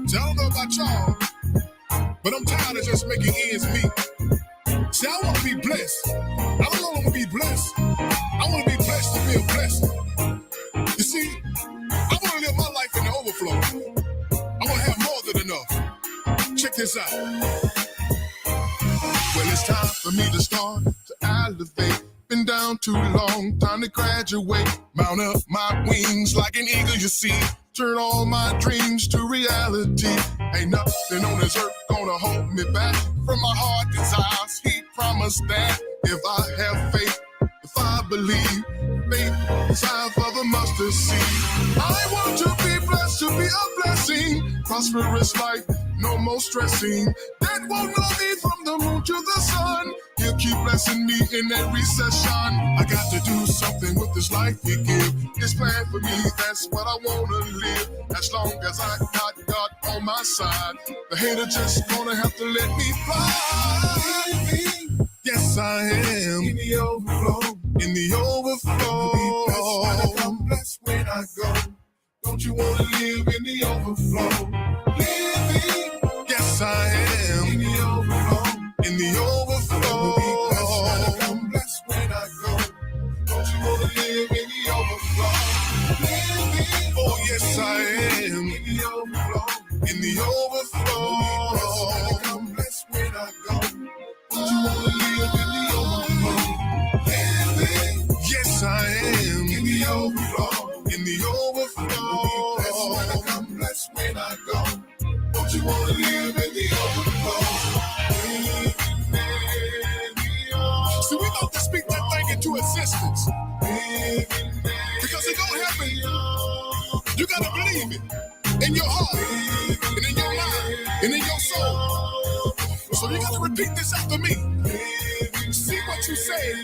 See, I don't know about y'all, but I'm tired of just making ends meet. See, I want to be blessed. I don't want to be blessed. I want to be blessed to be a blessing. You see, I want to live my life in the overflow. I want to have more than enough. Check this out. Well, it's time for me to start to elevate. Been down too long, time to graduate. Mount up my wings like an eagle, you see. Turn all my dreams to reality. Ain't nothing on this earth gonna hold me back from my heart desires. He promised that if I have faith, if I believe, faith the size of a mustard seed. I want to be blessed, to be a blessing. Prosperous life, no more stressing. That won't know me from the moon to the sun. He'll keep blessing me in that recession. I got to do something with this life he give. His plan for me, that's what I wanna live. As long as I got God on my side, the hater just gonna have to let me fly. Yes, I am in the overflow. In the overflow. I'm blessed when I go. Don't you wanna live in the overflow? Living. Yes, I am in the overflow. In the overflow. I'm blessed when I go. Don't you wanna live in the overflow? Living. Oh, yes, I am in the overflow. In the overflow. I'm blessed when I go. Don't you wanna live in the overflow? Living. Yes, I am in the overflow. In the overflow. I'm blessed when I go. Don't you wanna live in the overflow? See, we got to speak that thing into existence. Because it's gonna happen. You gotta believe it. In your heart, and in your mind, and in your soul. So you gotta repeat this after me. See what you say,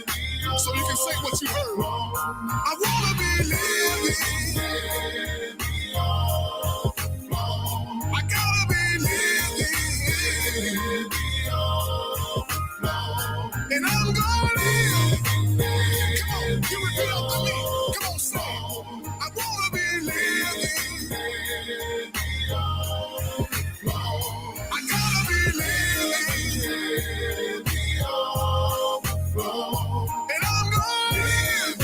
so you can say what you heard. I wanna be living. I gotta be living. And I'm gonna live. Come on, you repeat after me. Come on, say. I wanna be living. I gotta be living. And I'm gonna live.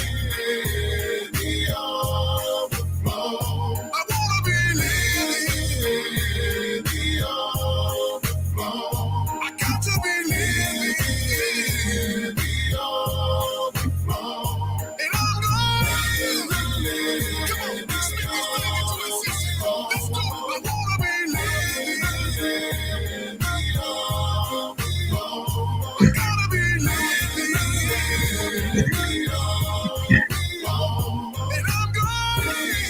I wanna be living. I got to be living. And I'm gonna live. Come on, speak this thing into existence. Let's go. I wanna be living. I gotta be living. And I'm gonna live.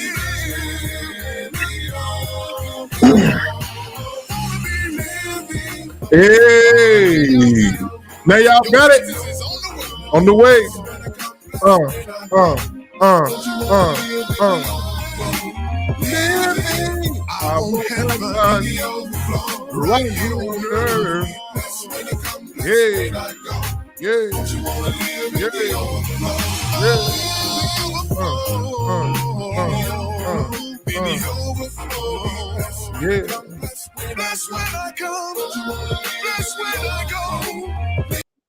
Hey, now y'all got it on the way. Living, I won't have fun right here on earth. Yeah, yeah, yeah. That's when I come. That's when I go.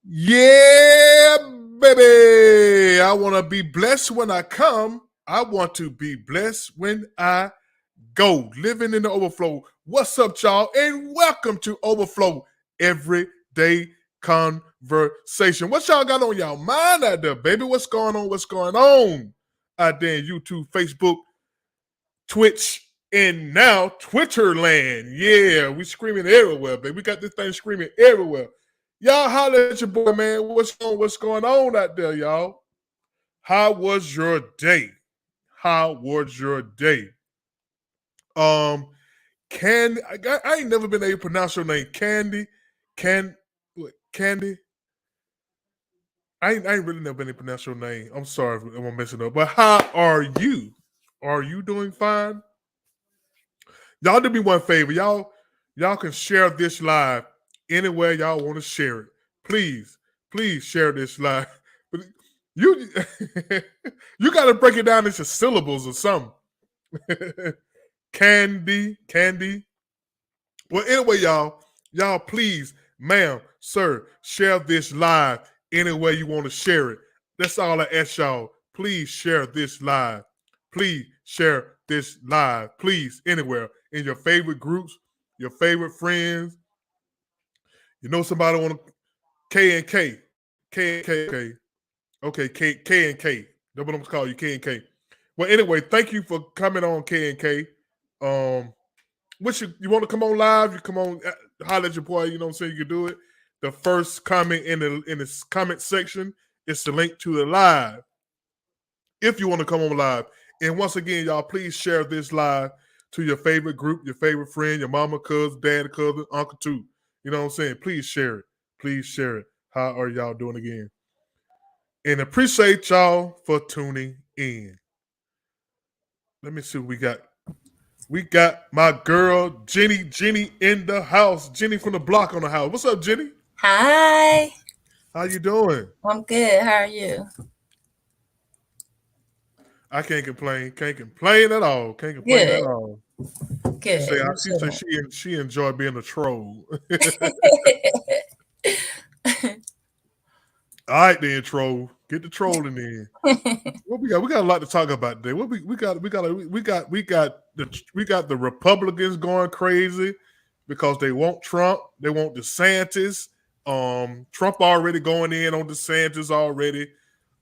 Yeah, baby. I want to be blessed when I come. I want to be blessed when I go. Living in the overflow. What's up, y'all? And welcome to Overflow Everyday Conversation. What y'all got on y'all mind out there, baby? What's going on? What's going on out there in YouTube, Facebook, Twitch, and now Twitter land. Yeah, we screaming everywhere, baby. We got this thing screaming everywhere. Y'all holler at your boy, man. What's going on out there, y'all? How was your day? How was your day? Candy. I ain't never been able to pronounce your name. Candy. Candy. I ain't really never been able to pronounce your name. I'm sorry if I'm messing up. But how are you? Are you doing fine? Y'all do me one favor. Y'all can share this live anywhere y'all want to share it. Please share this live. But you got to break it down into syllables or something. Candy. Well, anyway, y'all please, ma'am, sir, share this live any way you want to share it. That's all I ask y'all. Please share this live. Please share this live. Please, anywhere in your favorite groups, your favorite friends. You know somebody want to K and K, okay, K and K. That's what I'm gonna call you, K and K. Well, anyway, thank you for coming on K and K. Which you want to come on live? You come on, holler at your boy. You know what I'm saying? You can do it. The first comment in the comment section is the link to the live. If you want to come on live, and once again, y'all, please share this live to your favorite group, your favorite friend, your mama, cousin, dad, cousin, uncle too. You know what I'm saying? Please share it. Please share it. How are y'all doing again? And appreciate y'all for tuning in. Let me see what we got. We got my girl Jenny in the house. Jenny from the block on the house. What's up, Jenny? Hi. How you doing? I'm good. How are you? I can't complain. Can't complain at all. Can't complain at all. Good. She said she enjoyed being a troll. All right, then, troll. Get the trolling in. What we got? We got a lot to talk about today. What we got the Republicans going crazy because they want Trump. They want DeSantis. Trump already going in on DeSantis already.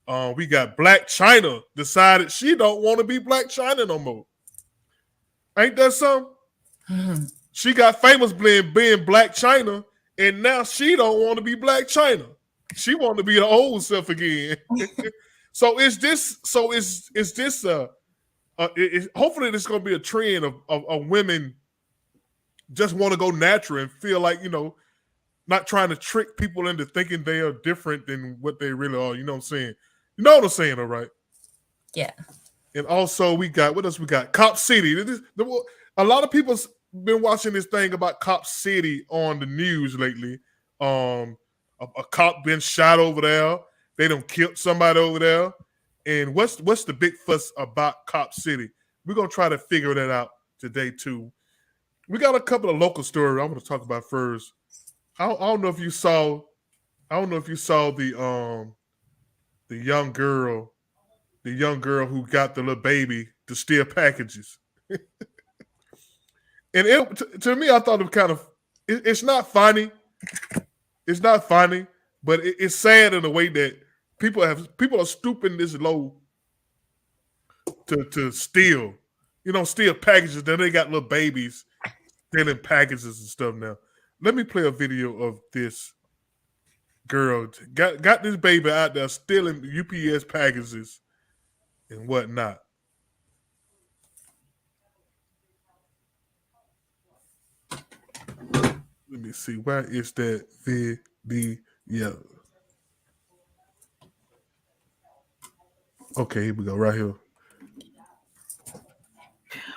We got Blac Chyna decided she don't want to be Blac Chyna no more. Ain't that something? Mm-hmm. She got famous being Blac Chyna, and now she don't want to be Blac Chyna. She want to be the old self again. So is this? Hopefully, this is going to be a trend of women just want to go natural and feel like, not trying to trick people into thinking they are different than what they really are. You know what I'm saying? You know what I'm saying, all right? Yeah. And also, we got, what else we got? Cop City. A lot of people's been watching this thing about Cop City on the news lately. A cop been shot over there. They done killed somebody over there. And what's the big fuss about Cop City? We're gonna try to figure that out today too. We got a couple of local stories I'm gonna talk about first. I don't know if you saw the young girl who got the little baby to steal packages. And to me, I thought it was kind of it's not funny. It's not funny, but it's sad in a way that people are stooping this low to steal. Steal packages. Then they got little babies stealing packages and stuff now. Let me play a video of this girl. Got this baby out there stealing UPS packages and whatnot. Let me see. Where is that video? Okay, here we go. Right here.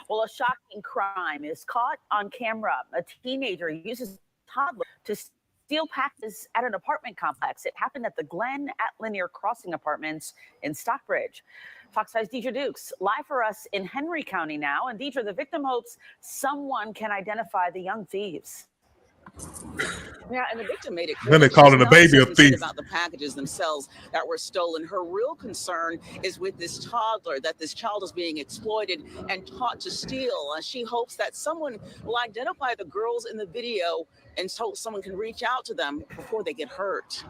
Well, a shocking crime is caught on camera. A teenager uses a toddler to steal packages at an apartment complex. It happened at the Glen at Linear Crossing Apartments in Stockbridge. Fox 5's Deidre Dukes live for us in Henry County now. And Deidre, the victim hopes someone can identify the young thieves. Yeah, and the victim made it clear Then they calling the baby a thief. about the packages themselves that were stolen. Her real concern is with this toddler, that this child is being exploited and taught to steal. She hopes that someone will identify the girls in the video and so someone can reach out to them before they get hurt.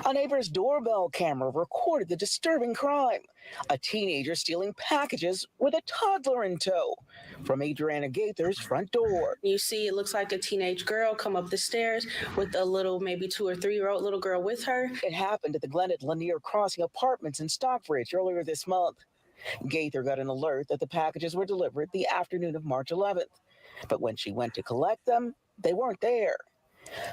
A neighbor's doorbell camera recorded the disturbing crime. A teenager stealing packages with a toddler in tow from Adriana Gaither's front door. You see, it looks like a teenage girl come up the stairs with a little, maybe 2 or 3 year old little girl with her. It happened at the Glen at Lanier Crossing Apartments in Stockbridge earlier this month. Gaither got an alert that the packages were delivered the afternoon of March 11th. But when she went to collect them, they weren't there.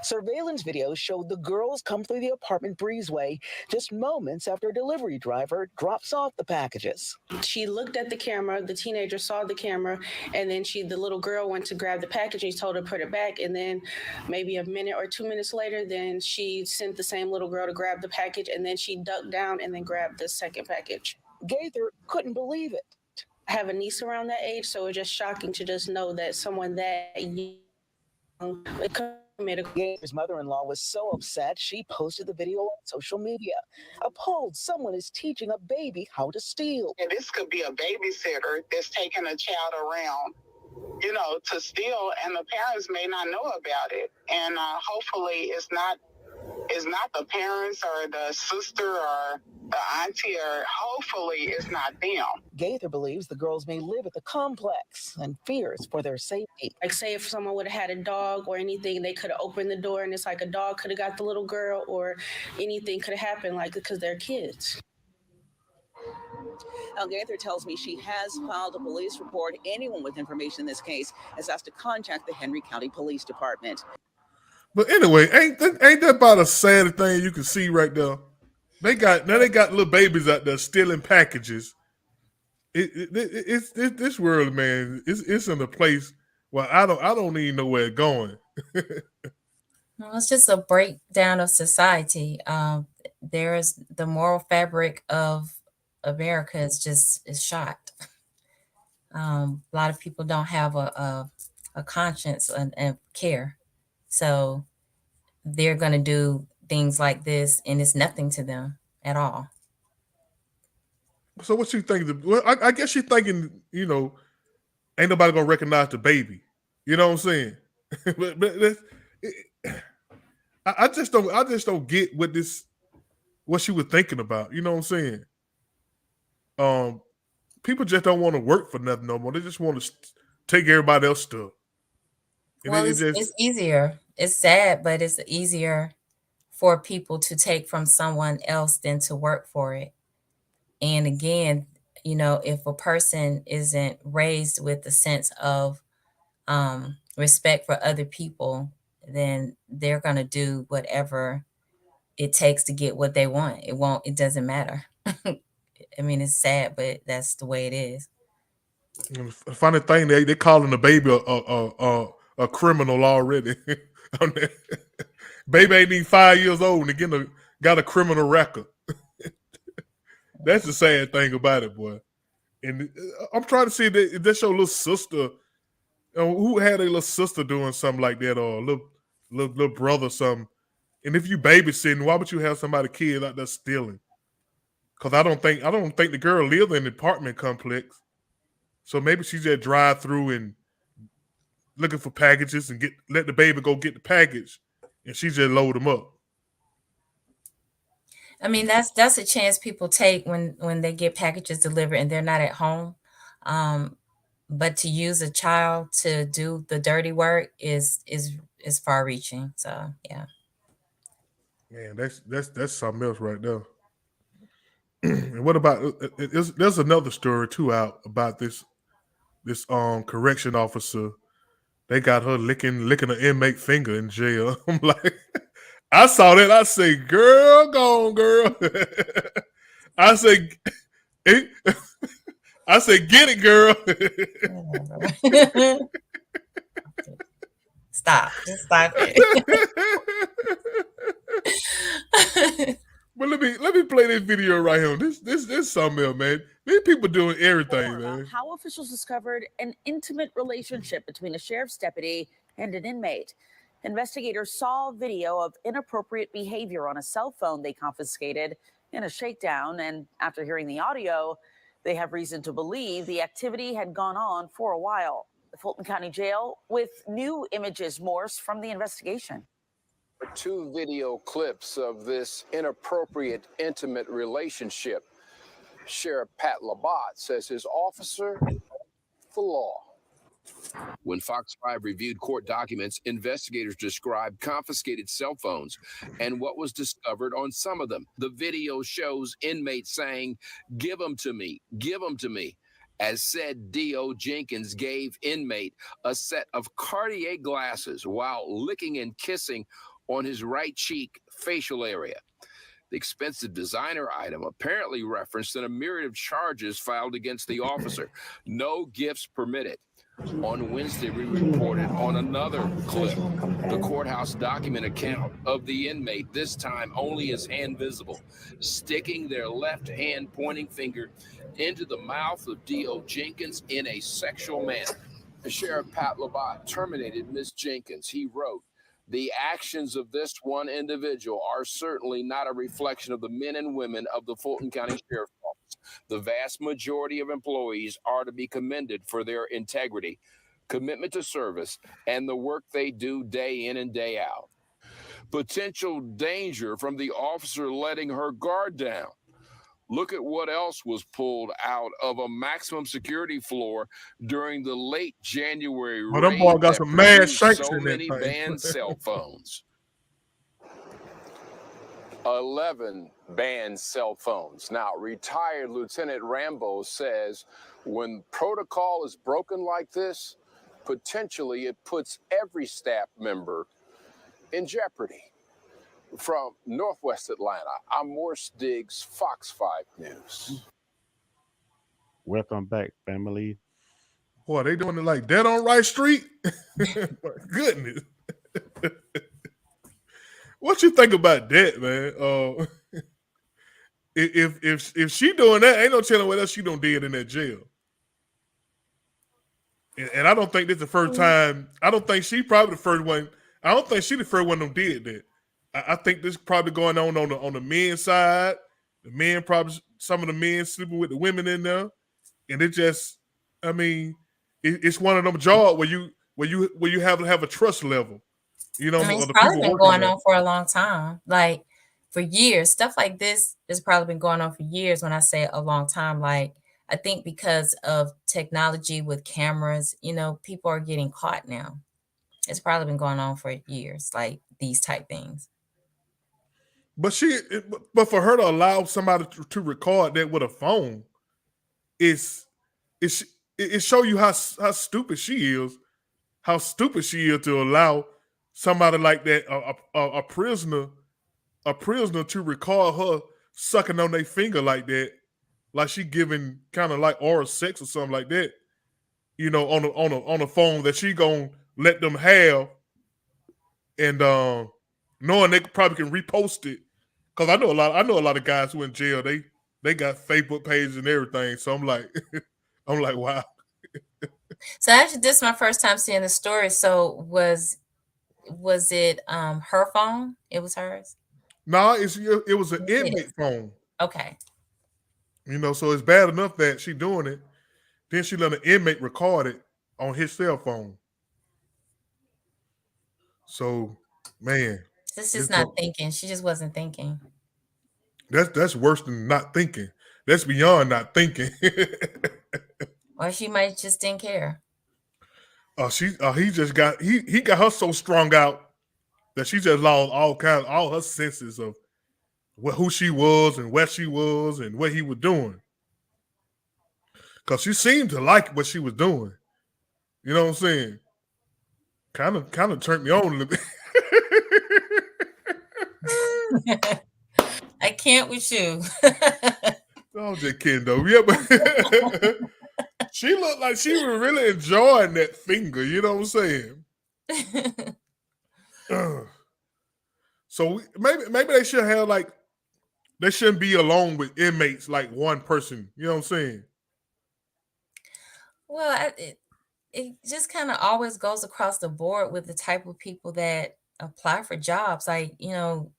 Surveillance videos showed the girls come through the apartment breezeway just moments after a delivery driver drops off the packages. She looked at the camera, the teenager saw the camera, and then the little girl went to grab the package and he told her to put it back. And then maybe a minute or 2 minutes later, then she sent the same little girl to grab the package, and then she ducked down and then grabbed the second package. Gaither couldn't believe it. I have a niece around that age, so it's just shocking to just know that someone that young committed. Gaither's mother-in-law was so upset she posted the video on social media. Appalled, someone is teaching a baby how to steal. And this could be a babysitter that's taking a child around, to steal, and the parents may not know about it. And hopefully it's not the parents or the sister or the auntie, or hopefully it's not them. Gaither believes the girls may live at the complex and fears for their safety. Like, say if someone would have had a dog or anything, they could have opened the door and it's like a dog could have got the little girl, or anything could have happened, like, because they're kids. Now, Gaither tells me she has filed a police report. Anyone with information in this case has asked to contact the Henry County Police Department. But anyway, ain't that about a sad thing you can see right there? They got little babies out there stealing packages. It's this world, man. It's in a place where I don't even know where it's going. Well, it's just a breakdown of society. There's the moral fabric of America is shot. A lot of people don't have a conscience and care, so they're gonna do things like this, and it's nothing to them at all. So what you think? Well, I guess you're thinking, ain't nobody gonna recognize the baby. You know what I'm saying? but I just don't get what she was thinking about. You know what I'm saying? People just don't want to work for nothing no more. They just want to take everybody else's stuff. And Well, it's easier. It's sad, but it's easier for people to take from someone else than to work for it. And again, if a person isn't raised with a sense of respect for other people, then they're going to do whatever it takes to get what they want. It doesn't matter. I mean, it's sad, but that's the way it is. The funny thing, they calling the baby a criminal already. Baby ain't even 5 years old and got a criminal record. That's the sad thing about it, boy. And I'm trying to see if that's your little sister. Who had a little sister doing something like that, or a little brother or something. And if you babysitting, why would you have somebody kid out there stealing? Because I don't think the girl lived in an apartment complex. So maybe she just drive through and looking for packages and let the baby go get the package, and she just load them up. I mean, that's a chance people take when they get packages delivered and they're not at home. But to use a child to do the dirty work is far reaching. So yeah. Man, that's something else right there. And what about there's another story too out about this correction officer. They got her licking an inmate finger in jail. I'm like, I saw that. I say, girl, go on, girl. I say, get it, girl. Stop. Just stop it. But let me play this video right here. This something else, man. These people doing everything, man. How officials discovered an intimate relationship between a sheriff's deputy and an inmate. Investigators saw video of inappropriate behavior on a cell phone they confiscated in a shakedown, and after hearing the audio, they have reason to believe the activity had gone on for a while. The Fulton County Jail with new images, Morse, from the investigation. 2 video clips of this inappropriate, intimate relationship. Sheriff Pat Labatt says his officer, the law. When Fox 5 reviewed court documents, investigators described confiscated cell phones and what was discovered on some of them. The video shows inmates saying, "Give them to me, give them to me." As said, D.O. Jenkins gave inmate a set of Cartier glasses while licking and kissing on his right cheek facial area. The expensive designer item apparently referenced in a myriad of charges filed against the officer. No gifts permitted. On Wednesday, we reported on another clip, the courthouse document account of the inmate, this time only his hand visible, sticking their left hand pointing finger into the mouth of D.O. Jenkins in a sexual manner. Sheriff Pat Labat terminated Miss Jenkins. He wrote, "The actions of this one individual are certainly not a reflection of the men and women of the Fulton County Sheriff's Office. The vast majority of employees are to be commended for their integrity, commitment to service, and the work they do day in and day out. Potential danger from the officer letting her guard down. Look at what else was pulled out of a maximum security floor during the late January Oh, them boy raid got that some mad produced shanks so in that many thing. banned cell phones. 11 banned cell phones. Now, retired Lieutenant Rambo says when protocol is broken like this, potentially it puts every staff member in jeopardy. From Northwest Atlanta, I'm Morse Diggs, Fox 5 News. Welcome back, family. Boy, they doing it like Dead on Right Street? My goodness. What you think about that, man? If she doing that, ain't no telling what else she done did in that jail. And I don't think this is the first time. I don't think she probably the first one. I don't think she the first one who did that. I think this probably going on the men's side. The men probably, some of the men sleeping with the women in there, and it just, I mean, it's one of them jobs where you have to have a trust level, you know, I mean, of it's the probably people been working going there. on for a long time, like for years. Stuff like this has probably been going on for years. When I say a long time, like I think because of technology with cameras, you know, people are getting caught now. It's probably been going on for years, like these type things. But but for her to allow somebody to record that with a phone, is it show you how stupid she is, how stupid she is to allow somebody like that, a prisoner to record her sucking on their finger like that, like she giving kind of like oral sex or something like that, you know, on a phone that she gonna let them have, and knowing they probably can repost it, because I know a lot of guys who in jail, they got Facebook pages and everything. So I'm like, I'm like, wow. So actually, this is my first time seeing the story. So was it her phone? It was hers. No, it was an It inmate is. phone, Okay. you know, so it's bad enough that she doing it. Then she let an inmate record it on his cell phone. So, man, This is it's not thinking. She just wasn't thinking. that's worse than not thinking. That's beyond not thinking. Or she might just didn't care. He got her so strung out that she just lost all her senses of who she was and where she was and what he was doing. Cause she seemed to like what she was doing. You know what I'm saying? Kind of turned me on a little bit. I can't with you. I'm just kidding though. Yeah, but she looked like she was really enjoying that finger. You know what I'm saying? So maybe they should have like, they shouldn't be alone with inmates like one person. You know what I'm saying? Well, it just kind of always goes across the board with the type of people that apply for jobs. Like, you know,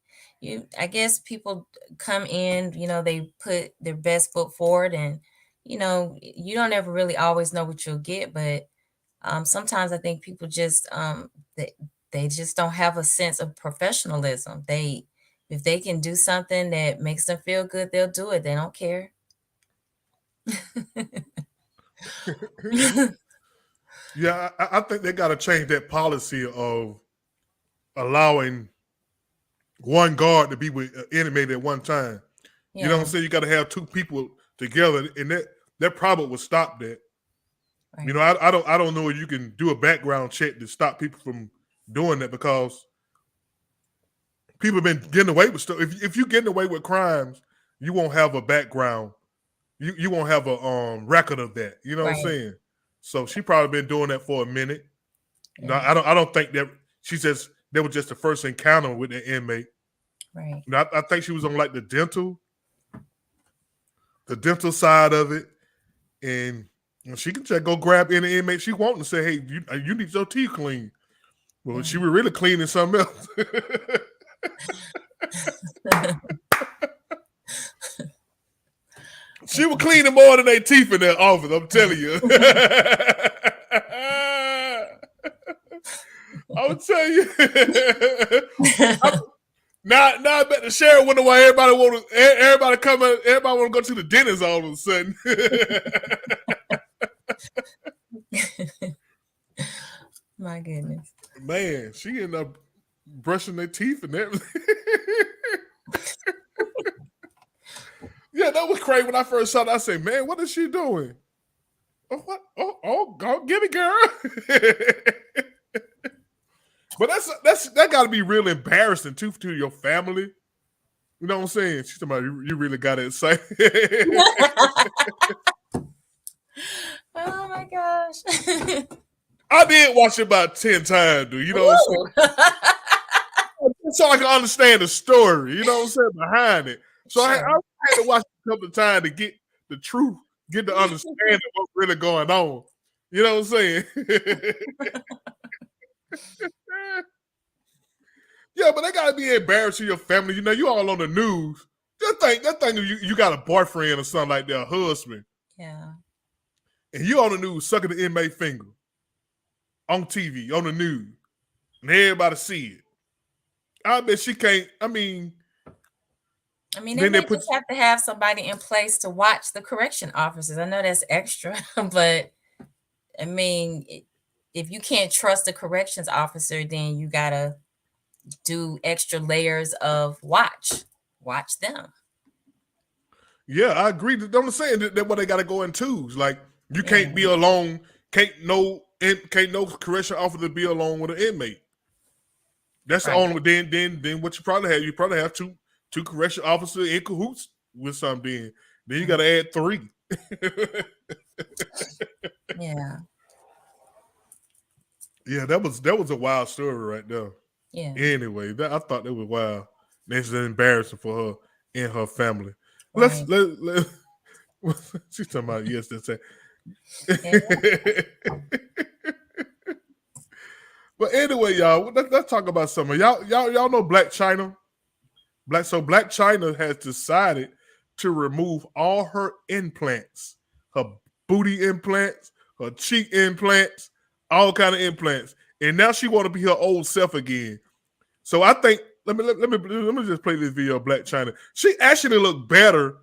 I guess people come in, you know, they put their best foot forward, and you know, you don't ever really always know what you'll get. But sometimes I think people just they just don't have a sense of professionalism. If they can do something that makes them feel good, they'll do it. They don't care. Yeah, I think they got to change that policy of allowing one guard to be with an inmate at one time. You know what I'm Yeah, saying? You got to have two people together, and that probably would stop that. You right. know, I don't know if you can do a background check to stop people from doing that, because people have been getting away with stuff. If you're getting away with crimes, you won't have a background. You won't have a record of that. You know what I'm Right. saying? So she probably been doing that for a minute. No, Yeah. I don't think that she says that was just the first encounter with the inmate. Right. I think she was on like the dental side of it, and she can just go grab any inmate she wants and say, "Hey, you need your teeth clean." Well, she was really cleaning something else. She was cleaning more than their teeth in that office. I'm telling you. I'm telling you. Now I bet the sheriff wonder why everybody want to go to the dentist all of a sudden. My goodness. Man, she ended up brushing their teeth and everything. Yeah, that was crazy when I first saw it. I said, man, what is she doing? Oh, what? Oh, give me, girl. But that got to be real embarrassing too to your family. You know what I'm saying? She's talking about you really got excited. Oh my gosh. I did watch it about 10 times, dude. You know what I'm saying? So I can understand the story, you know what I'm saying, behind it. So I had to watch it a couple of times to get the truth, get the understanding of what's really going on. You know what I'm saying? Yeah, but they gotta be embarrassing your family. You know, you all on the news. That thing you got a boyfriend or something like that, a husband. Yeah. And you on the news sucking the inmate finger. On TV, on the news. And everybody see it. I bet she can't, they may just have to have somebody in place to watch the correction officers. I know that's extra, but I mean, if you can't trust the corrections officer, then you gotta do extra layers of watch them. Yeah, I agree. I'm saying that what they got to go in twos. Like you can't be alone. Can't no correction officer be alone with an inmate. That's the only. Then what you probably have two correction officers in cahoots with something. Then you got to add 3. Yeah. Yeah, that was a wild story right there. Yeah. Anyway, I thought that was wild. This is embarrassing for her and her family. Right. Let's she's talking about yes, that's it. But anyway, y'all, let's talk about something. Y'all know Blac Chyna? Blac Chyna has decided to remove all her implants, her booty implants, her cheek implants, all kind of implants, and now she want to be her old self again. So I think let me just play this video of Blac Chyna. She actually looked better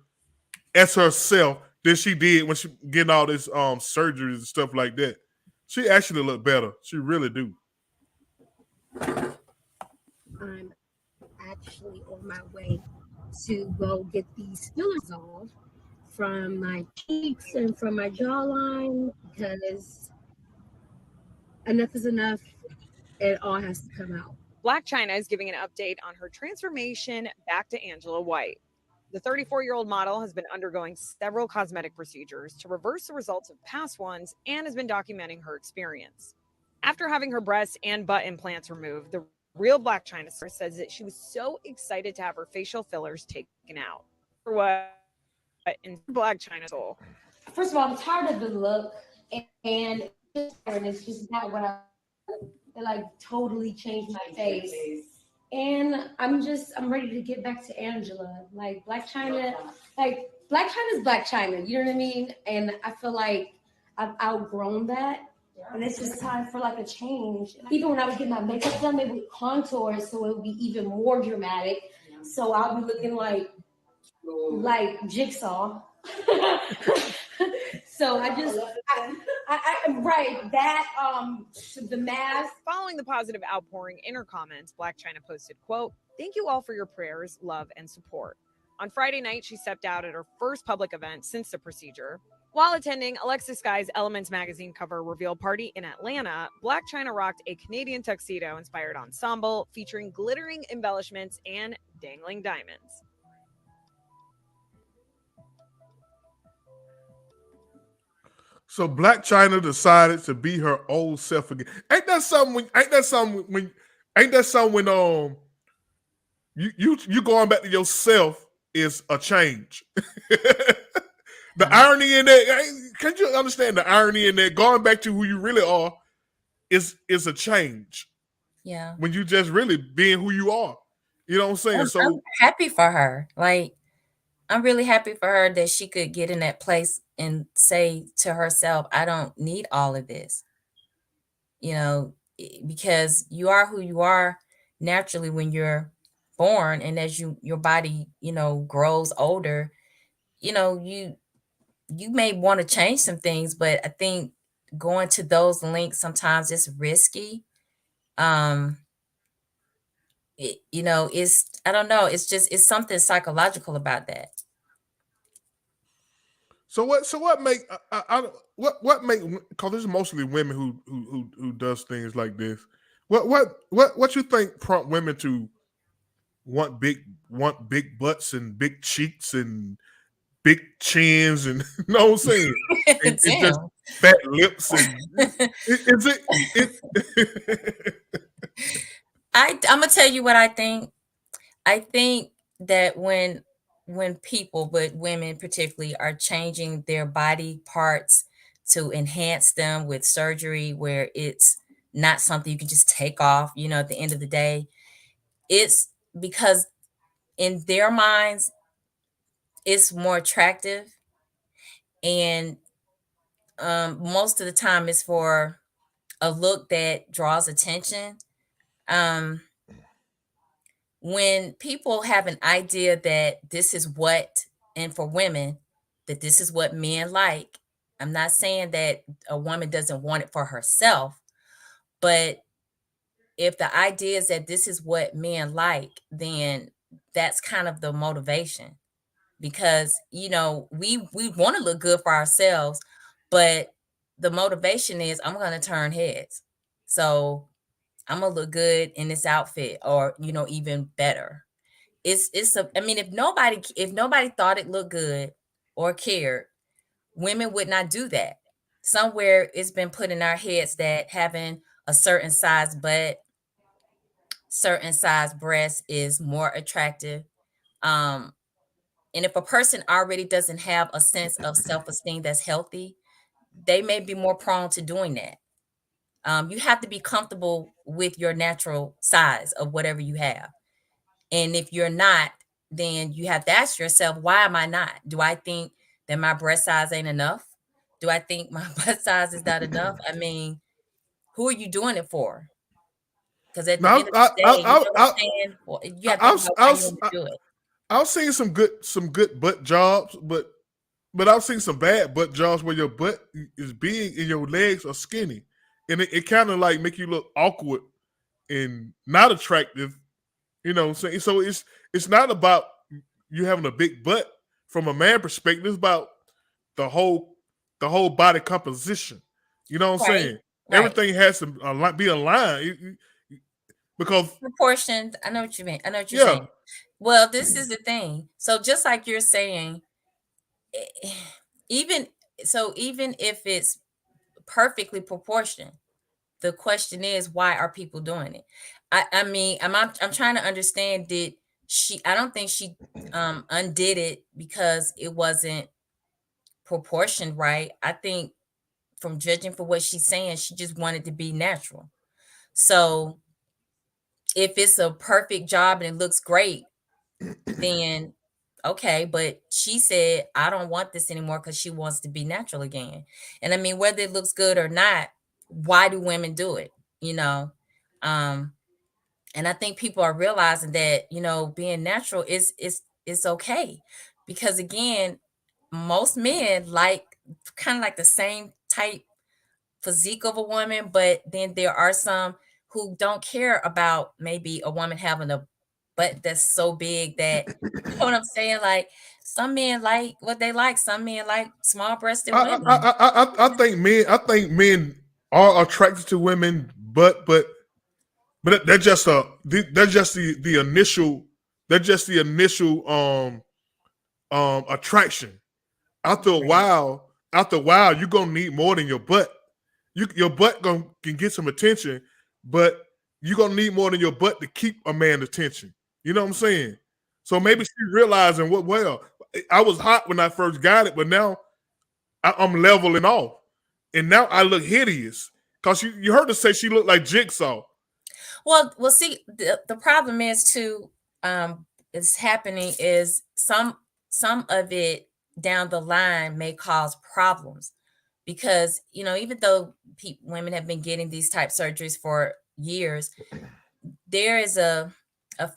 as herself than she did when she getting all this surgeries and stuff like that. She actually looked better. She really do. I'm actually on my way to go get these fillers off from my cheeks and from my jawline because enough is enough. It all has to come out. Blac Chyna is giving an update on her transformation back to Angela White. The 34-year-old model has been undergoing several cosmetic procedures to reverse the results of past ones and has been documenting her experience. After having her breast and butt implants removed, the real Blac Chyna says that she was so excited to have her facial fillers taken out. For what in Blac Chyna's soul. First of all, I'm tired of the look, and it's just not what I. It like totally changed my face. And I'm ready to get back to Angela. Like Blac Chyna, Blac Chyna's Blac Chyna, you know what I mean? And I feel like I've outgrown that. And it's just time for like a change. Even when I would get my makeup done, they would contour it so it would be even more dramatic. So I'll be looking like Jigsaw. So I'm right. The mask. Following the positive outpouring in her comments, Blac Chyna posted, quote, "Thank you all for your prayers, love, and support." On Friday night, she stepped out at her first public event since the procedure. While attending Alexis Sky's Elements magazine cover reveal party in Atlanta, Blac Chyna rocked a Canadian tuxedo-inspired ensemble featuring glittering embellishments and dangling diamonds. So Blac Chyna decided to be her old self again. Ain't that something? Ain't that something when you going back to yourself is a change. The irony in that, can you understand the irony in that? Going back to who you really are is a change. Yeah. When you just really being who you are. You know what I'm saying? I'm happy for her. Like, I'm really happy for her that she could get in that place and say to herself, I don't need all of this. You know, because you are who you are naturally when you're born, and as your body, grows older, you may want to change some things, but I think going to those links sometimes it's risky. Um, it's I don't know, it's something psychological about that. So what make what make, because there's mostly women who does things like this. What you think prompt women to want big butts and big cheeks and big chins and you know what I'm saying? And just Damn. fat lips and is it I'm gonna tell you what I think. I think that when people, but women particularly, are changing their body parts to enhance them with surgery, where it's not something you can just take off, at the end of the day, it's because in their minds it's more attractive, and most of the time it's for a look that draws attention. Um, when people have an idea that this is what, and for women, that this is what men like, I'm not saying that a woman doesn't want it for herself, but if the idea is that this is what men like, then that's kind of the motivation. Because we want to look good for ourselves, but the motivation is I'm going to turn heads, so I'm gonna look good in this outfit, or even better. I mean, if nobody thought it looked good or cared, women would not do that. Somewhere it's been put in our heads that having a certain size butt, certain size breast is more attractive. um and if a person already doesn't have a sense of self-esteem that's healthy, they may be more prone to doing that. You have to be comfortable with your natural size of whatever you have. And if you're not, then you have to ask yourself, why am I not? Do I think that my breast size ain't enough? Do I think my butt size is not enough? I mean, who are you doing it for? Because at the now end of the day, you know what I'm saying? Well, you have to think about why you want to do it. I've seen some good butt jobs, but I've seen some bad butt jobs where your butt is big and your legs are skinny, and it kind of like make you look awkward and not attractive. You know what I'm saying? So it's not about you having a big butt from a man perspective. It's about the whole body composition. You know what I'm Right, saying? right. Everything has to be aligned because Proportions. I know what you mean. I know what you're yeah. saying. Well, this is the thing. So just like you're saying, eh, even even if it's perfectly proportioned, the question is, why are people doing it? I mean, I'm trying to understand. Did she? I don't think she undid it because it wasn't proportioned right. I think, from judging for what she's saying, she just wanted to be natural. So if it's a perfect job and it looks great, then okay. But she said, I don't want this anymore, because she wants to be natural again. And I mean, whether it looks good or not, why do women do it? You know? Um, and I think people are realizing that, being natural is okay. Because again, most men like kind of like the same type physique of a woman, but then there are some who don't care about maybe a woman having a butt that's so big that, you know what I'm saying? Like, some men like what they like. Some men like small-breasted women. I think men are attracted to women, but that's just the initial attraction. After a Right. while, after a while, you're gonna need more than your butt. Your butt can get some attention, but you're gonna need more than your butt to keep a man's attention. You know what I'm saying? So maybe she realizing I was hot when I first got it, but now I'm leveling off, and now I look hideous. Cause you heard her say she looked like Jigsaw. Well, see, the problem is too, is happening is some of it down the line may cause problems because even though women have been getting these type surgeries for years, there is a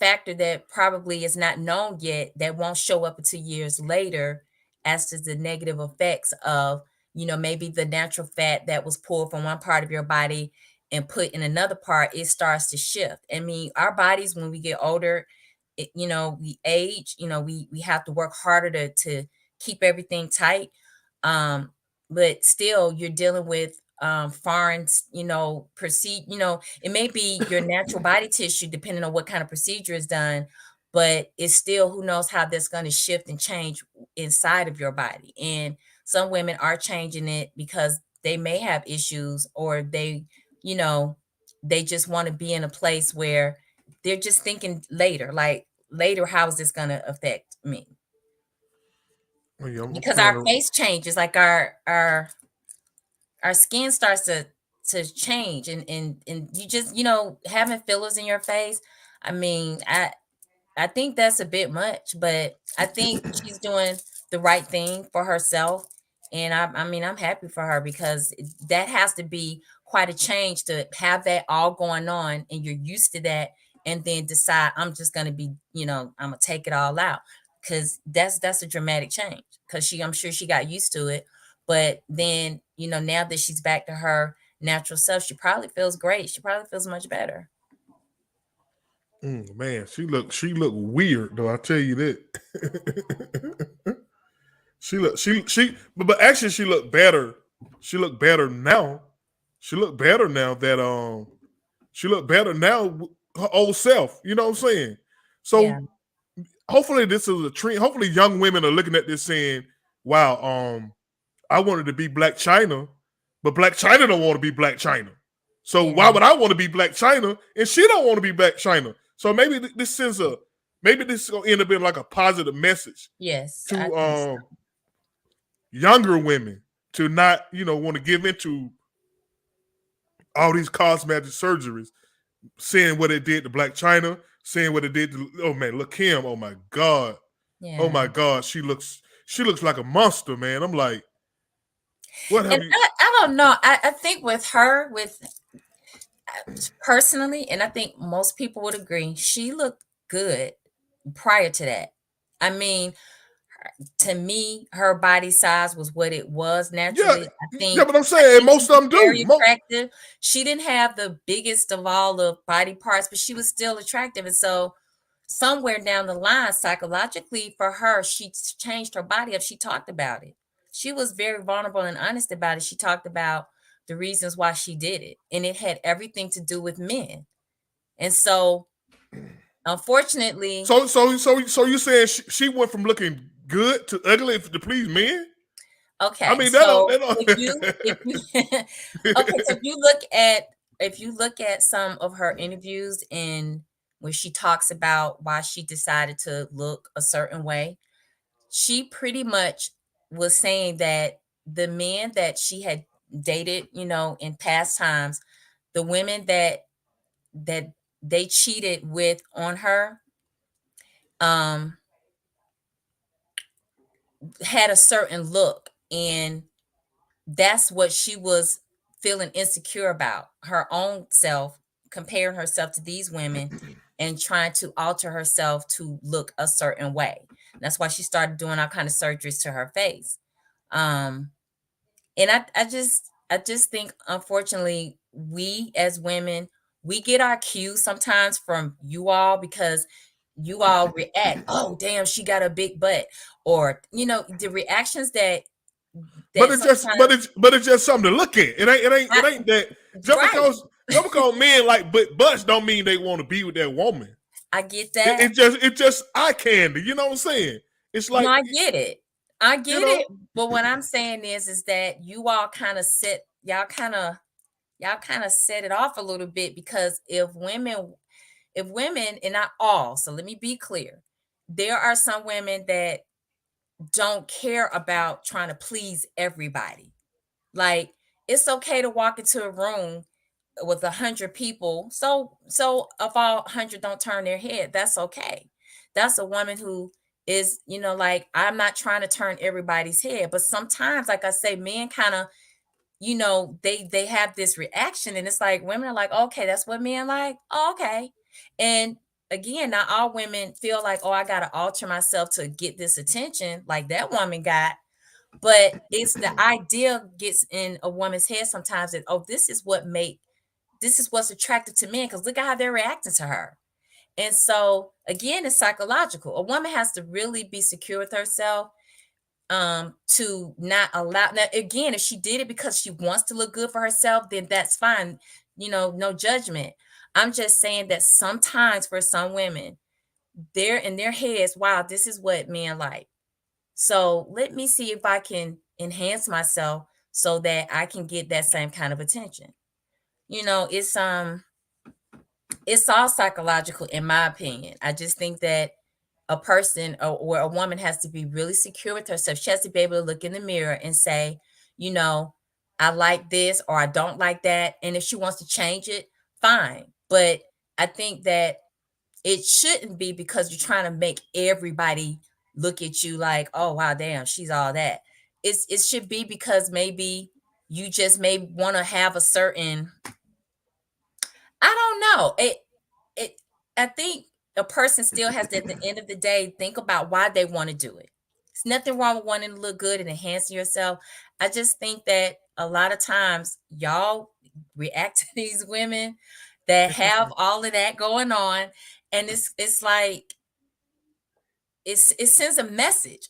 factor that probably is not known yet that won't show up until years later as to the negative effects of maybe the natural fat that was pulled from one part of your body and put in another part, it starts to shift. I mean, our bodies, when we get older, we age, we have to work harder to keep everything tight. But still you're dealing with foreign, it may be your natural body tissue depending on what kind of procedure is done, but it's still, who knows how that's going to shift and change inside of your body. And some women are changing it because they may have issues, or they just want to be in a place where they're just thinking later, how is this going to affect me? Because our face changes, like our skin starts to change, and you just having fillers in your face. I mean, I think that's a bit much, but I think she's doing the right thing for herself. And I mean, I'm happy for her, because that has to be quite a change to have that all going on and you're used to that, and then decide I'm just going to be, I'm going to take it all out, because that's a dramatic change, because I'm sure she got used to it. But then, now that she's back to her natural self, she probably feels great. She probably feels much better. Man, she looked weird though. I tell you that. But actually she looked better. She looked better now. She looked better now that she looked better now, her old self. You know what I'm saying? So hopefully this is a trend. Hopefully young women are looking at this saying, "Wow, I wanted to be Blac Chyna, but Blac Chyna don't want to be Blac Chyna. So why would I want to be Blac Chyna and she don't want to be Blac Chyna?" So maybe this is gonna end up being like a positive message. Yes, to younger women to not want to give into all these cosmetic surgeries, seeing what it did to Blac Chyna, seeing what it did to, oh man, look Kim, oh my god, oh my god, she looks like a monster, man. I'm like, what have you? I don't know. I think with her, personally, and I think most people would agree, she looked good prior to that. I mean, to me, her body size was what it was naturally. I think, but I'm saying most of them very do. attractive. She didn't have the biggest of all the body parts, but she was still attractive. And so somewhere down the line, psychologically for her, she changed her body up. She talked about it. She was very vulnerable and honest about it. She talked about the reasons why she did it, and it had everything to do with men. And so, unfortunately, so you saying she went from looking good to ugly to please men? Okay, I mean, so that don't. if you okay, so if you look at some of her interviews and where she talks about why she decided to look a certain way, she pretty much was saying that the men that she had dated, in past times, the women that they cheated with on her, had a certain look, and that's what she was feeling insecure about, her own self, comparing herself to these women and trying to alter herself to look a certain way. That's why she started doing all kind of surgeries to her face. And I just think, unfortunately, we as women, we get our cues sometimes from you all, because you all react, oh damn, she got a big butt, or the reactions that But it's just something to look at. It ain't that just because men like butts don't mean they want to be with that woman. I get that. It's just eye candy. You know what I'm saying? It's like, no, I get it. I You get know, it, but what I'm saying is that you all kind of set set it off a little bit, because if women, and not all, so let me be clear, there are some women that don't care about trying to please everybody. Like, it's okay to walk into a room with 100 people. So if all 100 don't turn their head, that's okay. That's a woman who is, like, I'm not trying to turn everybody's head, but sometimes, like I say, men kind of, they have this reaction, and it's like women are like, okay, that's what men like. Oh, okay. And again, not all women feel like, oh, I gotta alter myself to get this attention like that woman got. But it's the idea gets in a woman's head sometimes that, oh, this is what's attractive to men, because look at how they're reacting to her. And so again, it's psychological. A woman has to really be secure with herself, to not allow. Now again, if she did it because she wants to look good for herself, then that's fine. No judgment. I'm just saying that sometimes for some women, they're in their heads, wow, this is what men like. So let me see if I can enhance myself so that I can get that same kind of attention. It's all psychological, in my opinion. I just think that a person, or a woman, has to be really secure with herself. She has to be able to look in the mirror and say, you know, I like this or I don't like that. And if she wants to change it, fine. But I think that it shouldn't be because you're trying to make everybody look at you like, oh wow, damn, she's all that. It should be because maybe you just may want to have a certain, I don't know. It I think a person still has to, at the end of the day, think about why they want to do it. It's nothing wrong with wanting to look good and enhancing yourself. I just think that a lot of times y'all react to these women that have all of that going on, and it's like it sends a message.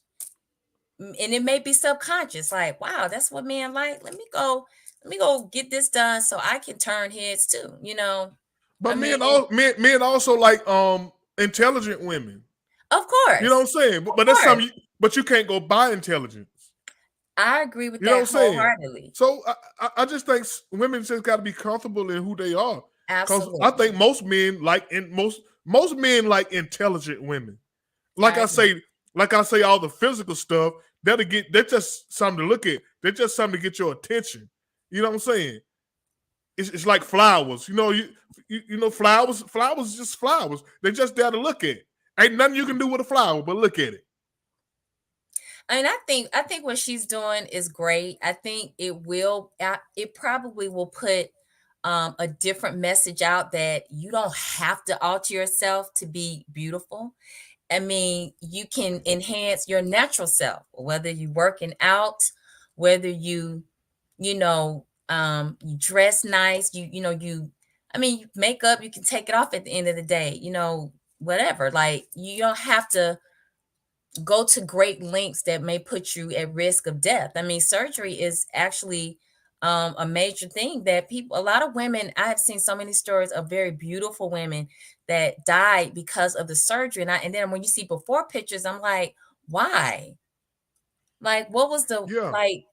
And it may be subconscious, like, wow, that's what men like. Let me go get this done so I can turn heads too. I but mean, men also like intelligent women. of You know what I'm course. saying? But, Of but that's course. something. But you can't go buy intelligence. I agree with You know what I'm that saying? wholeheartedly. So I just think women just got to be comfortable in who they are. Because I Absolutely. think most men most men like intelligent women. Like I I agree. say, all the physical stuff they're just something to look at. They're just something to get your attention. You know what I'm saying? It's like flowers. Flowers. Flowers just flowers. They're just there to look at. Ain't nothing you can do with a flower but look at it. And I think what she's doing is great. I think it probably will put a different message out that you don't have to alter yourself to be beautiful. I mean, you can enhance your natural self, whether you working out, whether you dress nice, I mean, makeup, you can take it off at the end of the day, whatever. Like, you don't have to go to great lengths that may put you at risk of death. I mean, surgery is actually a major thing that a lot of women, I have seen so many stories of very beautiful women that died because of the surgery. And then when you see before pictures, I'm like, why? Like, what was the, Yeah. like,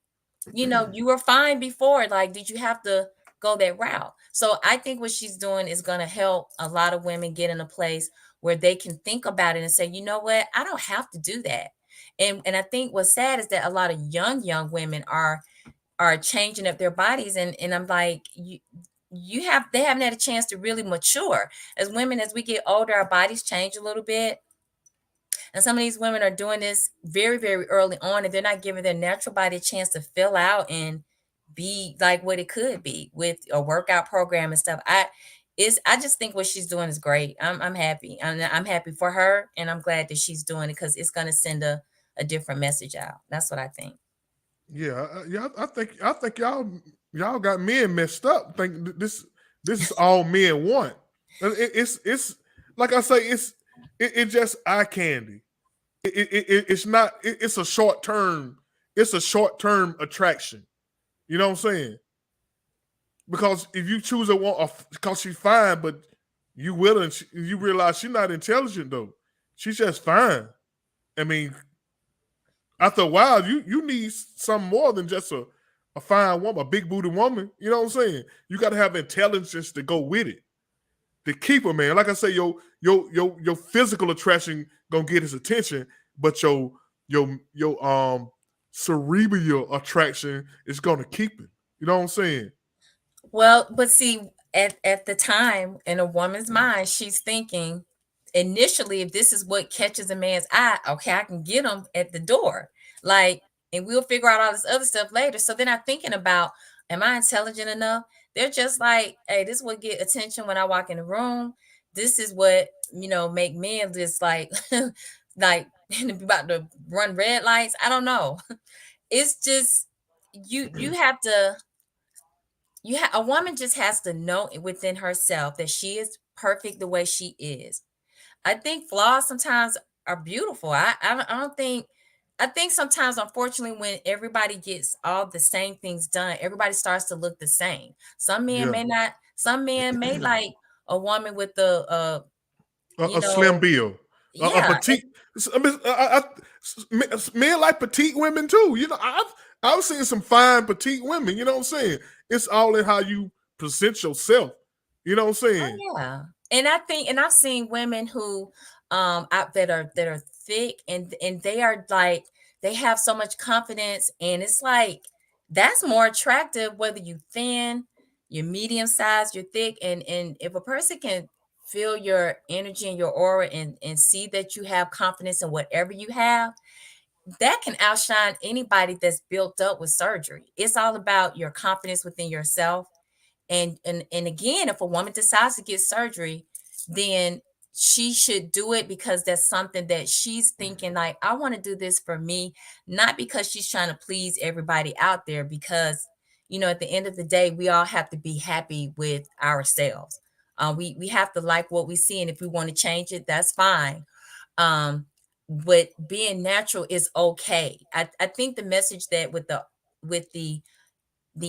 you were fine before. Like, did you have to go that route? So I think what she's doing is going to help a lot of women get in a place where they can think about it and say, you know what, I don't have to do that. And I think what's sad is that a lot of young women are changing up their bodies, and I'm like, they haven't had a chance to really mature. As women, as we get older, our bodies change a little bit. And some of these women are doing this very, very early on, and they're not giving their natural body a chance to fill out and be like what it could be with a workout program and stuff. I just think what she's doing is great. I'm happy. I'm happy for her, and I'm glad that she's doing it because it's going to send a different message out. That's what I think. Yeah, I think y'all got men messed up. This is all men want. And it's like I say, it's just eye candy. It's not. It's a short term. It's a short term attraction. You know what I'm saying? Because if you choose a one, because she's fine, but you will, and you realize she's not intelligent though. She's just fine. I mean, After a while, you need some more than just a fine woman, a big booty woman. You know what I'm saying? You got to have intelligence to go with it. To keep a man, like I say, your physical attraction gonna get his attention, but your cerebral attraction is gonna keep him. You know what I'm saying? Well, but see, at the time in a woman's mind, she's thinking initially, if this is what catches a man's eye, okay, I can get him at the door. Like, and we'll figure out all this other stuff later. So then I'm thinking about, am I intelligent enough? They're just like, hey, this will get attention when I walk in the room. This is what, make men just like like about to run red lights. I don't know. It's just you have to a woman just has to know within herself that she is perfect the way she is. I think flaws sometimes are beautiful. I don't think I think sometimes, unfortunately, when everybody gets all the same things done, everybody starts to look the same. Some men Yeah, may not. Some men may like a woman with the a slim bill, a yeah. petite. I mean, men like petite women too. I've seen some fine petite women. You know what I'm saying? It's all in how you present yourself. You know what I'm saying? Oh yeah. And I think, and I've seen women who out that are thick, and they are like, they have so much confidence, and it's like that's more attractive whether you thin, you're medium size, you're thick, and if a person can feel your energy and your aura, and see that you have confidence in whatever you have, that can outshine anybody that's built up with surgery. It's all about your confidence within yourself. And again, if a woman decides to get surgery, then she should do it because that's something that she's thinking, like, I want to do this for me, not because she's trying to please everybody out there. Because at the end of the day, we all have to be happy with ourselves. We have to like what we see, and if we want to change it, that's fine. But being natural is okay. I think the message that with the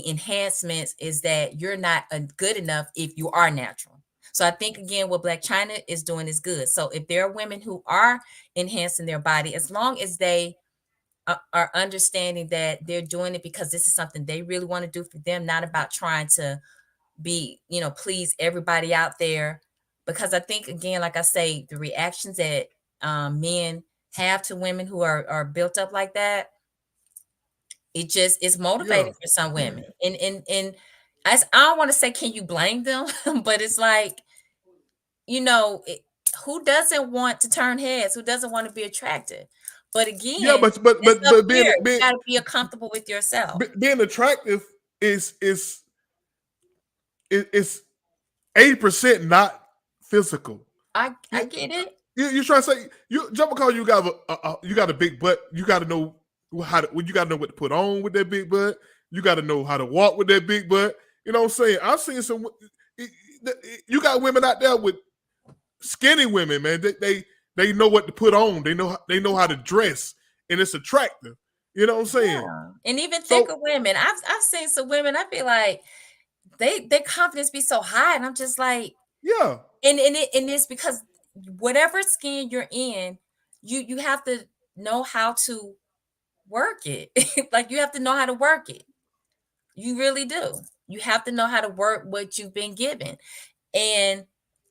enhancements is that you're not good enough if you are natural. So I think, again, what Blac Chyna is doing is good. So if there are women who are enhancing their body, as long as they are understanding that they're doing it because this is something they really want to do for them, not about trying to be, please everybody out there. Because I think, again, like I say, the reactions that men have to women who are built up like that, it just is Yeah, motivating for some women. And I don't want to say, can you blame them? But it's like, who doesn't want to turn heads? Who doesn't want to be attractive? But yeah, again, but it's up but here. You got to be comfortable with yourself. being attractive is 80% not physical. I get it. You trying to say just because you got a big butt, you got to know you got to know what to put on with that big butt. You got to know how to walk with that big butt. You know what I'm saying? I've seen some. You got women out there with skinny women, man. They know what to put on. They know how to dress, and it's attractive. You know what I'm saying? Yeah. And even thicker So women. I've seen some women, I feel like their confidence be so high. And I'm just like, yeah, and it's because whatever skin you're in, you have to know how to work it. Like, you have to know how to work it. You really do. You have to know how to work what you've been given. And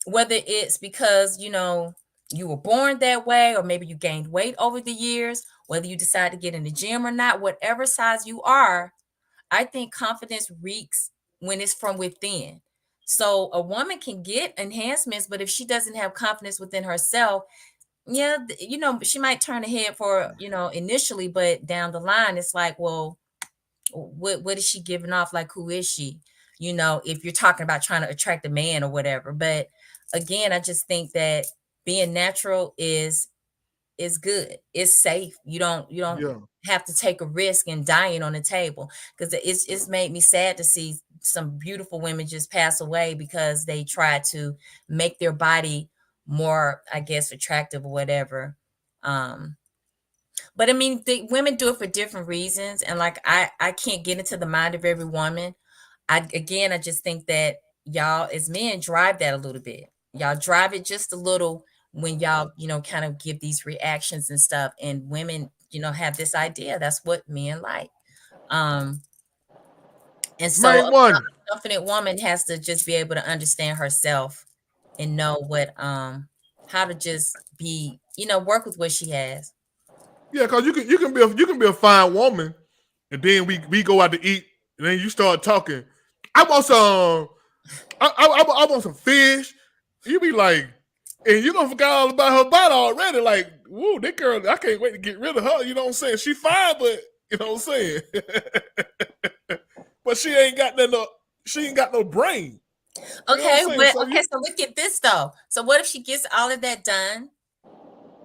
whether it's because, you were born that way, or maybe you gained weight over the years, whether you decide to get in the gym or not, whatever size you are, I think confidence reeks when it's from within. So a woman can get enhancements, but if she doesn't have confidence within herself, yeah, she might turn ahead for, initially, but down the line, it's like, well, what is she giving off? Like, who is she? If you're talking about trying to attract a man or whatever. But again, I just think that being natural is good. It's safe. You don't yeah, have to take a risk in dying on the table, because it's made me sad to see some beautiful women just pass away because they tried to make their body more, I guess, attractive or whatever. But I mean, the women do it for different reasons, and like, I can't get into the mind of every woman. I just think that y'all as men drive that a little bit. Y'all drive it just a little when y'all, kind of give these reactions and stuff, and women have this idea. That's what men like. Um, and so Main one. a confident woman has to just be able to understand herself and know how to just be, work with what she has. Yeah, because you can be a fine woman, and then we go out to eat, and then you start talking. I want some. I want some fish. You be like, and you gonna forget all about her body already. Like, whoa, that girl, I can't wait to get rid of her. You know what I'm saying? She fine, but you know what I'm saying. But she ain't got no brain. You know what Okay, I'm saying? but So okay, so look at this though. So what if she gets all of that done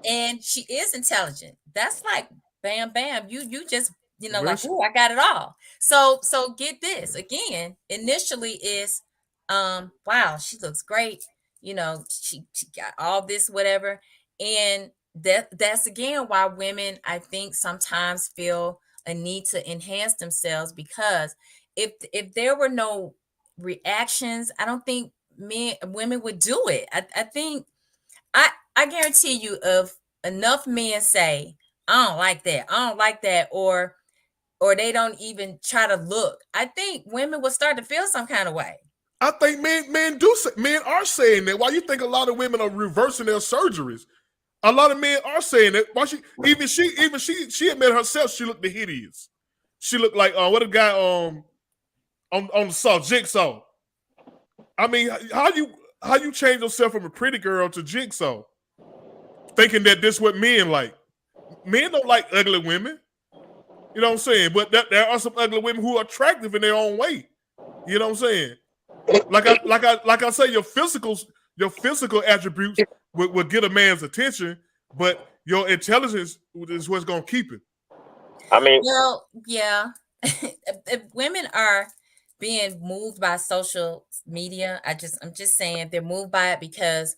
and she is intelligent? That's like bam bam. You just well, like, oh, I got it all. So get this again. Initially is wow, she looks great. She got all this whatever, and that's again why women I think sometimes feel a need to enhance themselves, because if there were no reactions, I don't think women would do it. I think I guarantee you, if enough men say, I don't like that, I don't like that, or they don't even try to look, I think women will start to feel some kind of way. I think men are saying that. Why you think a lot of women are reversing their surgeries? A lot of men are saying that. Why she admitted herself she looked hideous. She looked like what a guy on the saw Jigsaw. I mean, how you change yourself from a pretty girl to Jigsaw, thinking that this what men like? Men don't like ugly women. You know what I'm saying? But there are some ugly women who are attractive in their own way. You know what I'm saying? Like I say, your physical attributes will get a man's attention, but your intelligence is what's gonna keep it. I mean, Well, yeah. If women are being moved by social media, I'm just saying they're moved by it, because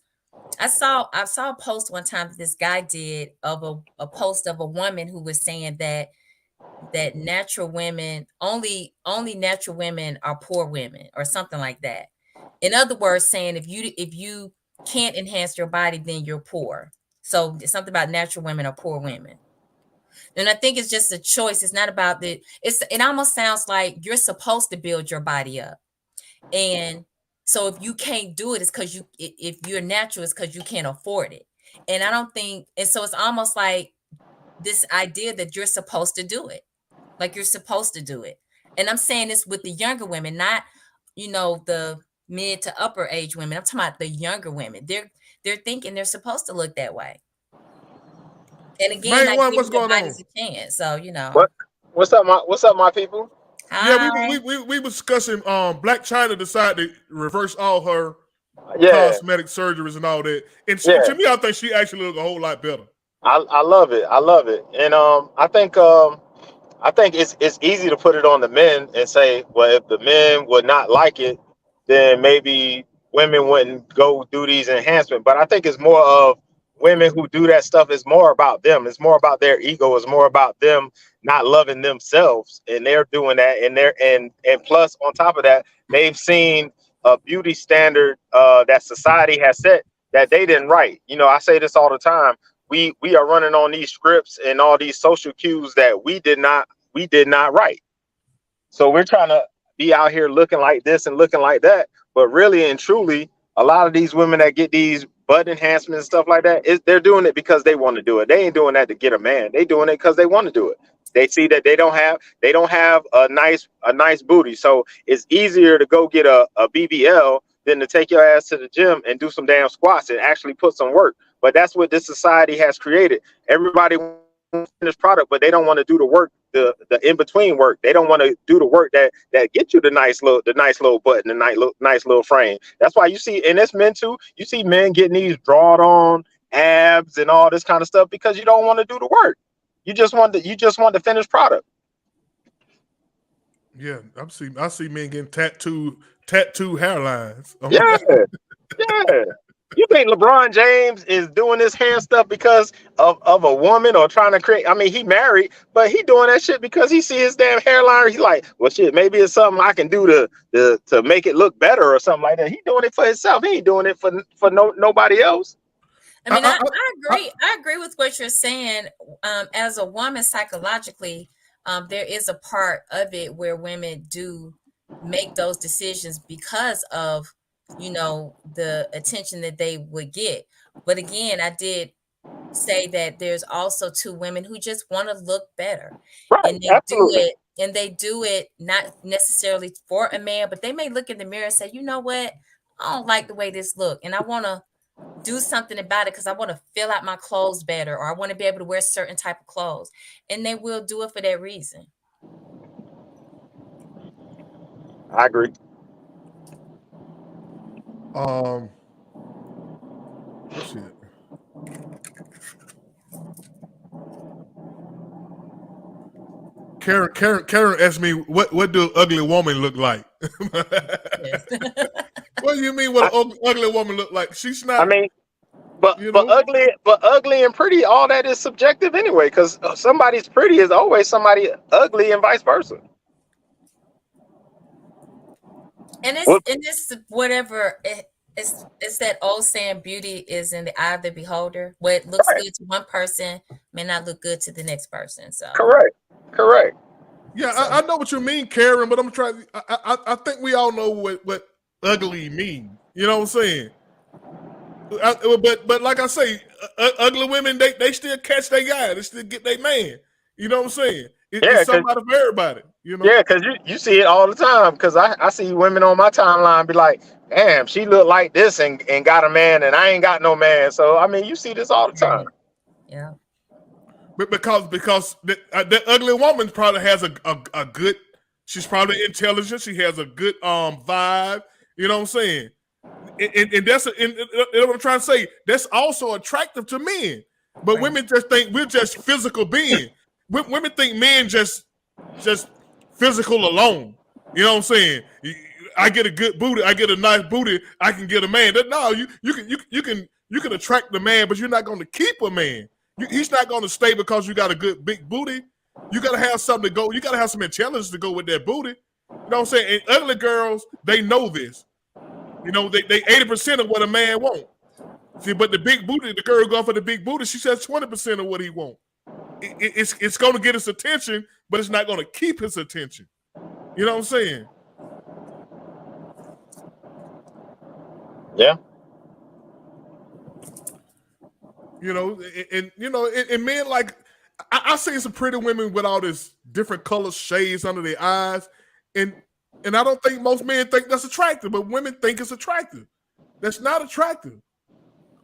I saw a post one time that this guy did of a post of a woman who was saying that natural women, only natural women are poor women, or something like that. In other words, saying if you can't enhance your body, then you're poor. So something about natural women are poor women. And I think it's just a choice. It's not about it almost sounds like you're supposed to build your body up. And so if you can't do it, it's because if you're natural, it's because you can't afford it. And I don't think, and so it's almost like this idea that you're supposed to do it. Like you're supposed to do it. And I'm saying this with the younger women, not, the mid to upper age women. I'm talking about the younger women. They're thinking they're supposed to look that way. And again, Main I one, give what's their going on? bodies a chance. So, what's up, my people? Yeah, hi. we were discussing Blac Chyna decided to reverse all her Yeah, cosmetic surgeries and all that. And yeah. to me, I think she actually look a whole lot better. I love it. I love it. And I think it's easy to put it on the men and say, well, if the men would not like it, then maybe women wouldn't go do these enhancements. But I think it's more of women who do that stuff. It's more about them. It's more about their ego. It's more about them not loving themselves, and they're doing that. And plus, on top of that, they've seen a beauty standard that society has set that they didn't write. I say this all the time. We are running on these scripts and all these social cues that we did not write. So we're trying to be out here looking like this and looking like that. But really and truly, a lot of these women that get these butt enhancements and stuff like that, they're doing it because they want to do it. They ain't doing that to get a man. They doing it because they want to do it. They see that they don't have a nice booty. So it's easier to go get a BBL than to take your ass to the gym and do some damn squats and actually put some work. But that's what this society has created. Everybody wants this product, but they don't want to do the work, the in between work. They don't want to do the work that get you the nice little butt and the nice little frame. That's why you see, and it's men too. You see men getting these drawed on abs and all this kind of stuff because you don't want to do the work. You just want the finished product. Yeah, I see men getting tattoo hairlines. Yeah, yeah. You think LeBron James is doing this hair stuff because of a woman or trying to create? I mean, he married, but he doing that shit because he see his damn hairline. He's like, well, shit, maybe it's something I can do to make it look better or something like that. He doing it for himself. He ain't doing it for nobody else. I mean, I agree. I agree with what you're saying. As a woman, psychologically, there is a part of it where women do make those decisions because of, the attention that they would get. But again, I did say that there's also two women who just want to look better, Right, and absolutely. they do it not necessarily for a man, but they may look in the mirror and say, you know what, I don't like the way this look, and I want to do something about it because I want to fill out my clothes better, or I want to be able to wear certain type of clothes, and they will do it for that reason. I agree. Let's see it. Karen asked me, what do ugly woman look like? Yes. What do you mean? What an ugly woman look like? She's I not. mean, but ugly and pretty, all that is subjective anyway. Because somebody's pretty is always somebody ugly, and vice versa. And Well, it's whatever it's that old saying, beauty is in the eye of the beholder. What looks right, good to one person may not look good to the next person. So correct. Yeah, I know what you mean, Karen, but I'm trying. I think we all know what ugly means. You know what I'm saying? But like I say, ugly women they still catch their guy. They still get their man. You know what I'm saying? Yeah, It's somebody for everybody. You know? yeah, because you see it all the time. Because I see women on my timeline be like, damn, she look like this and got a man, and I ain't got no man. So I mean, you see this all the time. Yeah. But because that ugly woman probably has a good. She's probably intelligent. She has a good vibe. You know what I'm saying? And that's and what I'm trying to say. That's also attractive to men. But women just think we're just physical beings. Women think men just physical alone. You know what I'm saying? I get a good booty. I get a nice booty. I can get a man. No, you can attract the man, but you're not going to keep a man. He's not going to stay because you got a good big booty. You got to have something to go. You got to have some intelligence to go with that booty. You know what I'm saying? And ugly girls, they know this. You know, they 80% of what a man wants. See, but the big booty, the girl going for the big booty, she says 20% of what he wants. It's going to get his attention, but it's not going to keep his attention. You know what I'm saying? Yeah. You know, and men like I see some pretty women with all this different color shades under their eyes, and I don't think most men think that's attractive, but women think it's attractive. That's not attractive.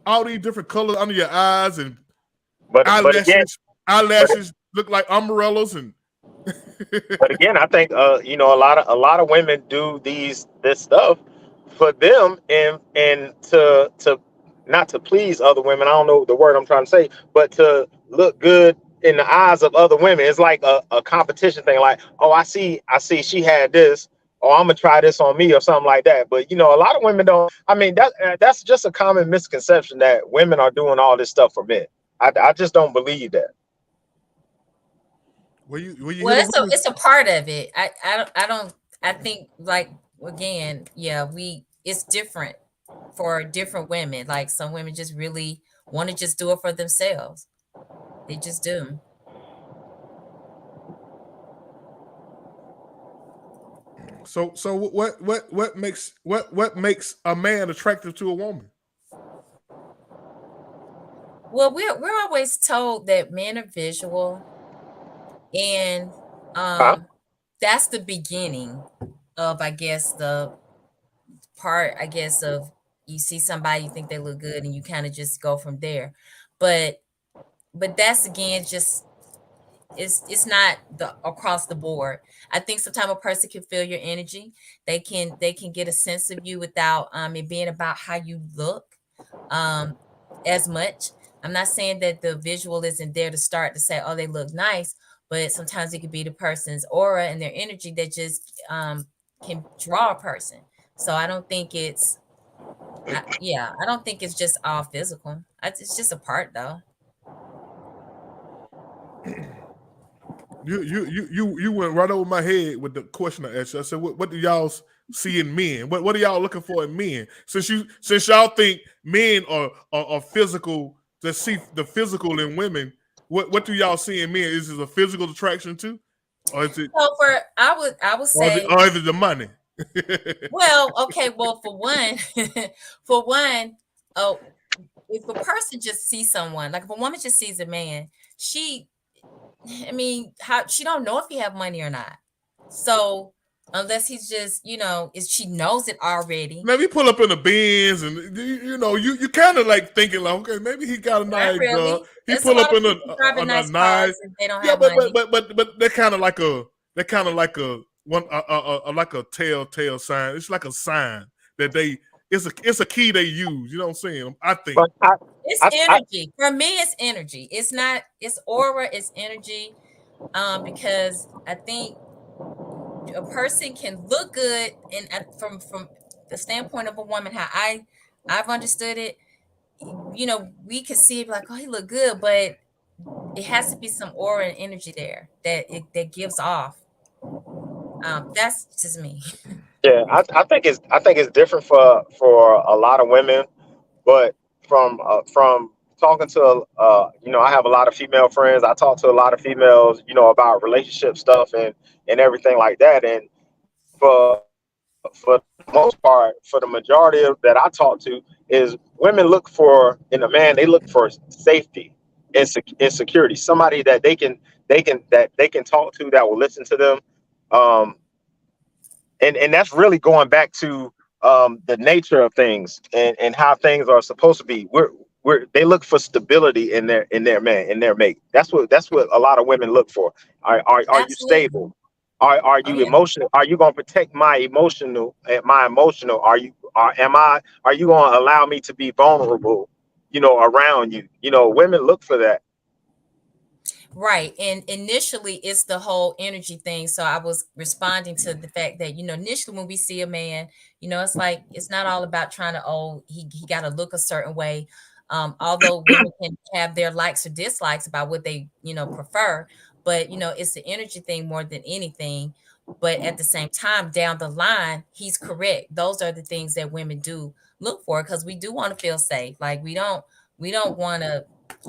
All these different colors under your eyes and but again, eyelashes look like umbrellas and. But again, I think a lot of women do this stuff for them and to not to please other women. I don't know the word I'm trying to say, but to look good in the eyes of other women. It's like a competition thing. Like, oh, I see she had this, or I'm gonna try this on me or something like that. But a lot of women don't. I mean, that's just a common misconception that women are doing all this stuff for men. I just don't believe that. Well, it's a part of it. I think, like, again, yeah, it's different for different women. Like, some women just really want to just do it for themselves. They just do. So what makes a man attractive to a woman? Well, we're always told that men are visual, and Huh? that's the beginning of, I guess, the part, I guess, of you see somebody, you think they look good, and you kind of just go from there. But that's, again, just it's not the across the board. I think sometimes a person can feel your energy. They can get a sense of you without it being about how you look as much. I'm not saying that the visual isn't there to start to say, oh, they look nice, but sometimes it could be the person's aura and their energy that just can draw a person. So I don't think I don't think it's just all physical. It's just a part, though. You went right over my head with the question I asked you. I said, what do y'all see in men? What are y'all looking for in men? Since y'all think men are physical, to see the physical in women, what do y'all see in men? Is it a physical attraction too, or is it? So I would say, Or is it the money? well, okay, well, for one, for one, oh, if a person just sees someone, like if a woman just sees a man, I mean, how she don't know if he have money or not. So unless he's just, is she knows it already. Maybe pull up in the Benz, and you kind of like thinking like, okay, maybe he got a Not nice really. he There's a pull up lot of in people driving a nice nice, cars and they don't yeah, have money. but they're kind of like a one like a telltale sign. It's like a sign that it's a key they use. You know what I'm saying? I think. But I, It's I energy. For me, it's energy. It's not, it's aura, it's energy. Because I think a person can look good, and from the standpoint of a woman, how I've understood it, we can see it like, oh, he look good, but it has to be some aura and energy there that gives off. That's just me. yeah, I think it's different for a lot of women, but from talking to I have a lot of female friends. I talk to a lot of females, about relationship stuff and everything like that. And for the most part, for the majority of that I talk to, is women look for in a man. They look for safety and security. Somebody that they can talk to, that will listen to them. Um, and that's really going back to the nature of things and how things are supposed to be. They look for stability in their man, in their mate. That's what a lot of women look for. Are you Absolutely. stable? Are Oh you yeah. emotional? Are you going to protect my emotional? Are you going to allow me to be vulnerable? Around you. Women look for that. Right. And initially it's the whole energy thing. So I was responding to the fact that, initially when we see a man, it's like it's not all about trying to, he got to look a certain way. Although women can have their likes or dislikes about what they, prefer, but it's the energy thing more than anything. But at the same time, down the line, he's correct. Those are the things that women do look for, because we do want to feel safe. Like we don't want a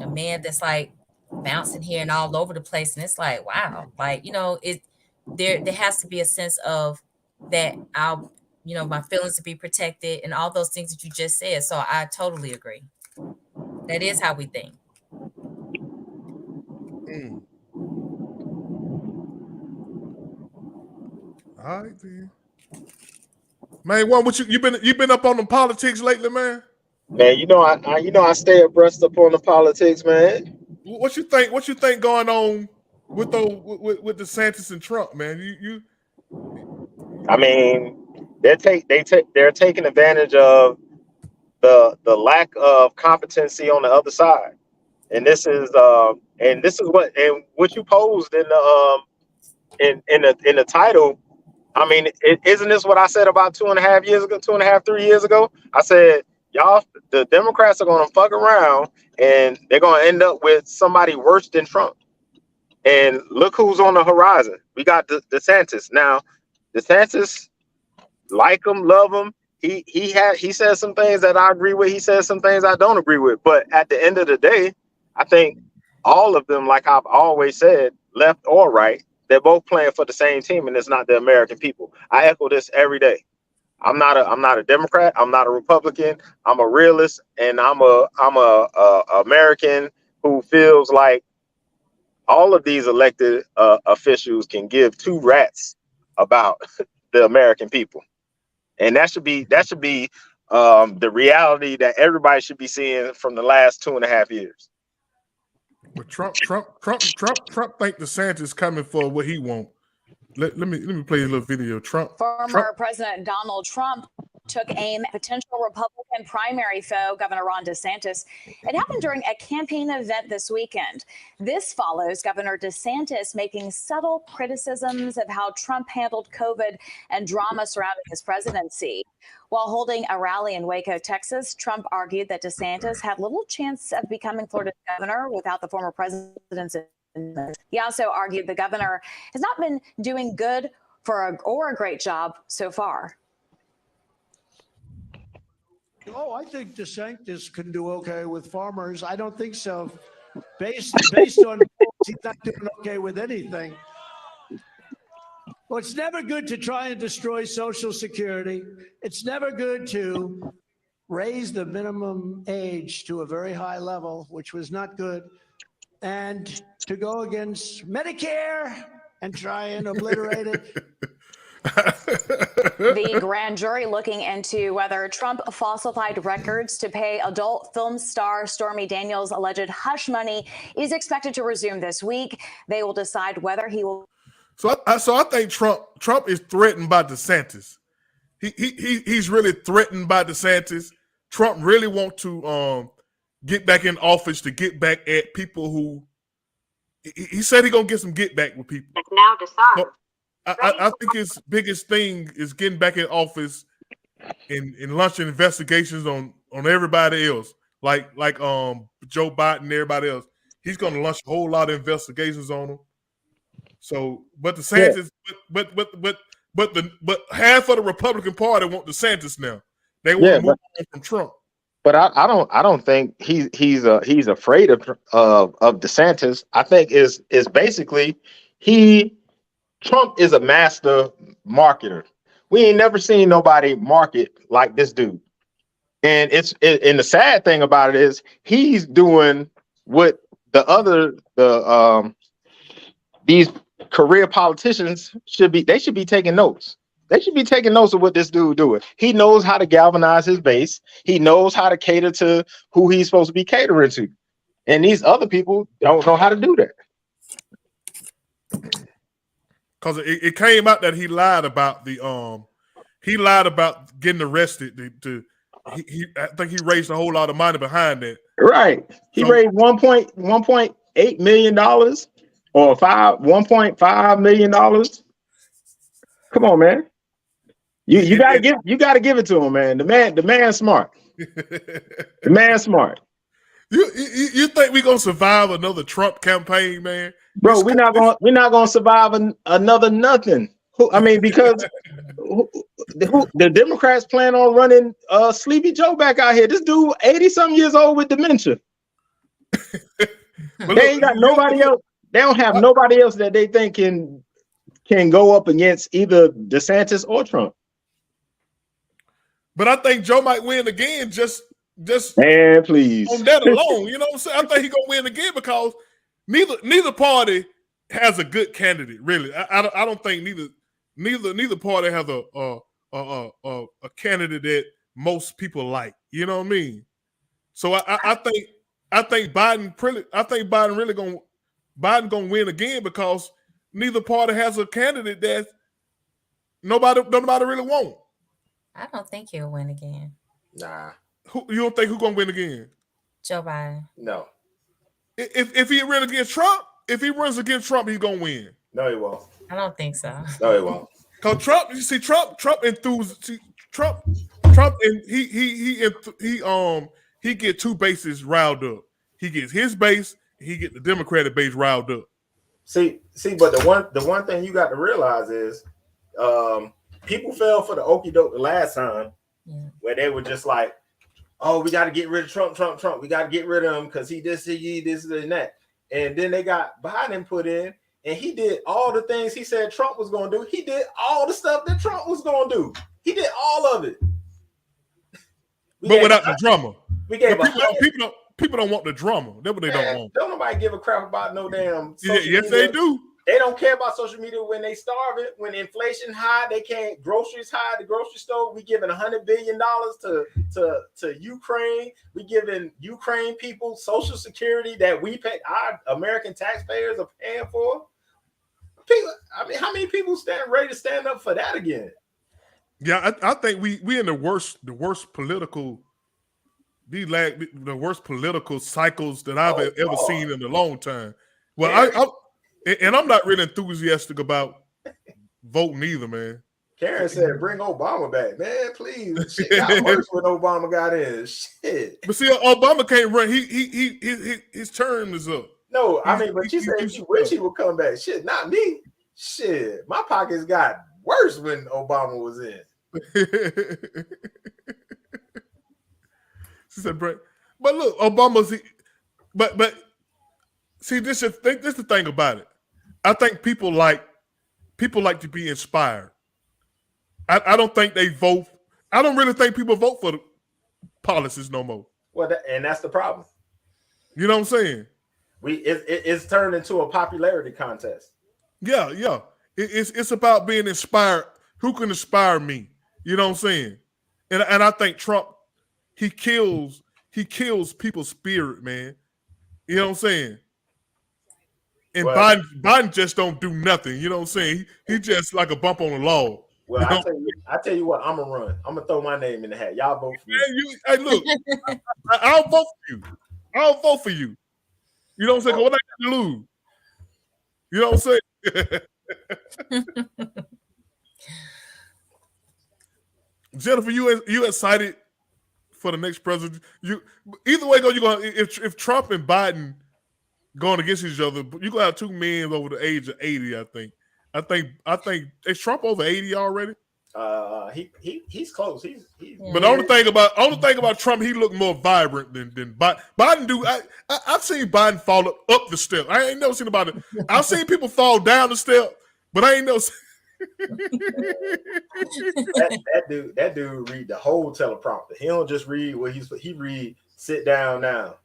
man that's like bouncing here and all over the place, and it's like, wow, like, there has to be a sense of that I'll, my feelings to be protected and all those things that you just said. So I totally agree. That is how we think. Mm. All right, then. Man, what you been up on the politics lately, man? Man, I stay abreast up on the politics, man. What you think? What you think going on with with DeSantis and Trump, man? I mean, they're taking advantage of the lack of competency on the other side, and this is what you posed in the in the title. I mean, isn't this what I said about 2.5 years ago, 2.5, 3 years ago? I said, y'all, the Democrats are going to fuck around and they're going to end up with somebody worse than Trump. And look who's on the horizon. We got DeSantis now. DeSantis, like him, love him. He says some things that I agree with. He says some things I don't agree with. But at the end of the day, I think all of them, like I've always said, left or right, they're both playing for the same team, and it's not the American people. I echo this every day. I'm not a Democrat. I'm not a Republican. I'm a realist, and I'm a American who feels like all of these elected officials can give two rats about the American people. And that should be the reality that everybody should be seeing from the last 2.5 years. But Trump think DeSantis coming for what he want. Let me play a little video. Trump. Former President Donald Trump took aim at potential Republican primary foe, Governor Ron DeSantis. It happened during a campaign event this weekend. This follows Governor DeSantis making subtle criticisms of how Trump handled COVID and drama surrounding his presidency. While holding a rally in Waco, Texas, Trump argued that DeSantis had little chance of becoming Florida's governor without the former president's. He also argued the governor has not been doing good or a great job so far. Oh, I think DeSantis can do okay with farmers. I don't think so. Based on he's not doing okay with anything. Well, it's never good to try and destroy Social Security. It's never good to raise the minimum age to a very high level, which was not good, and to go against Medicare and try and obliterate it. The grand jury looking into whether Trump falsified records to pay adult film star Stormy Daniels' alleged hush money is expected to resume this week. They will decide whether he will. So I think Trump is threatened by DeSantis. He's really threatened by DeSantis. Trump really want to get back in office to get back at people who he said he's gonna get some get back with people. It's now disarmed. So I think his biggest thing is getting back in office and launching investigations on everybody else, like Joe Biden and everybody else. He's gonna launch a whole lot of investigations on them. So, but DeSantis, but half of the Republican Party want DeSantis now. They want to move on from Trump. But I don't think he's afraid of DeSantis. I think is basically Trump is a master marketer. We ain't never seen nobody market like this dude. And and the sad thing about it is he's doing what these career politicians should be taking notes. They should be taking notes of what this dude doing. He knows how to galvanize his base. He knows how to cater to who he's supposed to be catering to. And these other people don't know how to do that. Because it came out that he lied about getting arrested. I think he raised a whole lot of money behind that. Right. He raised $1.8 million or $1.5 million. Come on, man. You gotta give it to him, man. The man's smart. The man's smart. You think we're gonna survive another Trump campaign, man? Bro, we're not gonna survive another nothing. Because the Democrats plan on running Sleepy Joe back out here. This dude 80-some years old with dementia. They ain't got nobody else. They don't have nobody else that they think can go up against either DeSantis or Trump. But I think Joe might win again just man, please. On that alone. You know what I'm saying? I think he's gonna win again because neither party has a good candidate, really. I don't think neither party has a candidate that most people like. You know what I mean? So I think Biden gonna win again because neither party has a candidate that nobody really want. I don't think he'll win again. Nah. You don't think who's gonna win again? Joe Biden. No. If he runs against Trump, he's gonna win. No, he won't. I don't think so. No, he won't. Cause Trump enthused Trump and he get two bases riled up. He gets his base, and he get the Democratic base riled up. See, but the one thing you got to realize is people fell for the okie doke the last time, where they were just like, oh, we got to get rid of Trump. We got to get rid of him because he this and that. And then they got Biden put in, and he did all the things he said Trump was going to do. He did all the stuff that Trump was going to do. He did all of it. But without the drama. We gave people don't want the drama. That's what they don't want. Don't nobody give a crap about no damn social media. They do. They don't care about social media when they starve it. When inflation high, they can't. Groceries high, the grocery store. We giving $100 billion to Ukraine. We giving Ukraine people Social Security that we pay. Our American taxpayers are paying for. People, how many people ready to stand up for that again? Yeah, I think we in the worst political. The worst political cycles that I've ever seen in a long time. Well, I'm not really enthusiastic about voting either, man. Karen said, "Bring Obama back, man, please." Shit got worse when Obama got in. Shit. But see, Obama can't run. His term is up. No, but she said she wish he would come back. Shit, not me. Shit, my pockets got worse when Obama was in. She said, "Brett." But look, Obama's. But see, this is the thing about it. I think people like to be inspired. I don't think they vote. I don't really think people vote for the policies no more. Well, and that's the problem. You know what I'm saying? It's turned into a popularity contest. Yeah. It's about being inspired. Who can inspire me? You know what I'm saying? And I think Trump, he kills people's spirit, man. You know what I'm saying? And Well, Biden just don't do nothing. You know what I'm saying? He just like a bump on the log. Well, you know? I tell you what, I'm gonna run. I'm gonna throw my name in the hat. Y'all vote for me. Hey, look, I'll vote for you. I'll vote for you. You know what I'm saying? What I got to lose? You know what I'm saying? Jennifer, you excited for the next president? Either way, you going if Trump and Biden going against each other, you gonna have two men over the age of 80. I think is Trump over 80 already? He's close. He's But the only thing about Trump, he looked more vibrant than Biden do. I've seen Biden fall up the step. I ain't never seen about it. I've seen people fall down the step, but I ain't never seen that dude read the whole teleprompter. He don't just read what he read. Sit down now.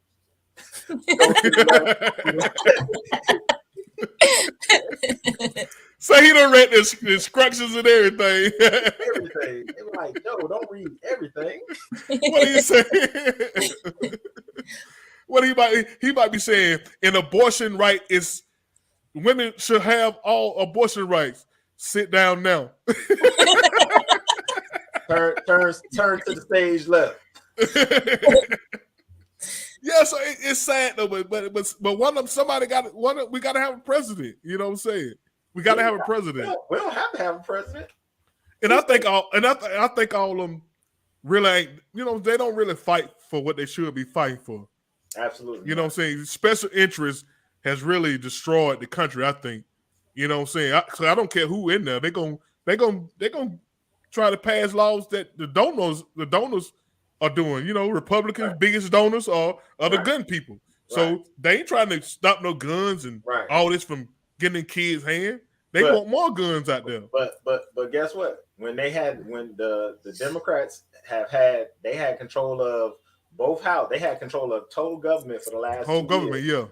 So he done read the instructions and everything. Everything. They were like, no, don't read everything. What are you saying? What he might be saying? An abortion right is women should have all abortion rights. Sit down now. turn to the stage left. Yeah, so it's sad though, but one of them, somebody got we got to have a president. You know what I'm saying? We got to have a president. We don't have to have a president. And I think all of them really ain't. You know, they don't really fight for what they should be fighting for. Absolutely. You know what I'm saying? Special interest has really destroyed the country. I think. You know what I'm saying? So I don't care who in there. They gonna try to pass laws that the donors are doing. You know, Republicans' biggest donors are the gun people. So they ain't trying to stop no guns and all this from getting in kids' hands. They want more guns out there. But guess what? When the Democrats they had control of both houses. They had control of total government for the last whole 2 government, years.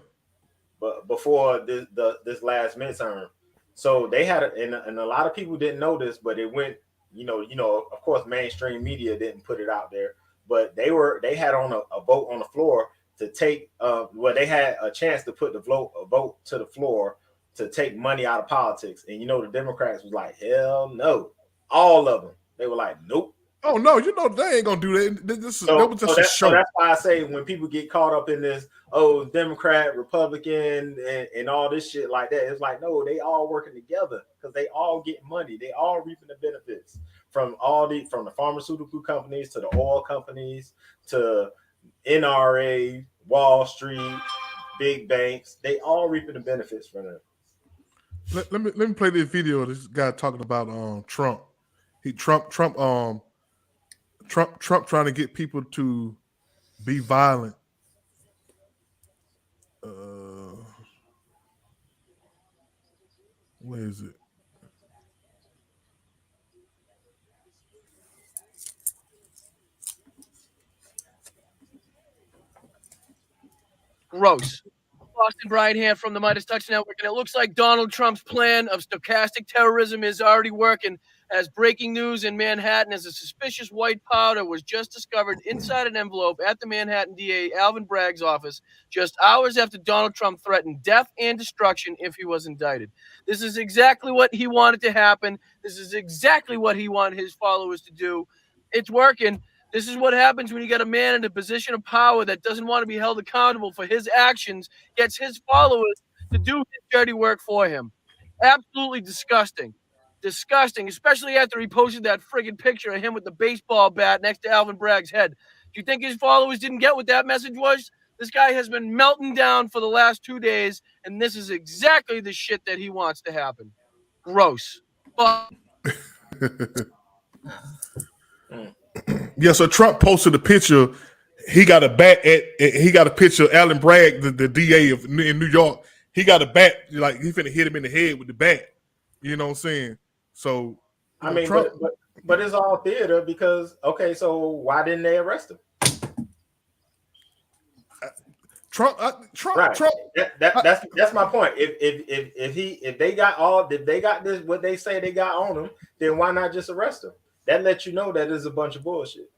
But before this last midterm, so they had and a lot of people didn't know this, but it went. You know, of course, mainstream media didn't put it out there, but they had on a vote on the floor to take. They had a chance to put a vote to the floor to take money out of politics, and the Democrats was like, hell no, all of them. They were like, nope. Oh no, they ain't gonna do that. That was just a show. So that's why I say when people get caught up in this, Democrat, Republican, and all this shit like that, it's like, no, they all working together because they all get money. They all reaping the benefits from the pharmaceutical companies to the oil companies to NRA, Wall Street, big banks. They all reaping the benefits from it. Let me play this video of this guy talking about Trump. Trump trying to get people to be violent. Where is it? Gross. Boston Brian here from the Midas Touch Network, and it looks like Donald Trump's plan of stochastic terrorism is already working. As breaking news in Manhattan, as a suspicious white powder was just discovered inside an envelope at the Manhattan DA Alvin Bragg's office just hours after Donald Trump threatened death and destruction if he was indicted. This is exactly what he wanted to happen. This is exactly what he wanted his followers to do. It's working. This is what happens when you get a man in a position of power that doesn't want to be held accountable for his actions, gets his followers to do his dirty work for him. Absolutely disgusting. Disgusting, especially after he posted that friggin' picture of him with the baseball bat next to Alvin Bragg's head. Do you think his followers didn't get what that message was? This guy has been melting down for the last 2 days, and this is exactly the shit that he wants to happen. Gross. But yeah, so Trump posted a picture. he got a bat he got a picture of Alan Bragg, the DA in New York. He got a bat, like he finna hit him in the head with the bat. You know what I'm saying? So I mean, Trump, but it's all theater because okay, so why didn't they arrest him? Trump. Right. That's my point. If they got this what they say they got on him, then why not just arrest him? That lets you know that is a bunch of bullshit.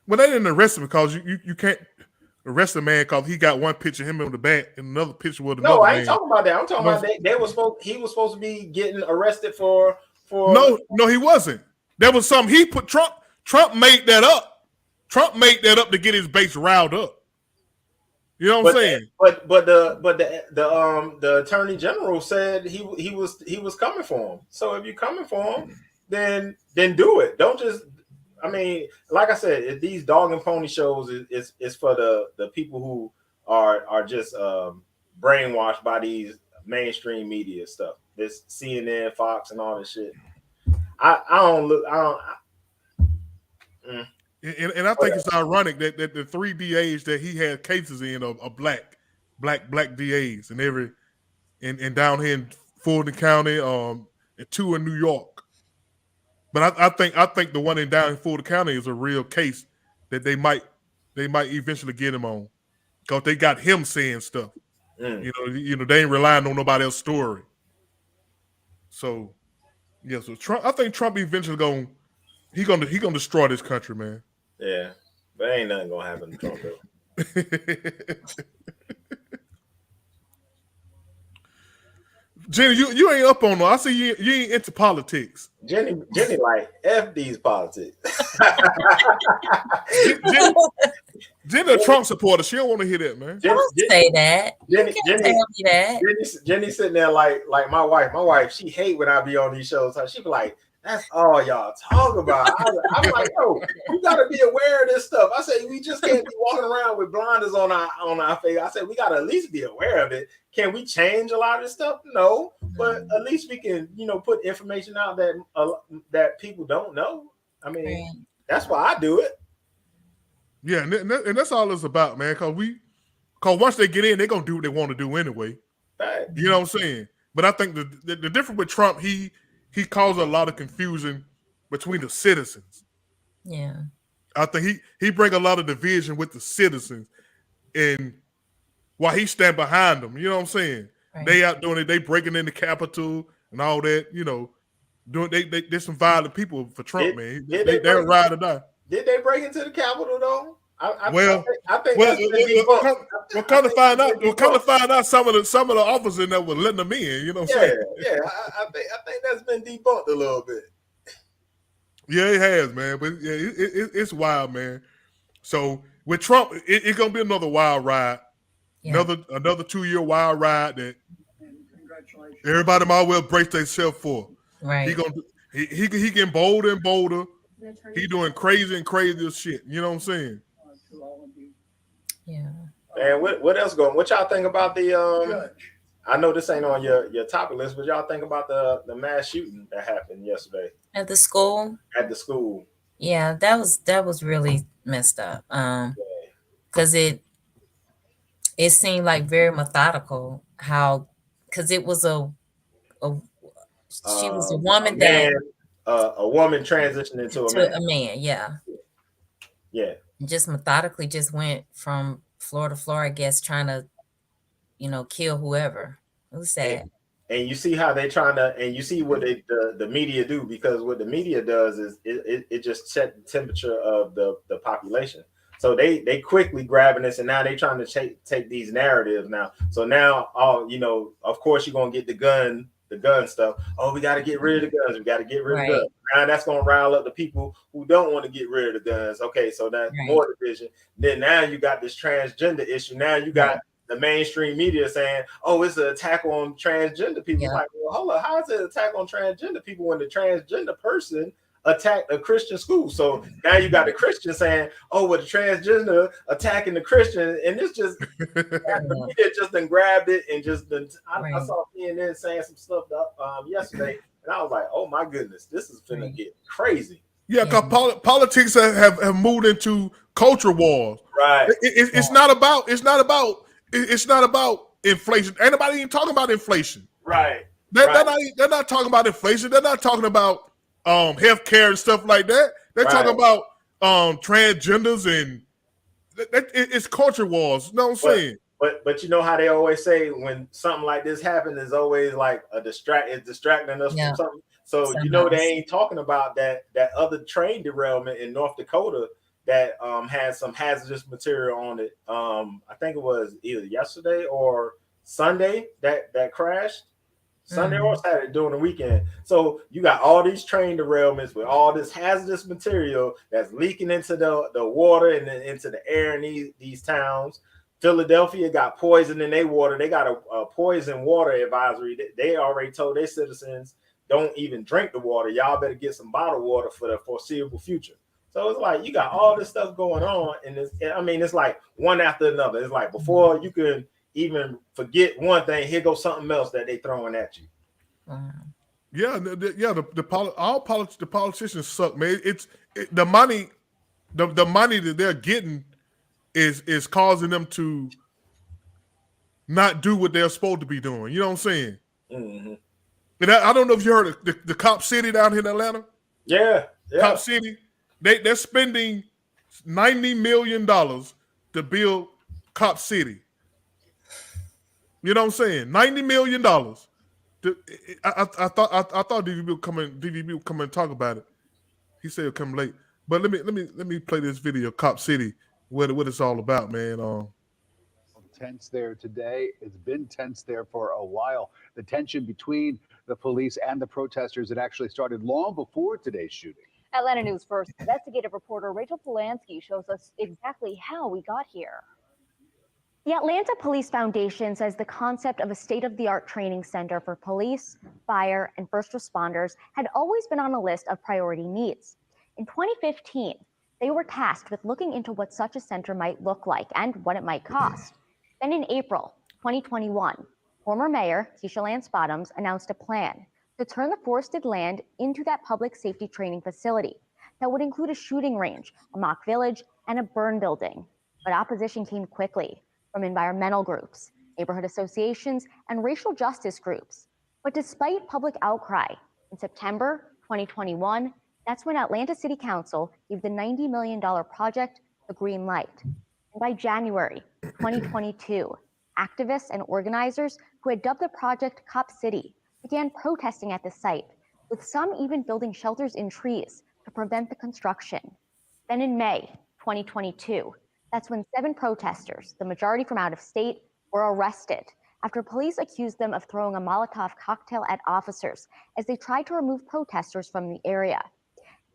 Well, they didn't arrest him because you can't arrest a man because he got one picture of him on the bat and another picture with another man. No, I ain't talking about that. I'm talking about he was supposed to be getting arrested for. No, he wasn't. That was something he put. Trump made that up. Trump made that up to get his base riled up. You know what I'm saying? But the attorney general said he was coming for him. So if you're coming for him, then do it. Don't just. I mean, like I said, these dog and pony shows is for the people who are just brainwashed by these mainstream media stuff. This CNN, Fox, and all this shit. I And I think it's ironic that the 3 DAs that he had cases in are black DAs and down here in Fulton County, and 2 in New York. But I think the one in down in Fulton County is a real case that they might eventually get him on because they got him saying stuff. You know they ain't relying on nobody else's story. So yeah, so Trump. I think Trump eventually gonna destroy this country, man. Yeah, but ain't nothing gonna happen to Trump though. Jenny, you ain't up on no. I see you ain't into politics. Jenny, like F these politics. Jenny, a Trump supporter. She don't want to hear that, man. Don't say that. Jenny, tell me that. Jenny sitting there like my wife. My wife, she hate when I be on these shows. So she be like, "That's all y'all talk about." I'm like, "Yo, you gotta be aware of this stuff." I say, "We just can't be walking around with blinders on our face." I said, "We gotta at least be aware of it." Can we change a lot of this stuff? No, but at least we can, put information out that people don't know. I mean, that's why I do it. Yeah, and that's all it's about, man. Because once they get in, they're gonna do what they want to do anyway. Right. You know what I'm saying? But I think the difference with Trump, he caused a lot of confusion between the citizens. Yeah, I think he bring a lot of division with the citizens, and while he stand behind them, you know what I'm saying? Right. They out doing it, they breaking in the Capitol and all that, doing there's some violent people for Trump, man. They'll ride or die. Did they break into the Capitol though? I think come to find out some of the officers that were letting them in. You know what I'm saying? Yeah. I think that's been debunked a little bit. Yeah, it has, man. But yeah, it's wild, man. So with Trump, it's gonna be another wild ride. Yeah. Another 2-year wild ride that everybody might well brace themselves for. Right. He getting bolder and bolder. He doing crazy and crazier shit. You know what I'm saying? Yeah. And what else going? What y'all think about the I know this ain't on your topic list, but y'all think about the mass shooting that happened yesterday at the school? At the school. Yeah, that was really messed up. Because it seemed like very methodical because it was she was a woman a woman transitioned into a man. Yeah. Just methodically just went from floor to floor, I guess, trying to, kill whoever. It was sad. And you see how they trying to, and you see what the media do, because what the media does is it just set the temperature of the population. So they quickly grabbing this, and now they trying to take these narratives now. So now, of course you're gonna get the gun stuff. Oh, we got to get rid of the guns. We got to get rid of the guns. Now that's gonna rile up the people who don't want to get rid of the guns. Okay, so that's more division. Then now you got this transgender issue. Now you got the mainstream media saying, "Oh, it's an attack on transgender people." Yeah. Like, well, hold on, how is it an attack on transgender people when the transgender person attacked a Christian school? So now you got the Christian saying, "Oh, well, the transgender attacking the Christian," and it's just it just then grabbed it and just then. I saw CNN saying some stuff yesterday, and I was like, "Oh my goodness, this is gonna get crazy." Yeah, because politics have moved into culture wars. Right. It's not about inflation. Anybody even talking about inflation? Right. They're not talking about inflation. They're not talking about healthcare and stuff like that. They're talking about transgenders and it's culture wars. You know what I'm saying? But you know how they always say when something like this happens, is always like it's distracting us from something. So you know they ain't talking about that other train derailment in North Dakota that had some hazardous material on it. I think it was either yesterday or Sunday that crashed. Sunday or Saturday during the weekend. So you got all these train derailments with all this hazardous material that's leaking into the water and then into the air in these towns. Philadelphia got poison in their water. They got a poison water advisory. They already told their citizens, don't even drink the water. Y'all better get some bottled water for the foreseeable future. So it's like you got all this stuff going on, and it's like one after another. It's like before you can even forget one thing, here goes something else that they throwing at you. Yeah, the politicians suck, man. The money that they're getting is causing them to not do what they're supposed to be doing. You know what I'm saying? Mm-hmm. And I don't know if you heard of the Cop City down here in Atlanta. Yeah. Cop City, they're spending $90 million to build Cop City. You know what I'm saying? $90 million. I thought DVB would come and talk about it. He said he'll come late. But let me play this video, Cop City, what it's all about, man. Tense there today. It's been tense there for a while. The tension between the police and the protesters had actually started long before today's shooting. Atlanta News First investigative reporter Rachel Polanski shows us exactly how we got here. The Atlanta Police Foundation says the concept of a state-of-the-art training center for police, fire, and first responders had always been on a list of priority needs. In 2015, they were tasked with looking into what such a center might look like and what it might cost. Then in April 2021, former Mayor Keisha Lance Bottoms announced a plan to turn the forested land into that public safety training facility that would include a shooting range, a mock village, and a burn building. But opposition came quickly from environmental groups, neighborhood associations, and racial justice groups. But despite public outcry, in September 2021, that's when Atlanta City Council gave the $90 million project the green light. And by January 2022, activists and organizers who had dubbed the project Cop City began protesting at the site, with some even building shelters in trees to prevent the construction. Then in May 2022, that's when 7 protesters, the majority from out of state, were arrested after police accused them of throwing a Molotov cocktail at officers as they tried to remove protesters from the area.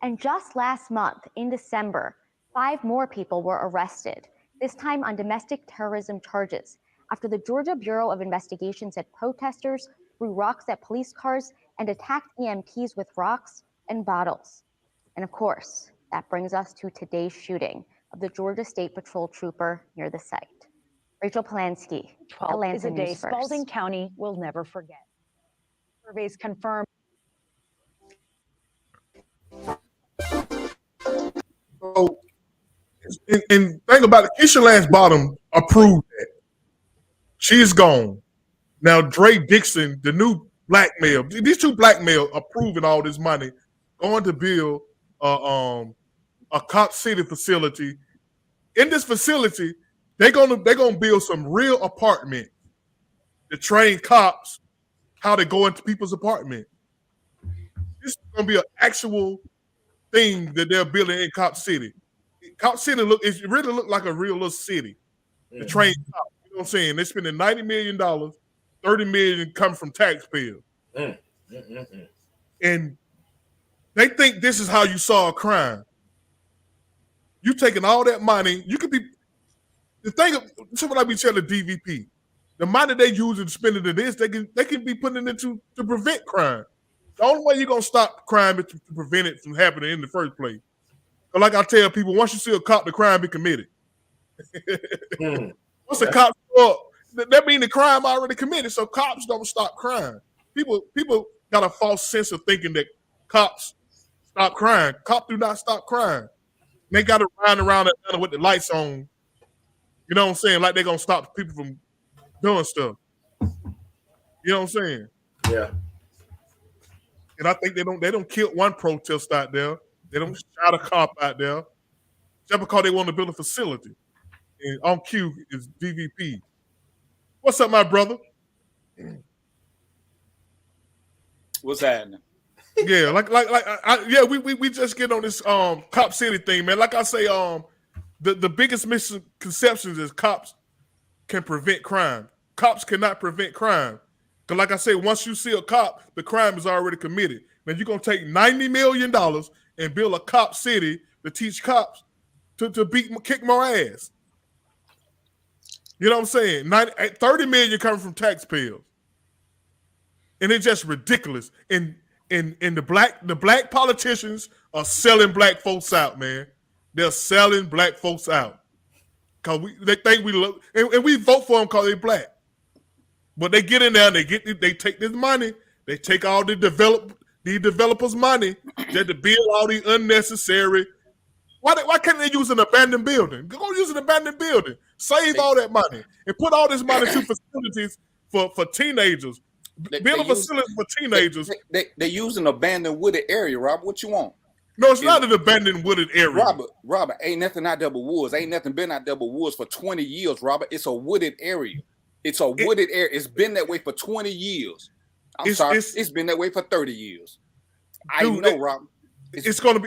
And just last month, in December, 5 more people were arrested, this time on domestic terrorism charges, after the Georgia Bureau of Investigation said protesters threw rocks at police cars and attacked EMTs with rocks and bottles. And of course, that brings us to today's shooting of the Georgia State Patrol trooper near the site. Rachel Polanski, 12 is a day News First. Spalding County will never forget. Surveys confirm. So, and think about it, Keisha Lance Bottom approved that. She's gone. Now Dre Dixon, the new black male, these 2 black males approving all this money, going to build a Cop City facility. In this facility, they're gonna build some real apartments to train cops how to go into people's apartment. This is gonna be an actual thing that they're building in Cop City. Cop City it really look like a real little city to train cops. You know what I'm saying? They're spending $90 million, $30 million coming from taxpayers. And they think this is how you solve crime. You taking all that money, you could be the thing. Something like we tell the DVP, the money they use and spend it in this, they can be putting it into to prevent crime. The only way you're gonna stop crime is to prevent it from happening in the first place. But like I tell people, once you see a cop, the crime be committed. Once a cop up, that means the crime already committed. So cops don't stop crime. People got a false sense of thinking that cops stop crying. Cops do not stop crying. They got to ride around Atlanta with the lights on. You know what I'm saying? Like they're gonna stop people from doing stuff. You know what I'm saying? Yeah. And I think they don't kill one protest out there. They don't shot a cop out there just because they want to build a facility. And on cue is DVP. What's up, my brother? What's happening? Yeah, we just get on this Cop City thing, man. Like I say, the biggest misconceptions is cops can prevent crime. Cops cannot prevent crime. Because like I say, once you see a cop, the crime is already committed. Now you're gonna take $90 million and build a cop city to teach cops to kick more ass. You know what I'm saying? 30 million coming from taxpayers. And it's just ridiculous. And the black politicians are selling black folks out, man. They're selling black folks out. Cause they think we look and we vote for them because they're black. But they get in there and they take this money, they take all the developers' money just to build all these unnecessary. Why can't they use an abandoned building? Go use an abandoned building. Save all that money and put all this money to facilities for teenagers. Build a facility for teenagers. They use an abandoned wooded area, Robert. What you want? No, it's not an abandoned wooded area. Robert, ain't nothing out there but woods. Ain't nothing been out there but woods for 20 years, Robert. It's a wooded area. It's a wooded area. It's been that way for 20 years. It's been that way for 30 years. Dude, I know, Robert. It's gonna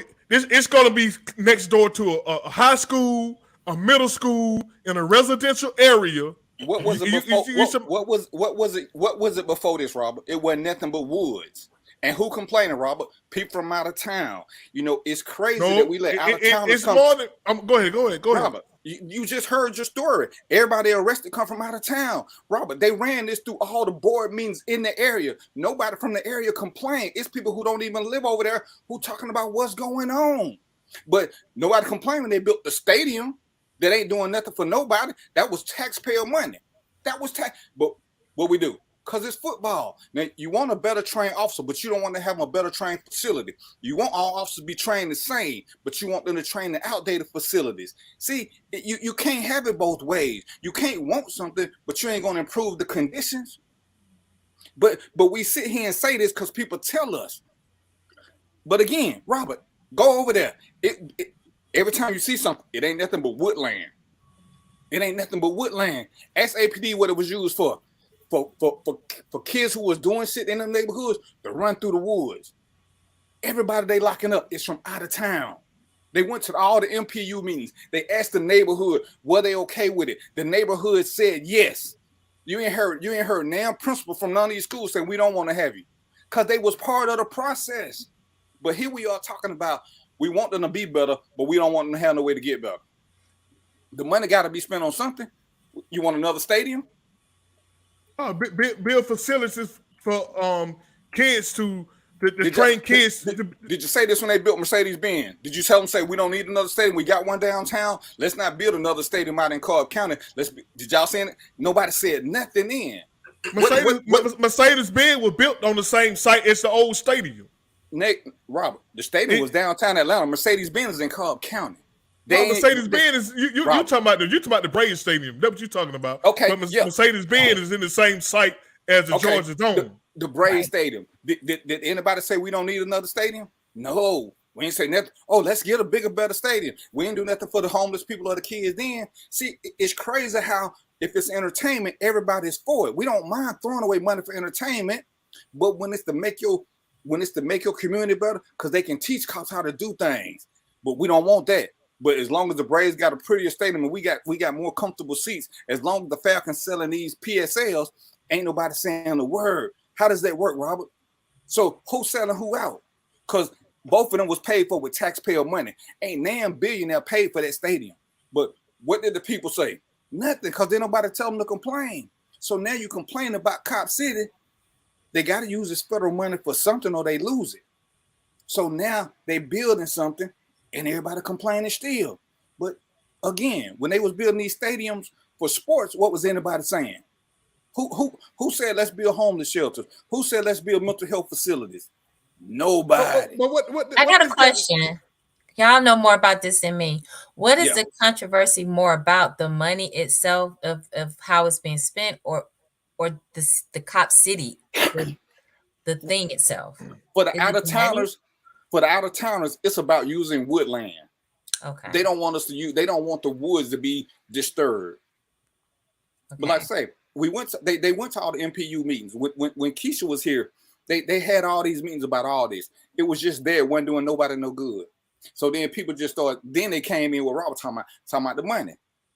be next door to a high school, a middle school, in a residential area. What was it before? What was it before this, Robert? It wasn't nothing but woods. And who complaining, Robert? People from out of town. You know, it's crazy that we let out of towners come. More than, go ahead. Robert, you just heard your story. Everybody arrested come from out of town. Robert, they ran this through all the board meetings in the area. Nobody from the area complained. It's people who don't even live over there who talking about what's going on. But nobody complained when they built the stadium that ain't doing nothing for nobody. That was taxpayer money. That was tax. But what we do? Because it's football. Now, you want a better trained officer, but you don't want to have a better trained facility. You want all officers to be trained the same, but you want them to train the outdated facilities. See, you can't have it both ways. You can't want something, but you ain't going to improve the conditions. But we sit here and say this because people tell us. But again, Robert, go over there. Every time you see something, it ain't nothing but woodland. It ain't nothing but woodland. Ask APD what it was used for. For kids who was doing shit in them neighborhoods to run through the woods. Everybody they locking up is from out of town. They went to all the MPU meetings. They asked the neighborhood, were they okay with it? The neighborhood said yes. You ain't heard now principal from none of these schools saying we don't want to have you. Because they was part of the process. But here we are talking about we want them to be better, but we don't want them to have no way to get better. The money got to be spent on something. You want another stadium? Build facilities for kids to train kids. Did you say this when they built Mercedes-Benz? Did you tell them, say, we don't need another stadium? We got one downtown. Let's not build another stadium out in Cobb County. Did y'all say it? Nobody said nothing in. Mercedes-Benz was built on the same site as the old stadium. Robert, the stadium was downtown Atlanta. Mercedes-Benz is in Cobb County. Mercedes-Benz is you talking about the Braves Stadium. That's what you're talking about. Okay, but Mercedes-Benz is in the same site as the Georgia Dome. The Braves Stadium. Did anybody say we don't need another stadium? No, we ain't say nothing. Oh, let's get a bigger, better stadium. We ain't do nothing for the homeless people or the kids. Then see, it's crazy how if it's entertainment, everybody's for it. We don't mind throwing away money for entertainment, but when it's to make your community better, because they can teach cops how to do things, but we don't want that. But as long as the Braves got a prettier stadium and we got more comfortable seats, as long as the Falcons selling these PSLs, ain't nobody saying a word. How does that work, Robert? So who's selling who out? Because both of them was paid for with taxpayer money. Ain't damn billionaire paid for that stadium. But what did the people say? Nothing, because then nobody tell them to complain. So now you complain about Cop City. They got to use this federal money for something or they lose it. So now they building something and everybody complaining still. But again, when they was building these stadiums for sports, what was anybody saying? Who said let's build homeless shelters? Who said let's build mental health facilities? Nobody. But what I got a is that? question. Y'all know more about this than me. What is Yeah. the controversy more about, the money itself of how it's being spent, or the cop city, the thing itself? For the Is out it of the money? towners, it's about using woodland. Okay. They don't want us to use. They don't want the woods to be disturbed. But like I say, we went. They went to all the MPU meetings when Keisha was here. They had all these meetings about all this. It was just there, wasn't doing nobody no good. So then people just started. Then they came in with Robert talking about the money,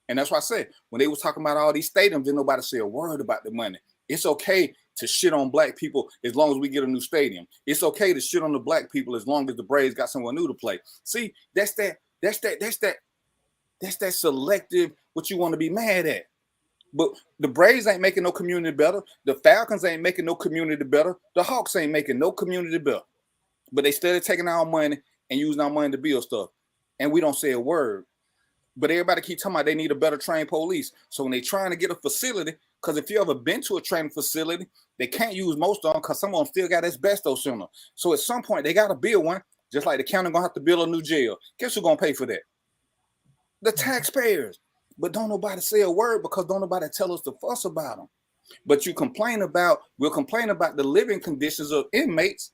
and that's why I said when they was talking about all these stadiums, didn't nobody say a word about the money. It's okay to shit on black people as long as we get a new stadium. It's okay to shit on the black people as long as the Braves got someone new to play. See, that's that selective what you want to be mad at. But the Braves ain't making no community better. The Falcons ain't making no community better. The Hawks ain't making no community better. But they started taking our money and using our money to build stuff. And we don't say a word. But everybody keep talking about they need a better trained police. So when they trying to get a facility, because if you ever been to a training facility, they can't use most of them because some of them still got asbestos in them. So at some point, they got to build one, just like the county going to have to build a new jail. Guess who's going to pay for that? The taxpayers. But don't nobody say a word because don't nobody tell us to fuss about them. But we'll complain about the living conditions of inmates.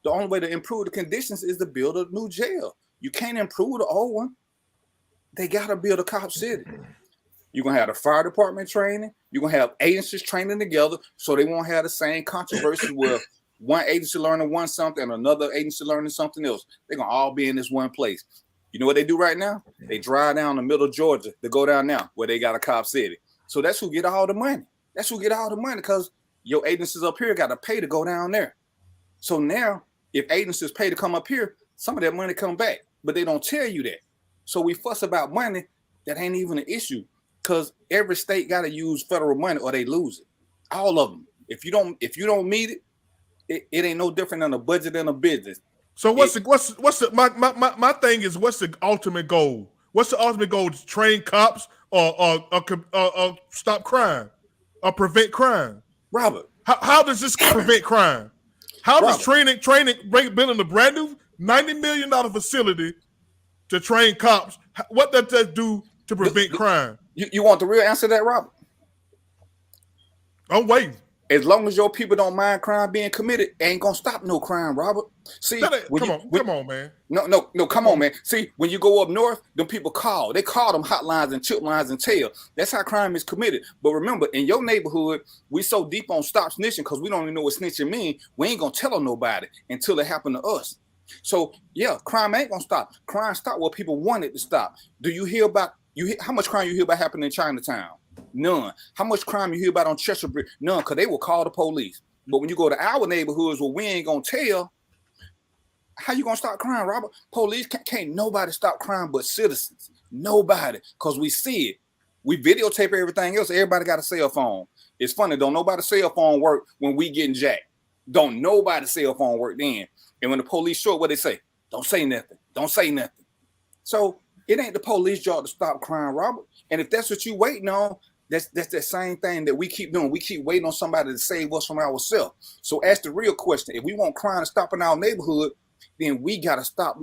The only way to improve the conditions is to build a new jail. You can't improve the old one. They got to build a cop city. You're going to have the fire department training. You're going to have agencies training together so they won't have the same controversy where one agency learning one something and another agency learning something else. They're going to all be in this one place. You know what they do right now? They drive down the middle of Georgia. They go down now where they got a cop city. So that's who get all the money. That's who get all the money because your agencies up here got to pay to go down there. So now if agencies pay to come up here, some of that money come back, but they don't tell you that. So we fuss about money that ain't even an issue because every state got to use federal money or they lose it. All of them. If you don't meet it, it ain't no different than a budget and a business. So my thing is, what's the ultimate goal? What's the ultimate goal? To train cops or stop crime or prevent crime? Robert, how does this prevent crime? How does training building a brand new $90 million facility to train cops? What does that do to prevent crime? You want the real answer to that, Robert? I'm waiting. As long as your people don't mind crime being committed, it ain't gonna stop no crime, Robert. See, come on, man. No, come on, man. See, when you go up north, them people call. They call them hotlines and chip lines and tell. That's how crime is committed. But remember, in your neighborhood, we so deep on stop snitching because we don't even know what snitching mean. We ain't gonna tell on nobody until it happened to us. So yeah, crime ain't gonna stop. Crime stopped what people wanted to stop. Do you hear about how much crime you hear about happening in Chinatown? None. How much crime you hear about on Chester Bridge? None, because they will call the police. But when you go to our neighborhoods where we ain't gonna tell, how you gonna stop crime, Robert? Police can't nobody stop crime but citizens. Nobody, because we see it. We videotape everything else. Everybody got a cell phone. It's funny, don't nobody's cell phone work when we getting jacked. Don't nobody's cell phone work then. And when the police show up, what they say? Don't say nothing. Don't say nothing. So it ain't the police job to stop crime, Robert. And if that's what you waiting on, that's the same thing that we keep doing. We keep waiting on somebody to save us from ourselves. So ask the real question. If we want crime to stop in our neighborhood, then we got to stop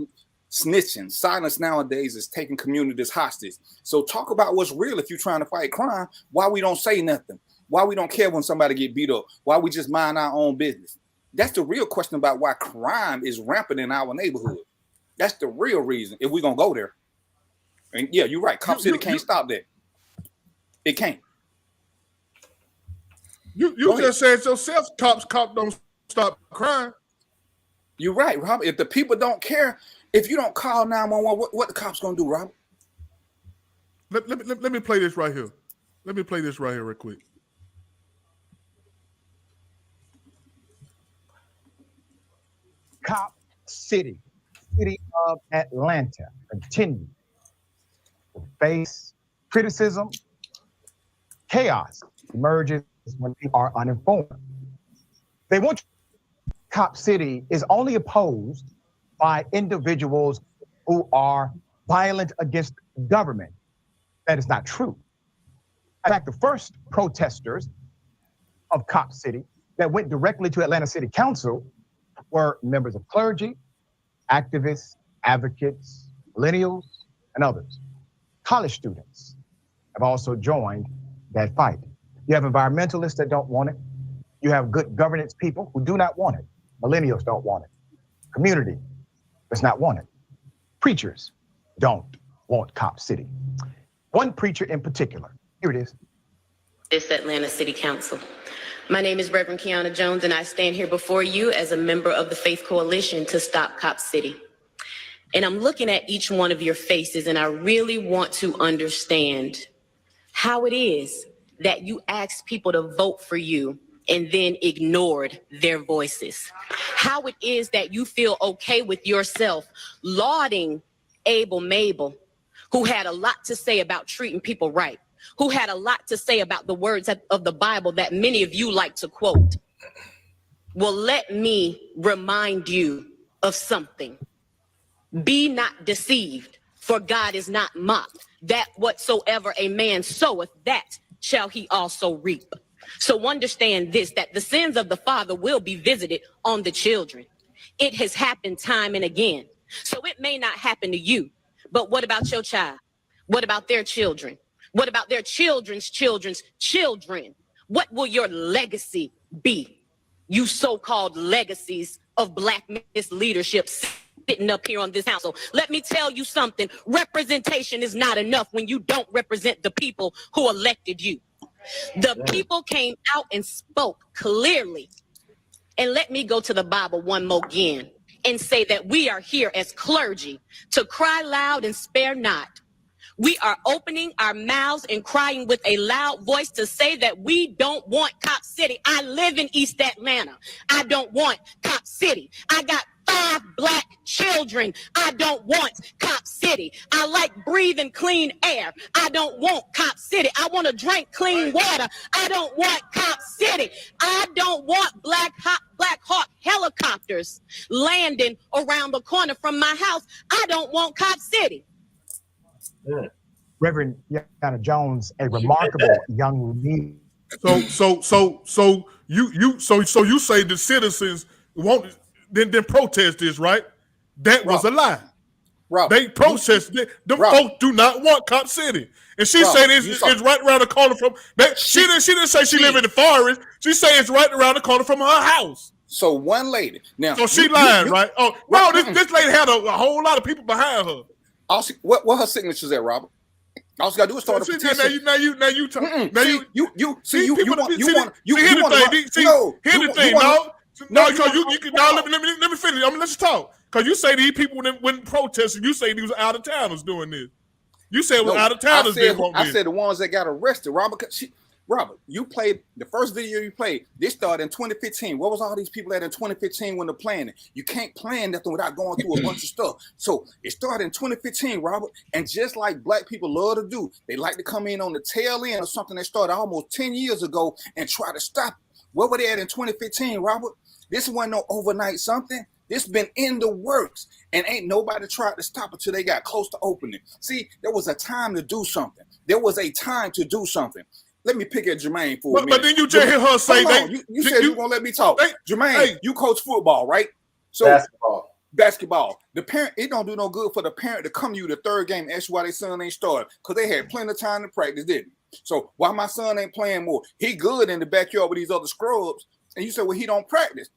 snitching. Silence nowadays is taking communities hostage. So talk about what's real if you're trying to fight crime. Why we don't say nothing? Why we don't care when somebody get beat up? Why we just mind our own business? That's the real question about why crime is rampant in our neighborhood. That's the real reason if we're going to go there. And yeah, you're right. Cop City can't stop that. It can't. You just said yourself, cops don't stop crime. You're right, Robert. If the people don't care, if you don't call 911, what the cops gonna do, Robert? Let me play this right here. Let me play this right here real quick. Cop City, city of Atlanta, continue to face criticism. Chaos emerges when people are uninformed. They want Cop City is only opposed by individuals who are violent against government. That is not true. In fact, the first protesters of Cop City that went directly to Atlanta City Council were members of clergy, activists, advocates, millennials, and others. College students have also joined that fight. You have environmentalists that don't want it. You have good governance people who do not want it. Millennials don't want it. Community does not want it. Preachers don't want Cop City. One preacher in particular, here it is. This Atlanta City Council. My name is Reverend Kiana Jones, and I stand here before you as a member of the Faith Coalition to Stop Cop City. And I'm looking at each one of your faces, and I really want to understand how it is that you asked people to vote for you and then ignored their voices. How it is that you feel okay with yourself lauding Abel Mabel, who had a lot to say about treating people right, who had a lot to say about the words of the Bible that many of you like to quote. Well, let me remind you of something. Be not deceived, for God is not mocked. That whatsoever a man soweth, that shall he also reap. So understand this, that the sins of the father will be visited on the children. It has happened time and again. So it may not happen to you, but what about your child? What about their children? What about their children's children's children? What will your legacy be? You so-called legacies of black misleadership sitting up here on this council. Let me tell you something. Representation is not enough when you don't represent the people who elected you. The people came out and spoke clearly. And let me go to the Bible one more again and say that we are here as clergy to cry loud and spare not. We are opening our mouths and crying with a loud voice to say that we don't want Cop City. I live in East Atlanta. I don't want Cop City. I got 5 black children. I don't want Cop City. I like breathing clean air. I don't want Cop City. I want to drink clean water. I don't want Cop City. I don't want Black Hawk helicopters landing around the corner from my house. I don't want Cop City. Reverend Kiana Jones, a remarkable young leader. So you say the citizens won't then protest this, right? That was a lie. They protested. Them folks do not want Cop City, and she said it's right around the corner from. She didn't say she live in the forest. She said it's right around the corner from her house. So one lady now. So she lied, right? Oh no, this lady had a whole lot of people behind her. What her signature's at, Robert? All you gotta do is start a petition. Here's the thing. Let me finish. Let's talk. Because you say these people went protesting. You say these out of towners doing this. You said it was out of towners. I said the ones that got arrested, Robert. Robert, you played the first video you played. This started in 2015. What was all these people at in 2015 when they're planning? You can't plan nothing without going through a bunch of stuff. So it started in 2015, Robert. And just like black people love to do, they like to come in on the tail end of something that started almost 10 years ago and try to stop it. What were they at in 2015, Robert? This wasn't no overnight something. This been in the works, and ain't nobody tried to stop it till they got close to opening. See, there was a time to do something. There was a time to do something. Let me pick at Jermaine for a minute. But then you just hear her say that. You said you won't let me talk. Jermaine, you coach football, right? So basketball. The parent, it don't do no good for the parent to come to you the third game and ask you why their son ain't started. Because they had plenty of time to practice, didn't they? So why my son ain't playing more? He good in the backyard with these other scrubs. And you said, well, he don't practice.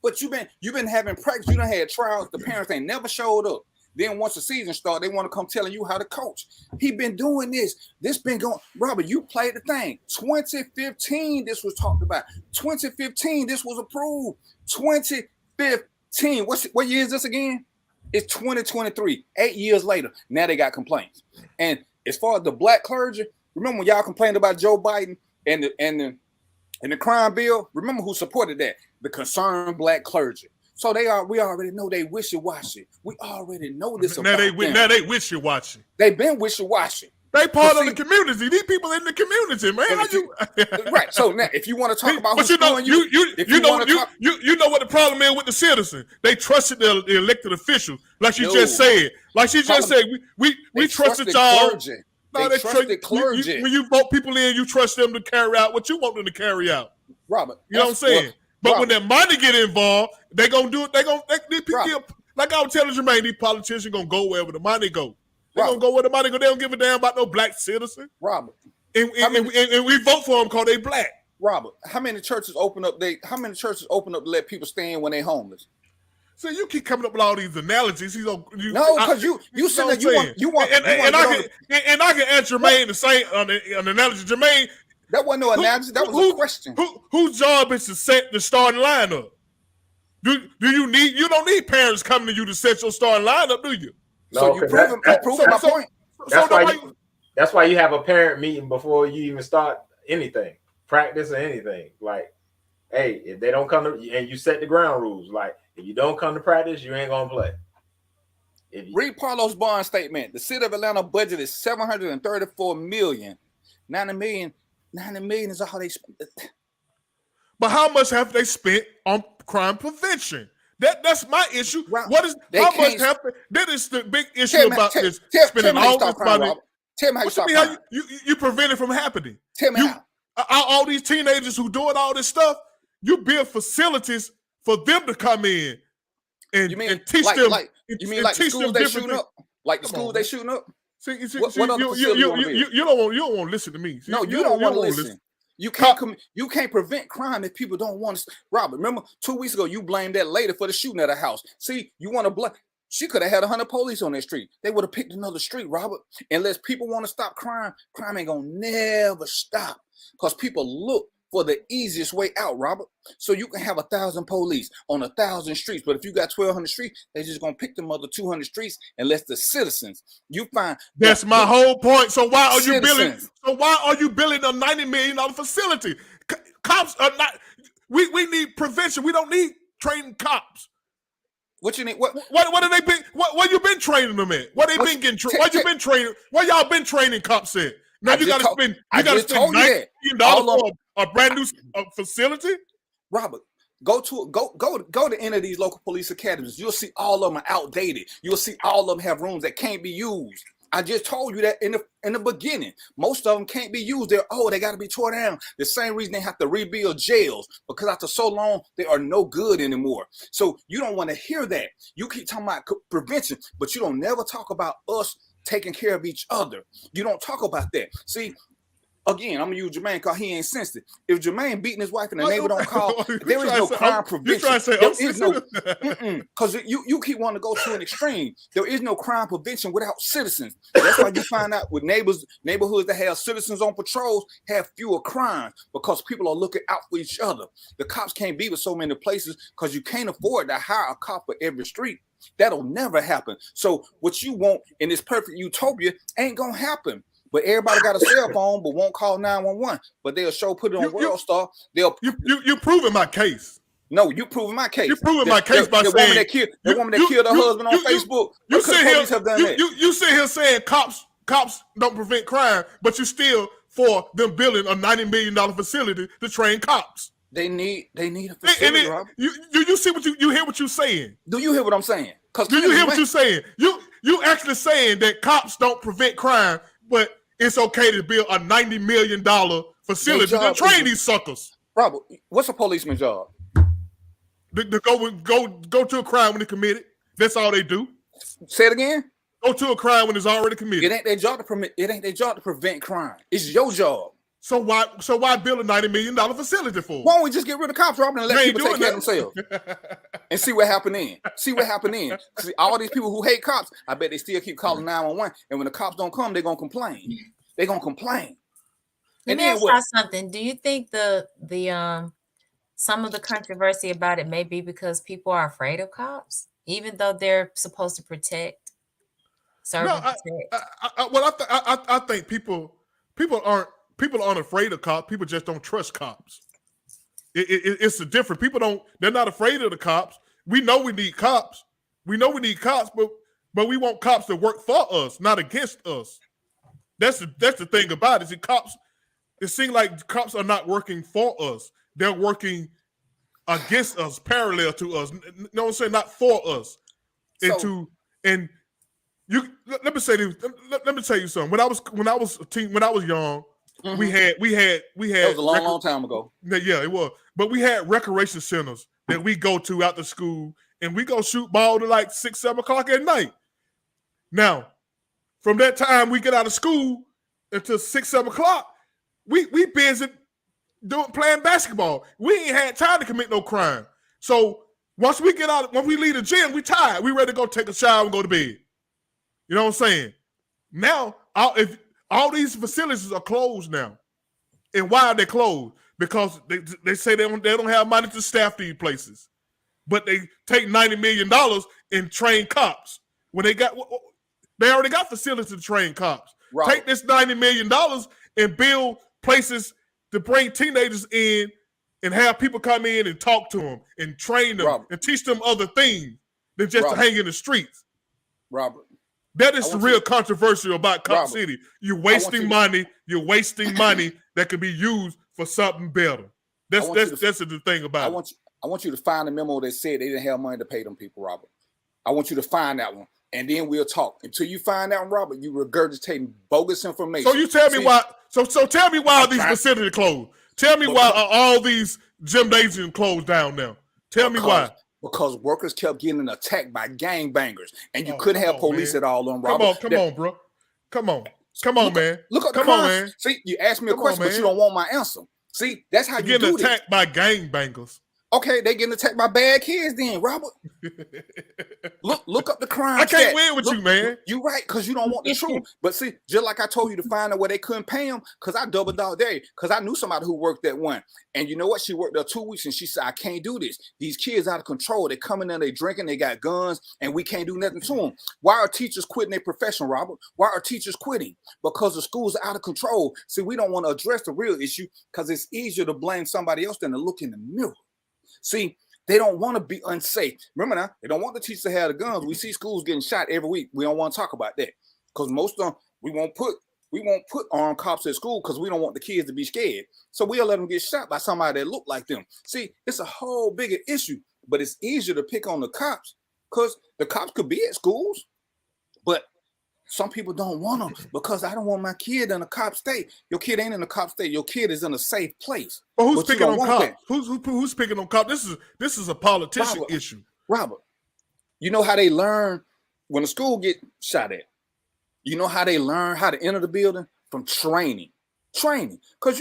But you've been having practice. You done had trials. The parents ain't never showed up. Then once the season starts, they want to come telling you how to coach. He been doing this. This been going. Robert, you played the thing. 2015, this was talked about. 2015, this was approved. 2015. What year is this again? It's 2023. 8 years later, now they got complaints. And as far as the black clergy, remember when y'all complained about Joe Biden and the crime bill? Remember who supported that? The concerned black clergy. So we already know they wishy-washy. We already know this about them. Now they wishy-washy. They've been wishy-washy. They part of the community. These people in the community, man. Right. So now, if you want to talk about who's you know what the problem is with the citizens. They trusted the elected officials, like she just said. Like she just said, we trusted y'all. Clergy. No, they trusted clergy. When you vote people in, you trust them to carry out what you want them to carry out. Robert, you know what I'm saying? But when that money get involved, they gonna do it. Like I was telling Jermaine, these politicians gonna go wherever the money go. They gonna go where the money go. They don't give a damn about no black citizen. Robert, and we vote for them because they black. Robert, how many churches open up? How many churches open up to let people stay in when they homeless? So you keep coming up with all these analogies. No, because you said you want. And I can answer Jermaine the same on the analogy. Jermaine, that wasn't no analogy. That was a question. Whose job is to set the starting lineup? Do you don't need parents coming to you to set your starting lineup, do you? No, so you proving my point. That's why you have a parent meeting before you even start anything, practice or anything. Like, hey, if they don't come to, and you set the ground rules, like if you don't come to practice, you ain't gonna play. Read Paulo's bond statement. The city of Atlanta budget is $734 million. 90 million is all they spent. But how much have they spent on crime prevention? That's my issue. What is how much have that is the big issue about this spending all this money. Tell me how you stop crime. You prevent it from happening. Tell me how. All these teenagers who doing all this stuff, you build facilities for them to come in and teach them. You mean like the schools they shooting up? Like the schools they shooting up? What other facility you don't want to listen to me. No, you don't want to listen. You can't prevent crime if people don't want to. Robert, remember 2 weeks ago you blamed that lady for the shooting at her house. See, you want to blame. She could have had 100 police on that street. They would have picked another street, Robert. Unless people want to stop crime, crime ain't gonna never stop. Because people look for the easiest way out, Robert. So you can have 1,000 police on 1,000 streets, but if you got 1,200 streets, they just gonna pick them other 200 streets unless the citizens. You find that's my whole point. So why are you building? So why are you building a $90 million facility? Cops are not. We need prevention. We don't need training cops. What you need? What have they been? What you been training them at? What they been getting? What you been training? What y'all been training cops at? Now you got to spend. You got to spend $90 million for a brand new facility. Robert, go to any of these local police academies. You'll see all of them are outdated. You'll see all of them have rooms that can't be used. I just told you that in the beginning. Most of them can't be used. They got to be torn down. The same reason they have to rebuild jails, because after so long, they are no good anymore. So you don't want to hear that. You keep talking about prevention, but you don't never talk about us taking care of each other. You don't talk about that. See, again, I'm going to use Jermaine because he ain't sensitive. If Jermaine beating his wife and the neighbor don't call, there is no crime prevention. There is no, because you keep wanting to go to an extreme. There is no crime prevention without citizens. That's why you find out with neighborhoods that have citizens on patrols have fewer crimes, because people are looking out for each other. The cops can't be with so many places because you can't afford to hire a cop for every street. That'll never happen. So what you want in this perfect utopia ain't going to happen. But everybody got a cell phone, but won't call 911. But they'll put it on World Star. You proving my case. No, you proving my case. You proving my case by saying the woman that killed her husband on Facebook. You sit here saying cops don't prevent crime, but you still for them building a $90 million facility to train cops. They need a facility, Robert. You see what you hear what you're saying? Do you hear what I'm saying? Do you hear what you're saying? You actually saying that cops don't prevent crime, but it's okay to build a $90 million facility to train these suckers. Robert, what's a policeman's job? To go to a crime when they commit it. That's all they do. Say it again. Go to a crime when it's already committed. It ain't their job to permit. It ain't their job to prevent crime. It's your job. So why build a $90 million facility for? Why don't we just get rid of cops, Robert, and let people take care of themselves and see what happened then? See what happened then? See, all these people who hate cops, I bet they still keep calling 911. And when the cops don't come, they're gonna complain. They're gonna complain. Let me ask y'all something. Do you think the some of the controversy about it may be because people are afraid of cops, even though they're supposed to protect, serve and protect? I think people aren't afraid of cops. People just don't trust cops. It's a different. They're not afraid of the cops. We know we need cops. But we want cops to work for us, not against us. That's the thing about it. It seems like cops are not working for us. They're working against us, parallel to us. You know what I'm saying? Not for us. Let me say this. Let me tell you something. When I was young, we had. That was a long time ago. Yeah, it was. But we had recreation centers that we go to after school, and we go shoot ball to like 6, 7 o'clock at night. Now, from that time we get out of school until 6, 7 o'clock, we busy playing basketball. We ain't had time to commit no crime. So once we leave the gym, we tired. We ready to go take a shower and go to bed. You know what I'm saying? Now, if all these facilities are closed now, and why are they closed? Because they say they don't have money to staff these places, but they take $90 million and train cops when they already got facilities to train cops. Right. Take this $90 million and build places to bring teenagers in and have people come in and talk to them and train them and teach them other things than just to hang in the streets. Robert. That is the real controversial about Cop City. You're wasting money. You're wasting money that could be used for something better. That's the thing about it. I want you to find a memo that said they didn't have money to pay them people, Robert. I want you to find that one, and then we'll talk. Until you find that one, Robert, you regurgitating bogus information. So you tell me why. So tell me why these facilities closed. Tell me why all these gymnasiums closed down now. Tell me why. Because workers kept getting attacked by gangbangers, and you couldn't have police at all on Robert. Come on, bro. Come on, man. Look up the Come on, crime. man. See, you asked me a question, but you don't want my answer. See, that's how you do getting attacked by gangbangers. Okay, they getting attacked by bad kids then, Robert. Look up the crime. I can't win with you, man. You right, because you don't want the truth. But see, just like I told you to find out where they couldn't pay them, because I doubled down there, because I knew somebody who worked that one. And you know what? She worked there 2 weeks, and she said, I can't do this. These kids out of control. They coming in, they drinking, they got guns, and we can't do nothing to them. Why are teachers quitting their profession, Robert? Why are teachers quitting? Because the schools are out of control. See, we don't want to address the real issue, because it's easier to blame somebody else than to look in the mirror. See, they don't want to be unsafe. Remember now, they don't want the teachers to have the guns. We see schools getting shot every week. We don't want to talk about that because most of them we won't put armed cops at school because we don't want the kids to be scared. So we'll let them get shot by somebody that look like them. See, it's a whole bigger issue, but it's easier to pick on the cops because the cops could be at schools, but some people don't want them because I don't want my kid in a cop state. Your kid ain't in a cop state. Your kid is in a safe place. But who's picking on cops? Who's picking on cops? This is a politician issue. Robert, you know how they learn when the school get shot at? You know how they learn how to enter the building? From training. Because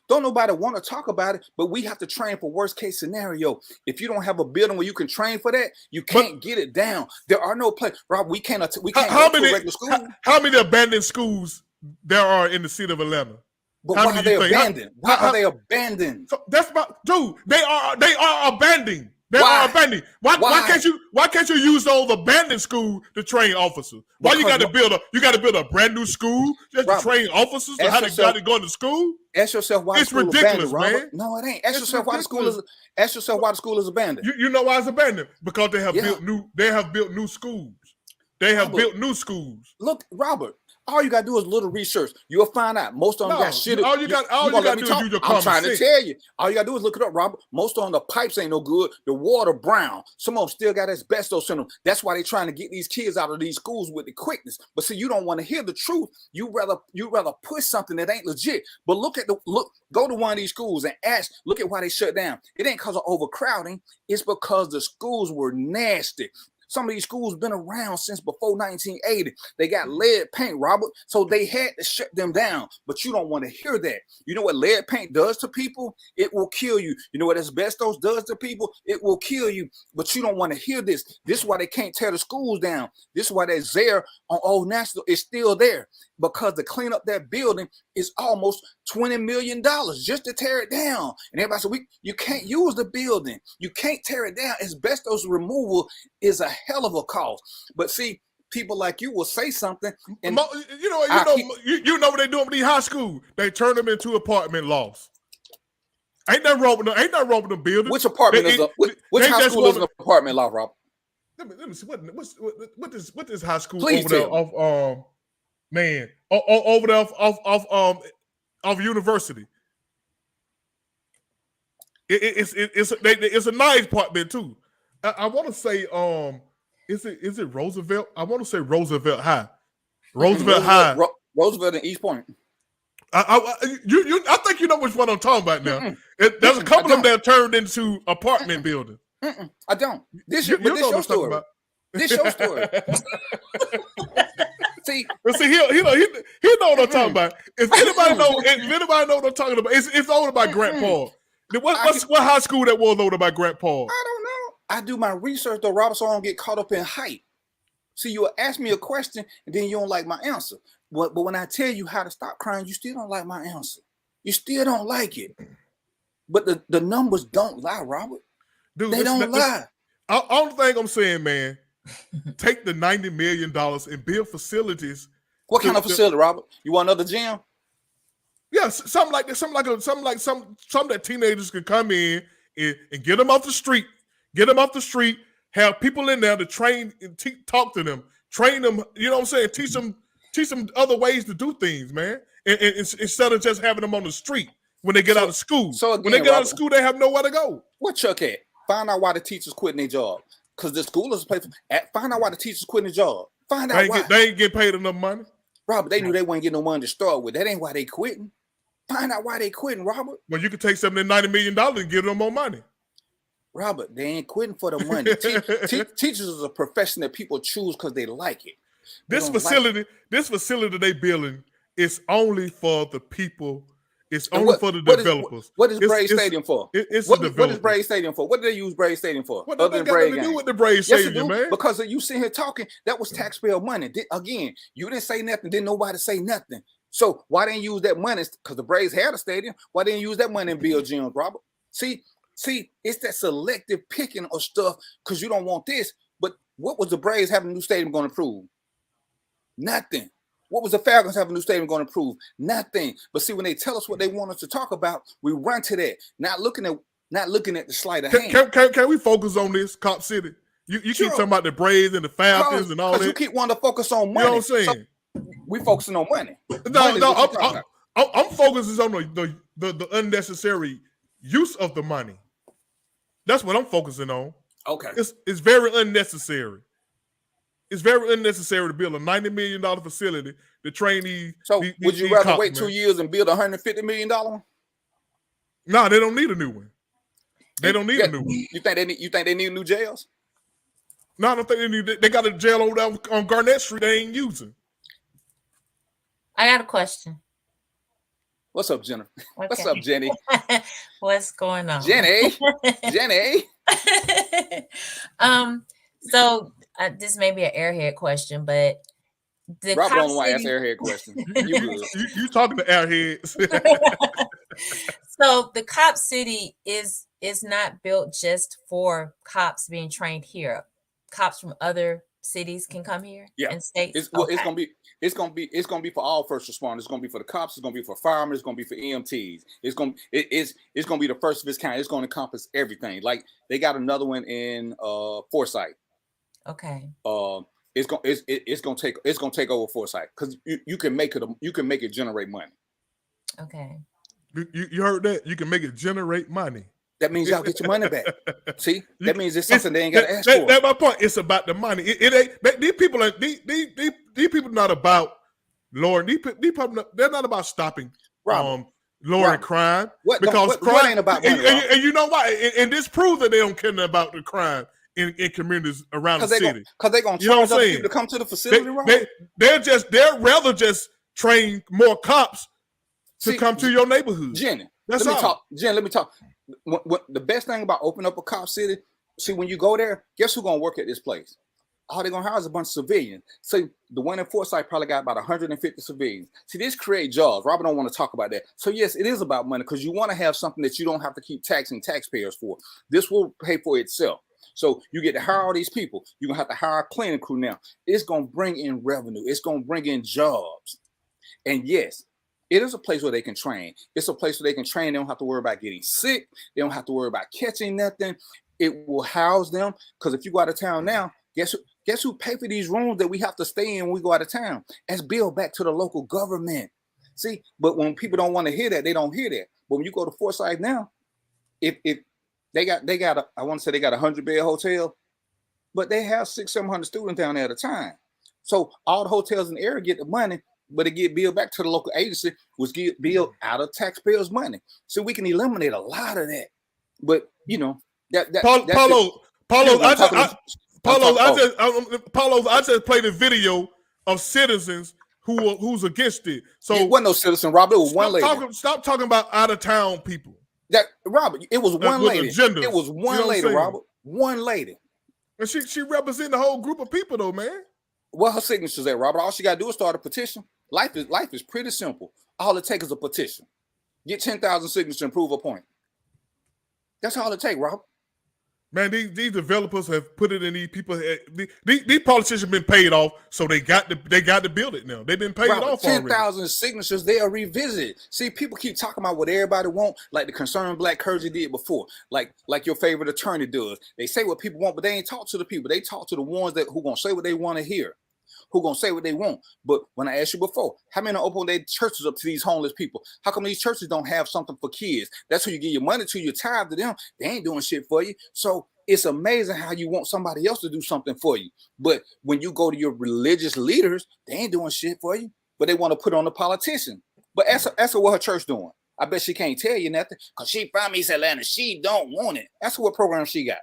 don't nobody want to talk about it, but we have to train for worst case scenario. If you don't have a building where you can train for that, you can't get it down. There are no places. Rob, we can't go to a regular school. How many abandoned schools there are in the city of Atlanta? But why are they abandoned? Why are they abandoned? So that's about, dude. They are abandoned. They are abandoned. Why can't you use those abandoned schools to train officers? Why you got to build a brand new school just to train officers on how they got to go to school? Ask yourself why it's ridiculous, man. No, it ain't. Ask yourself why the school is abandoned. You know why it's abandoned? Because they have built new schools. They have built new schools. Look, Robert. All you gotta do is a little research. You'll find out most of them got shit. All you gotta do is use your common sense. I'm trying to tell you. All you gotta do is look it up, Robert. Most of them, the pipes ain't no good. The water brown. Some of them still got asbestos in them. That's why they trying to get these kids out of these schools with the quickness. But see, you don't want to hear the truth. You rather push something that ain't legit. But go to one of these schools and ask. Look at why they shut down. It ain't because of overcrowding. It's because the schools were nasty. Some of these schools been around since before 1980. They got lead paint, Robert, so they had to shut them down. But you don't want to hear that. You know what lead paint does to people? It will kill you. You know what asbestos does to people? It will kill you. But you don't want to hear this. This is why they can't tear the schools down. This is why that Zaire on Old National is still there. Because to clean up that building is almost $20 million just to tear it down. And everybody said, you can't use the building. You can't tear it down. Asbestos removal is a hell of a cost. But see, people like you will say something. And you know what they doing with these high schools? They turn them into apartment lofts. Ain't that wrong with them buildings? Which apartment which high school is an apartment loft, Rob? Let me see. What this high school Please over there off over there off University. It's a nice apartment too. I want to say is it Roosevelt? I want to say Roosevelt High. Roosevelt and East Point. I think you know which one I'm talking about now. There's a couple of them that turned into apartment buildings. I don't. This You this know your what I'm talking story. about. This your story. See, he know what I'm talking about. If anybody know what I'm talking about, it's owned by Grant Paul. What high school that was owned by Grant Paul? I don't know. I do my research though, Robert, so I don't get caught up in hype. See, you ask me a question and then you don't like my answer. But when I tell you how to stop crying, you still don't like my answer. You still don't like it. But the numbers don't lie, Robert. Dude, they don't lie. Only thing I'm saying, man, take the $90 million and build facilities. What kind of facility, Robert? You want another gym? Yeah, something like that. Something that teenagers can come in and get them off the street. Get them off the street. Have people in there to train and talk to them, train them. You know what I'm saying? Teach them other ways to do things, man. And instead of just having them on the street when they get out of school. So again, when they get out of school, they have nowhere to go. What Chuck at? Find out why the teachers quitting their job. Because the school is a place. Find out why the teachers quitting their job. Find out why. They ain't getting paid enough money. Robert, they knew they wouldn't get no money to start with. That ain't why they quitting. Find out why they quitting, Robert. Well, you could take some of that $90 million and give them more money. Robert, they ain't quitting for the money. Teachers is a profession that people choose because they like it. This facility they building is only for the people. It's only for the developers. What is Braves Stadium for? What is Braves Stadium for? What do they use Braves Stadium for? What other than got to do with the Braves Stadium, man? Because you sitting here talking, that was taxpayer money. Again, you didn't say nothing, didn't nobody say nothing. So why didn't you use that money? Because the Braves had a stadium. Why didn't you use that money and build gyms, Robert? See, it's that selective picking of stuff because you don't want this. But what was the Braves having a new stadium going to prove? Nothing. What was the Falcons having a new stadium going to prove? Nothing. But see, when they tell us what they want us to talk about, we run to that. Not looking at the sleight of hand. Can we focus on this, Cop City? You keep talking about the Braves and the Falcons and all that. You keep wanting to focus on money. You know what I'm saying? So we focusing on money. I'm focusing on the unnecessary use of the money. That's what I'm focusing on. Okay. It's very unnecessary. It's very unnecessary to build a $90 million facility to train these. So would you rather wait 2 years and build $150 million one? No, they don't need a new one. They don't need a new one. You think they need new jails? No, I don't think they need. They got a jail over there on Garnett Street they ain't using. I got a question. What's up, Jennifer? Okay. What's up, Jenny? What's going on? Jenny. So this may be an airhead question, but the Robert don't want to ask airhead question. You talking to airheads? So the Cop City is not built just for cops being trained here. Cops from other cities can come here. Yeah, and states. It's gonna be for all first responders. It's gonna be for the cops. It's gonna be for firemen. It's gonna be for EMTs. It's gonna be the first of its kind. It's gonna encompass everything. Like they got another one in Forsyth. Okay. It's gonna take over Forsyth because you can make it generate money. Okay. You heard that? You can make it generate money. That means y'all get your money back. See, that means it's something they ain't got to ask for. That's my point. It's about the money. It ain't. These people not about lowering. These people, they're not about stopping lowering crime. Because crime ain't about money, and you know why? And this proves that they don't care about the crime in communities around the city. Because they're gonna charge other people to come to the facility. They're rather just train more cops to come to your neighborhood. Jenny, let me talk. The best thing about opening up a cop city, see, when you go there, guess who's gonna work at this place? All they're gonna hire is a bunch of civilians. So the one in Forsyth probably got about 150 civilians. See, this creates jobs. Robert don't want to talk about that. So yes, it is about money because you want to have something that you don't have to keep taxing taxpayers for. This will pay for itself. So you get to hire all these people. You're gonna have to hire a cleaning crew now. It's gonna bring in revenue. It's gonna bring in jobs. And yes, it is a place where they can train. It's a place where they can train. They don't have to worry about getting sick. They don't have to worry about catching nothing. It will house them. Because if you go out of town now, guess who pay for these rooms that we have to stay in when we go out of town? That's billed back to the local government. See, but when people don't want to hear that, they don't hear that. But when you go to Forsyth now, if they got I want to say they got a 100-bed hotel, but they have 600-700 students down there at a time. So all the hotels in the area get the money. but it get billed back to the local agency, was get billed out of taxpayers' money. So we can eliminate a lot of that. But you know, Paulo, I just played a video of citizens who's against it. So it wasn't no citizen, Robert. It was one lady. Stop talking about out of town people. That Robert, it was one lady. Agendas, it was one lady, Robert. One lady. And she represents the whole group of people, though, man. What her signature's at, Robert? All she gotta do is start a petition. Life is pretty simple. All it takes is a petition. Get 10,000 signatures and prove a point. That's all it takes, Robert. Man, these developers have put it in these people. These politicians have been paid off, so they got to build it now. They've been paid off 10,000 signatures, they'll revisit. See, people keep talking about what everybody want, like the concerned black clergy did before, like your favorite attorney does. They say what people want, but they ain't talk to the people. They talk to the ones who gonna say what they want to hear, who gonna say what they want. But when I asked you before, how many open their churches up to these homeless people? How come these churches don't have something for kids? That's who you give your money to, your tithe to them. They ain't doing shit for you. So it's amazing how you want somebody else to do something for you. But when you go to your religious leaders, they ain't doing shit for you, but they want to put on the politician. But ask her what her church doing. I bet she can't tell you nothing because she from East Atlanta. She don't want it. Ask her what program she got.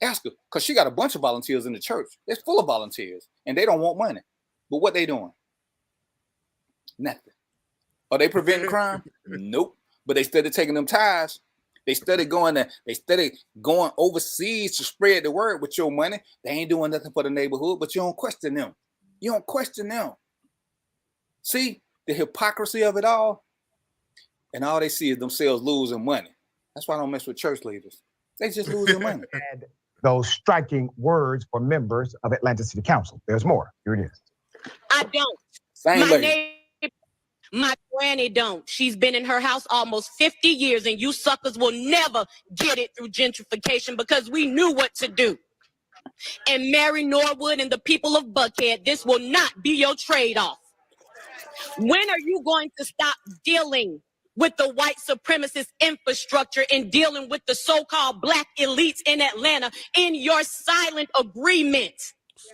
Ask her, because she got a bunch of volunteers in the church. It's full of volunteers, and they don't want money. But what they doing? Nothing. Are they preventing crime? Nope. But they started taking them tithes. They started going overseas to spread the word with your money. They ain't doing nothing for the neighborhood, but you don't question them. You don't question them. See the hypocrisy of it all? And all they see is themselves losing money. That's why I don't mess with church leaders. They just losing money. Those striking words for members of Atlanta City Council. There's more. Here it is. I don't. Same lady. My granny don't. She's been in her house almost 50 years, and you suckers will never get it through gentrification because we knew what to do. And Mary Norwood and the people of Buckhead, this will not be your trade-off. When are you going to stop dealing with the white supremacist infrastructure and dealing with the so-called black elites in Atlanta in your silent agreement?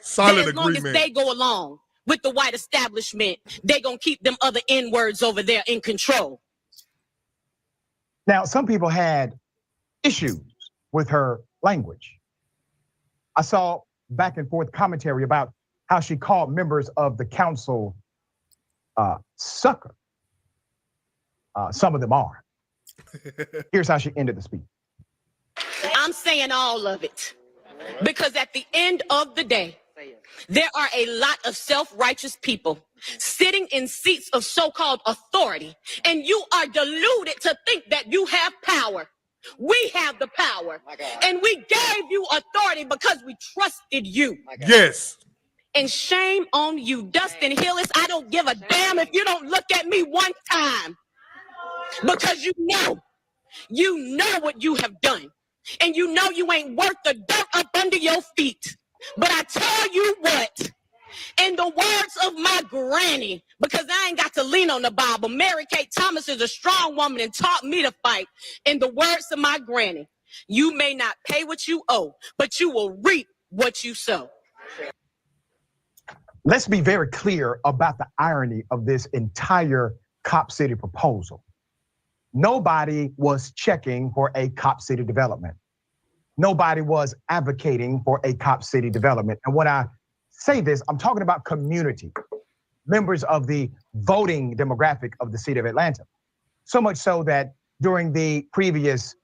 As long as they go along with the white establishment, they're going to keep them other N-words over there in control. Now, some people had issues with her language. I saw back and forth commentary about how she called members of the council sucker. Some of them are. Here's how she ended the speech. I'm saying all of it because at the end of the day, there are a lot of self-righteous people sitting in seats of so-called authority, and you are deluded to think that you have power. We have the power, and we gave you authority because we trusted you. Yes. And shame on you, Dustin Hillis. I don't give a damn if you don't look at me one time, because you know what you have done, and you know you ain't worth the dirt up under your feet. But I tell you what, in the words of my granny, because I ain't got to lean on the Bible, Mary Kate Thomas is a strong woman and taught me to fight. In the words of my granny, you may not pay what you owe, but you will reap what you sow. Let's be very clear about the irony of this entire Cop City proposal. Nobody was checking for a Cop City development. Nobody was advocating for a Cop City development. And when I say this, I'm talking about community, members of the voting demographic of the city of Atlanta. So much so that during the previous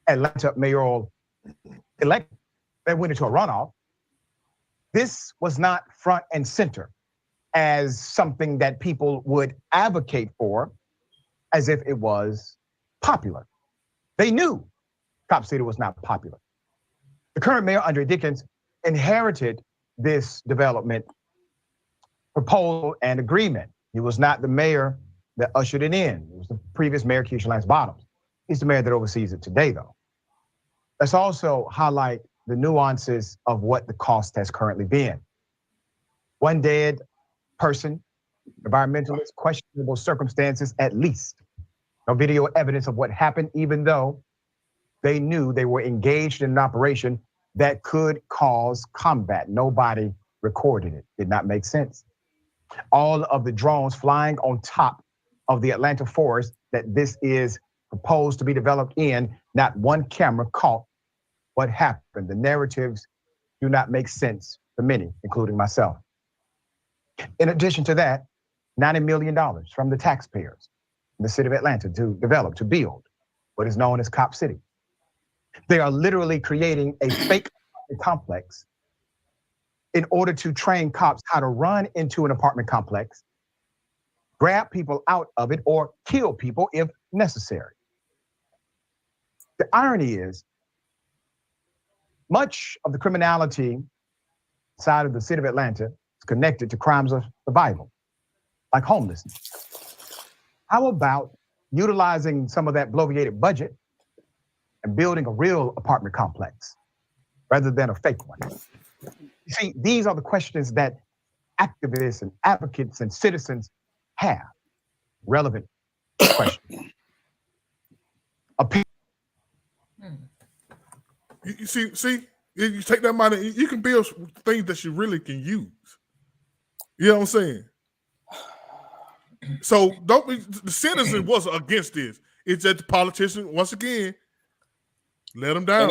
Atlanta mayoral election that went into a runoff, this was not front and center as something that people would advocate for as if it was popular. They knew Cop City was not popular. The current mayor, Andre Dickens, inherited this development proposal and agreement. He was not the mayor that ushered it in. It was the previous mayor, Keisha Lance Bottoms. He's the mayor that oversees it today, though. Let's also highlight the nuances of what the cost has currently been. One dead person, environmentalist, questionable circumstances at least. No video evidence of what happened, even though they knew they were engaged in an operation that could cause combat. Nobody recorded it. Did not make sense. all of the drones flying on top of the Atlanta forest that this is proposed to be developed in, not one camera caught what happened. The narratives do not make sense for many, including myself. In addition to that, $90 million from the taxpayers in the city of Atlanta to develop, to build what is known as Cop City. They are literally creating a fake complex in order to train cops how to run into an apartment complex, grab people out of it, or kill people if necessary. The irony is, much of the criminality side of the city of Atlanta is connected to crimes of survival, like homelessness. How about utilizing some of that bloviated budget and building a real apartment complex rather than a fake one? You see, these are the questions that activists and advocates and citizens have. Relevant questions. You see, you take that money, you can build things that you really can use. You know what I'm saying? So don't be, the citizen was against this. It's that the politicians, once again, let them down.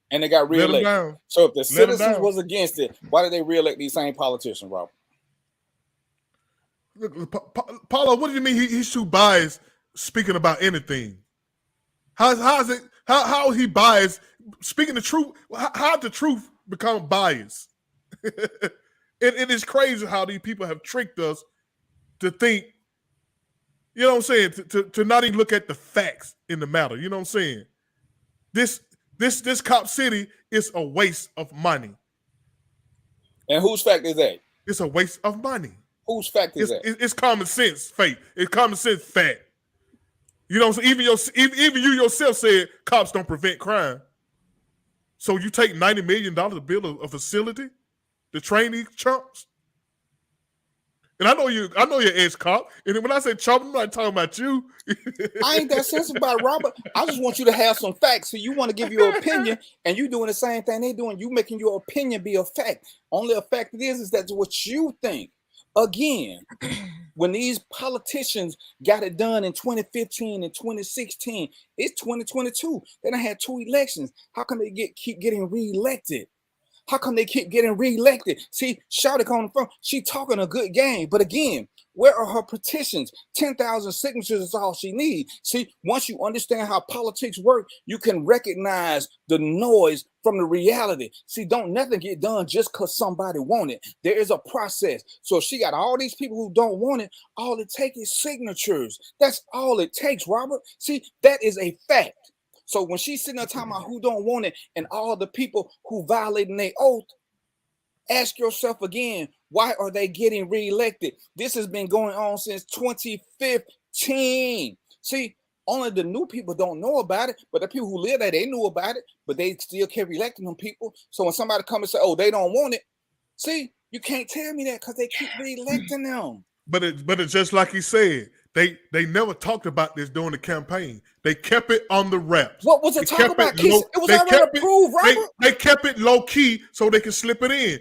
And they got reelected. So if the citizens was against it, why did they reelect these same politicians, Robert? Look, Paulo, what do you mean he's too biased speaking about anything? How is he biased speaking the truth? How did the truth become biased? It is crazy how these people have tricked us to think, you know what I'm saying, to not even look at the facts in the matter. You know what I'm saying? This Cop City is a waste of money. And whose fact is that? It's a waste of money. Whose fact is that? It's common sense, faith. It's common sense fact. You know what I'm saying? Even you yourself said cops don't prevent crime. So you take $90 million to build a facility to train these chumps? And I know you're ex-cop. And when I say chump, I'm not talking about you. I ain't that sensitive about it, Robert. I just want you to have some facts. So you want to give your opinion, and you doing the same thing they doing. You making your opinion be a fact. Only a fact it is that's what you think. Again, when these politicians got it done in 2015 and 2016, it's 2022. They done had 2 elections. How come they keep getting reelected? How come they keep getting reelected? See, Shawty on the phone, she talking a good game. But again, where are her petitions? 10,000 signatures is all she needs. See, once you understand how politics work, you can recognize the noise from the reality. See, don't nothing get done just because somebody want it. There is a process. So if she got all these people who don't want it, all it takes is signatures. That's all it takes, Robert. See, that is a fact. So when she's sitting there talking about who don't want it and all the people who violating their oath, ask yourself again, why are they getting reelected? This has been going on since 2015. See, only the new people don't know about it, but the people who live there, they knew about it, but they still kept electing them people. So when somebody come and say, oh, they don't want it, see, you can't tell me that because they keep reelecting them. But it's just like he said. They never talked about this during the campaign. They kept it on the wraps. What was it talk about? It was already approved, Robert. They kept it low key so they can slip it in.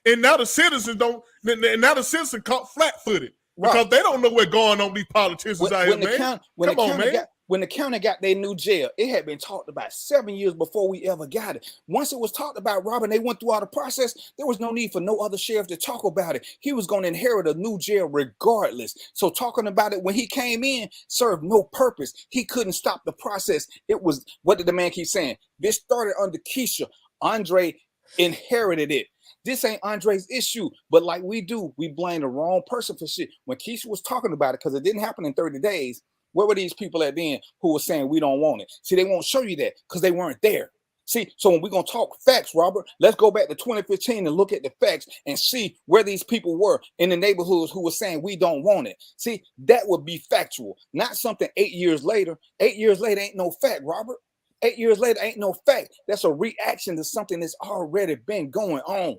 And now the citizens don't. Now the citizens caught flat-footed because they don't know what's going on with these politicians out here, man. Come on, man. When the county got their new jail, it had been talked about 7 years before we ever got it. Once it was talked about, Robin, they went through all the process. There was no need for no other sheriff to talk about it. He was going to inherit a new jail regardless. So talking about it when he came in served no purpose. He couldn't stop the process. It was, what did the man keep saying? This started under Keisha. Andre inherited it. This ain't Andre's issue, but like we do, we blame the wrong person for shit. When Keisha was talking about it, because it didn't happen in 30 days, where were these people at then who were saying we don't want it? See, they won't show you that because they weren't there. See, so when we're going to talk facts, Robert, let's go back to 2015 and look at the facts and see where these people were in the neighborhoods who were saying we don't want it. See, that would be factual, not something 8 years later. 8 years later ain't no fact, Robert. 8 years later ain't no fact. That's a reaction to something that's already been going on.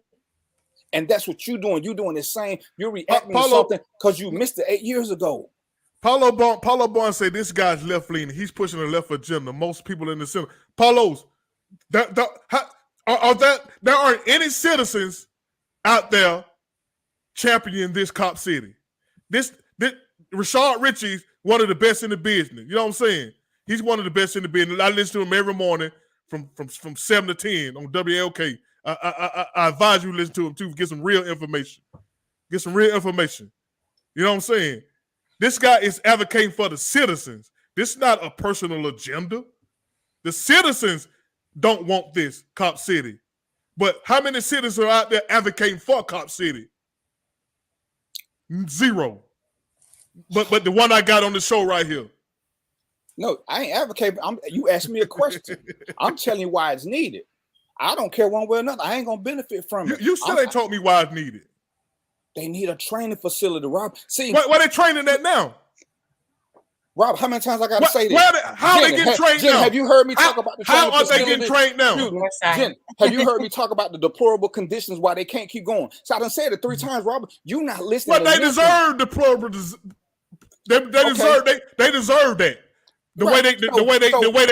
And that's what you're doing. You're doing the same. You're reacting to something because you missed it 8 years ago. Paulo Barnes said this guy's left leaning. He's pushing the left agenda. Most people in the center. Paulo's there aren't any citizens out there champion this Cop City. This Rashad Ritchie's one of the best in the business. You know what I'm saying? He's one of the best in the business. I listen to him every morning from 7 to 10 on WLK. I advise you to listen to him too. Get some real information. Get some real information. You know what I'm saying? This guy is advocating for the citizens. This is not a personal agenda. The citizens don't want this Cop City. But how many citizens are out there advocating for Cop City? 0. But the one I got on the show right here. No, I ain't advocating. You asked me a question. I'm telling you why it's needed. I don't care one way or another. I ain't gonna benefit from it. You still ain't told me why it's needed. They need a training facility, Rob. See, why they training that now? Rob, how many times I gotta say this? How they getting trained now? Have you heard me talk about the training how facility? Are they getting trained now? Jen, have you heard me talk about the deplorable conditions why they can't keep going? So I done said it 3 times, Robert. You not listening. Well, they deserve deplorable. They deserve that. The way they.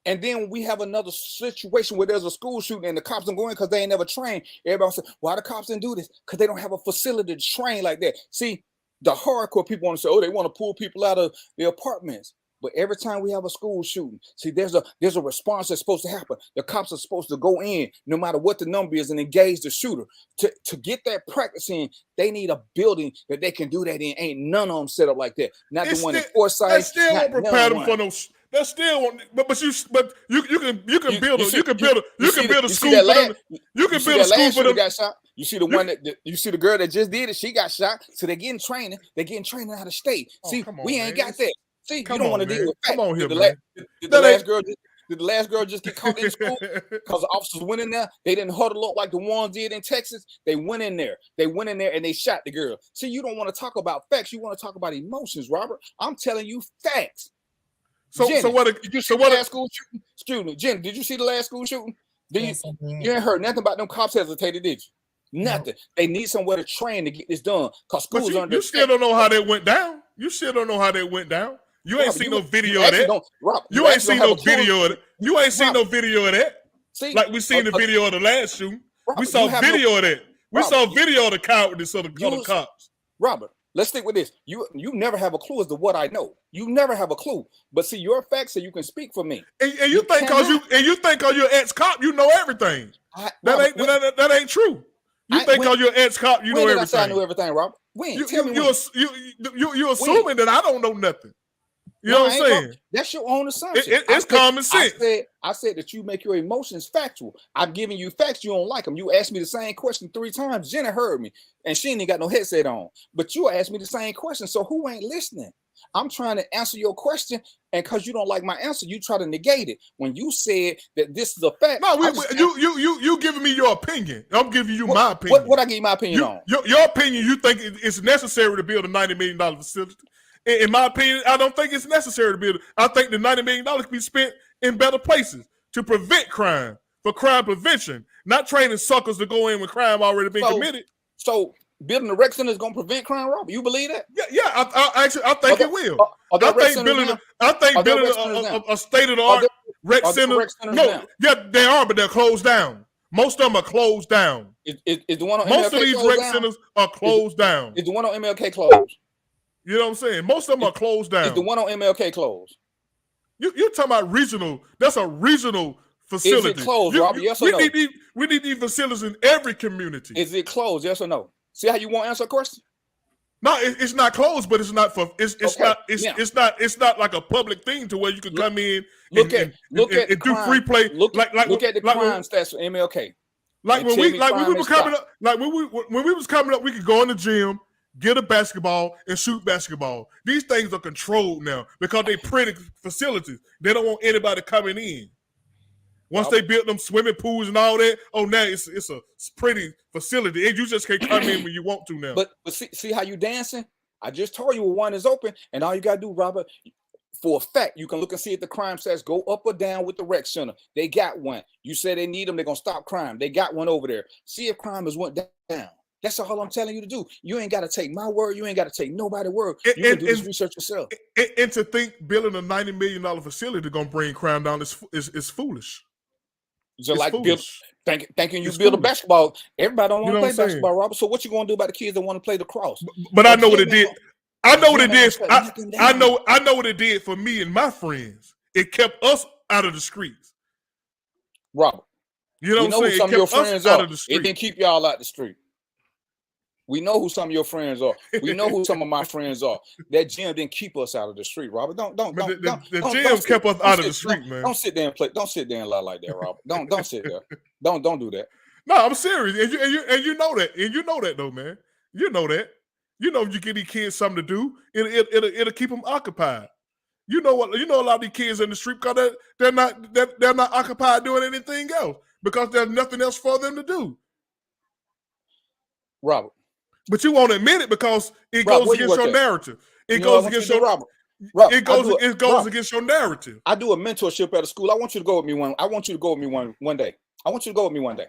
And then we have another situation where there's a school shooting and the cops don't go in because they ain't never trained. Everybody say, why the cops didn't do this? Because they don't have a facility to train like that. See, the hardcore people want to say, oh, they want to pull people out of their apartments. But every time we have a school shooting, see, there's a response that's supposed to happen. The cops are supposed to go in, no matter what the number is, and engage the shooter. To get that practice in, they need a building that they can do that in. Ain't none of them set up like that. Not the one in Forsyth. They still won't prepare them for no. They still won't. But you can build a school for them. You can build a school for them. Got shot. You see the one that you see the girl that just did it. She got shot. So they're getting training. They're getting training out of state. See, we ain't got that. See, you don't want to deal with facts. Come on here, Did the last girl just get caught in school because the officers went in there? They didn't huddle up like the ones did in Texas. They went in there. And they shot the girl. See, you don't want to talk about facts. You want to talk about emotions, Robert. I'm telling you facts. Jen, did you see the last school shooting? Excuse me, Jen, did you see the last school shooting? You ain't heard nothing about them cops hesitated, did you? Nothing. No. They need somewhere to train to get this done. Because schools are you still don't know how that went down. You still don't know how that went down. You ain't seen no video of that. You ain't seen no video of it. You ain't seen no video of that. See, like we seen the video of the last shooting. We saw video of that. We saw video of the cowardice of the cops. Robert, let's stick with this. You never have a clue as to what I know. You never have a clue. But see, your facts so you can speak for me. And you think because you're ex-cop, you know everything. That ain't true. You think because you're ex-cop, you know everything. I say I know everything, Robert? When? You're assuming that I don't know nothing. You know what I'm saying? That's your own assumption. It's common sense. I said that you make your emotions factual. I'm giving you facts. You don't like them. You asked me the same question 3 times. Jenna heard me, and she ain't got no headset on. But you asked me the same question. So who ain't listening? I'm trying to answer your question, and because you don't like my answer, you try to negate it. When you said that this is a fact, no, you giving me your opinion. I'm giving you my opinion. What I give you my opinion on? Your opinion. You think it's necessary to build a $90 million facility? In my opinion, I don't think it's necessary to build. I think the $90 million can be spent in better places to prevent crime, for crime prevention, not training suckers to go in when crime already been committed. So building a rec center is going to prevent crime, Rob? You believe that? Yeah. I think it will. I think building a state-of-the-art rec center. No, yeah, they are, but they're closed down. Most of them are closed down. Is the one on MLK most of these rec centers are closed down. Is the one on MLK closed? You know what I'm saying? Most of them are closed down. Is the one on MLK closed? You're talking about regional. That's a regional facility. Is it closed, Robert? Yes or no? We need these facilities in every community. Is it closed? Yes or no? See how you won't answer a question? No, it's not closed, but it's not for it's not like a public thing to where you can come in and do free play. Look at the crime stats for MLK. When we was coming up, we could go in the gym, get a basketball, and shoot basketball. These things are controlled now because they pretty facilities. They don't want anybody coming in. Once they built them swimming pools and all that, now it's a pretty facility. And you just can't come in when you want to now. But see how you dancing? I just told you one is open, and all you gotta do, Robert, for a fact, you can look and see if the crime stats go up or down with the rec center. They got one. You said they need them, they're gonna stop crime. They got one over there. See if crime has went down. That's all I'm telling you to do. You ain't got to take my word. You ain't got to take nobody's word. You can do this research yourself. And to think building a $90 million facility is going to bring crime down is foolish. Just It's like foolish. thinking you It's build a foolish. basketball. Everybody don't You want know to what play I'm saying? basketball, Robert. So what you gonna do about the kids that want to play lacrosse? But I know what gym it did. ain't I a know what gym it ain't did. gonna shut nothing down. I know what it did for me and my friends. It kept us out of the streets. Robert, You know we what know I'm who saying? It some of your kept us friends out are. of the It street. didn't keep y'all out the street. We know who some of your friends are. We know who some of my friends are. That gym didn't keep us out of the street, Robert. The gym kept us out of the street, man. Don't sit there and play. Don't sit there and lie like that, Robert. Don't sit there. Don't do that. No, I'm serious, and you know that, and you know that though, man. You know that. You know, if you give these kids something to do, it'll keep them occupied. You know what? You know a lot of these kids in the street because they're not occupied doing anything else because there's nothing else for them to do. Robert, but you won't admit it because it Rob, goes against your narrative. It goes against your Robert. It goes against your narrative. I do a mentorship at a school. I want you to go with me one. I want you to go with me one day. I want you to go with me one day.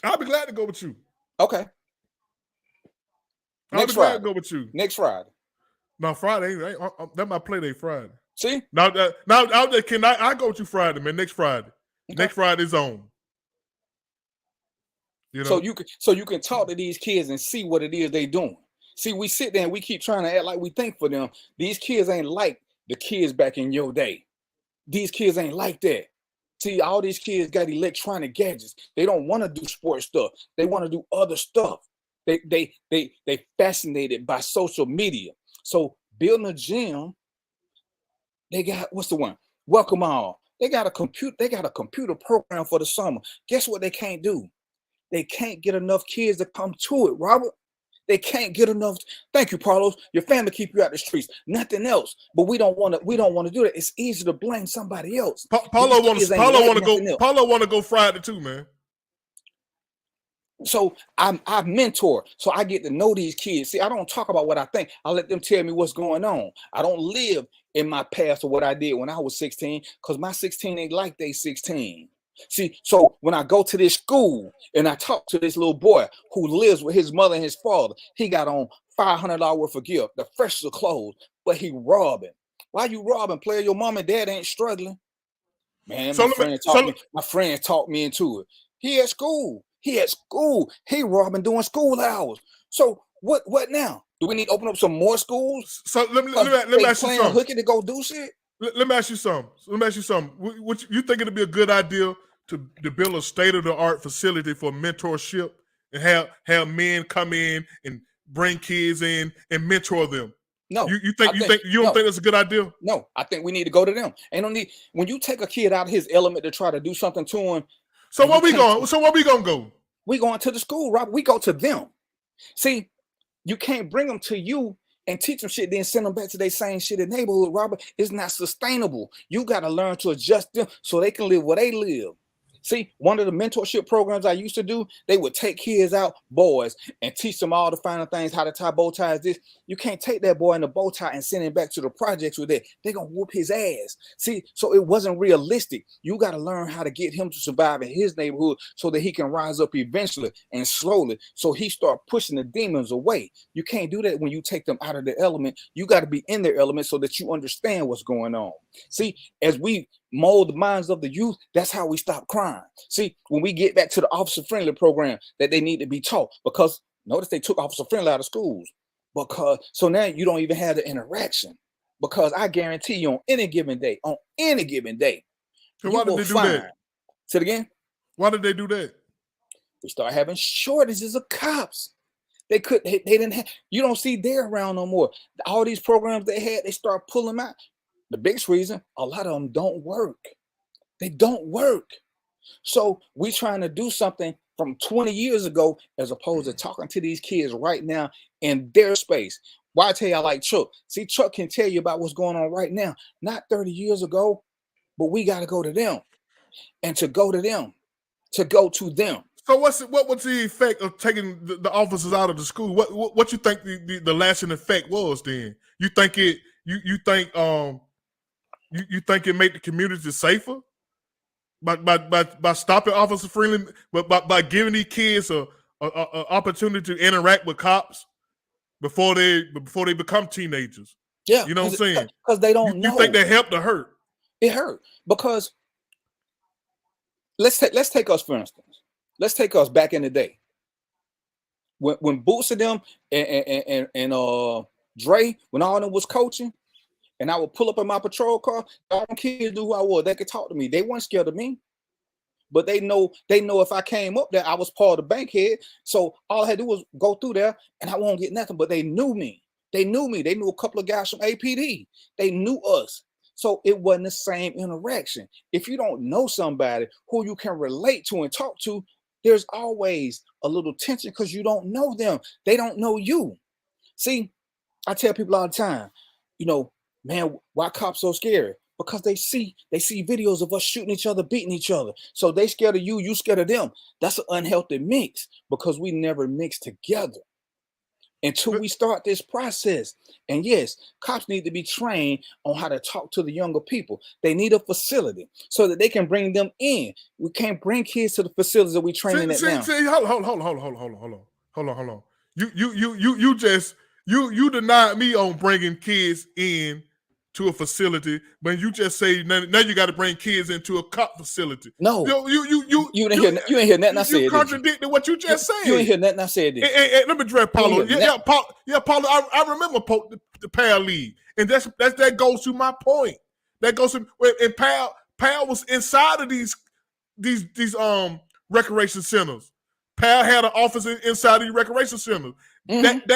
I'll be glad to go with you. Okay. I'll be glad to go with you. Next Friday. No, Friday. That my play day Friday. See? Now I go with you Friday, man. Next Friday. Okay. Next Friday's on. You know? So you can talk to these kids and see what it is they doing. See, we sit there and we keep trying to act like we think for them. These kids ain't like the kids back in your day. These kids ain't like that. See, all these kids got electronic gadgets. They don't want to do sports stuff. They want to do other stuff. They fascinated by social media. So building a gym, they got what's the one? Welcome all. They got a computer program for the summer. Guess what they can't do? They can't get enough kids to come to it, Robert. They can't get enough. Thank you, Carlos. Your family keep you out the streets. Nothing else. But we don't want to do that. It's easy to blame somebody else. Paulo want to go Friday too, man. So I mentor. So I get to know these kids. See, I don't talk about what I think. I let them tell me what's going on. I don't live in my past or what I did when I was 16, because my 16 ain't like they 16. See, so when I go to this school and I talk to this little boy who lives with his mother and his father, he got on $500 worth of gift, the freshest of clothes, but he robbing. Why you robbing, player? Your mom and dad ain't struggling. Man, my friend talked me into it. He at school. He robbing during school hours. So what now? Do we need to open up some more schools? So let me ask you something. Hooky to go do shit? Let me ask you something. What you think it'd be a good idea to build a state-of-the-art facility for mentorship and have men come in and bring kids in and mentor them? No. You don't think that's a good idea? No, I think we need to go to them. Ain't no need when you take a kid out of his element to try to do something to him. So where we gonna go? We going to the school, Rob. We go to them. See, you can't bring them to you and teach them shit, then send them back to their same shit in the neighborhood, Robert. It's not sustainable. You got to learn to adjust them so they can live where they live. See, one of the mentorship programs I used to do, they would take kids out, boys, and teach them all the finer things, how to tie bow ties. This you can't take that boy in a bow tie and send him back to the projects with that. They're gonna whoop his ass. See, so it wasn't realistic. You got to learn how to get him to survive in his neighborhood so that he can rise up eventually and slowly. So he start pushing the demons away. You can't do that when you take them out of their element. You got to be in their element so that you understand what's going on. See, as we mold the minds of the youth, that's how we stop crime. See, when we get back to the officer friendly program that they need to be taught, because notice they took officer friendly out of schools, because so now you don't even have the interaction, because I guarantee you on any given day, so why did they do that? Say it again. Why did they do that? We start having shortages of cops. They didn't have, you don't see there around no more. All these programs they had, they start pulling them out. The biggest reason, a lot of them don't work. They don't work. So we trying to do something from 20 years ago as opposed to talking to these kids right now in their space. Why I tell you I like Chuck? See, Chuck can tell you about what's going on right now, not 30 years ago, but we got to go to them. And to go to them, to go to them. So what's the effect of taking the officers out of the school? What you think the lasting effect was then? You think it made the community safer by stopping officer friendly, but by giving these kids a opportunity to interact with cops before they become teenagers? Yeah, you know what I'm saying? Because they don't know. You think that helped or hurt? It hurt because let's take us for instance. Let's take us back in the day. When Boots and them and Dre, when all of them was coaching, and I would pull up in my patrol car, all them kids knew who I was. They could talk to me. They weren't scared of me. But they know if I came up there, I was part of the bankhead. So all I had to do was go through there and I won't get nothing. But they knew me. They knew me. They knew a couple of guys from APD. They knew us. So it wasn't the same interaction. If you don't know somebody who you can relate to and talk to, there's always a little tension because you don't know them. They don't know you. See, I tell people all the time, man, why cops so scary? Because they see videos of us shooting each other, beating each other. So they scared of you, you scared of them. That's an unhealthy mix because we never mix together until we start this process. And yes, cops need to be trained on how to talk to the younger people. They need a facility so that they can bring them in. We can't bring kids to the facilities that we training at now. Hold on. You denied me on bringing kids in to a facility, but you just say now you got to bring kids into a cop facility. No, you ain't hear nothing I said. You contradicted what you just said. You ain't hear nothing I said. Let me address Paulo. Paulo. I remember the Pal League, and that goes to my point. That goes to and Pal was inside of these recreation centers. Pal had an office inside of these recreation centers. Mm-hmm.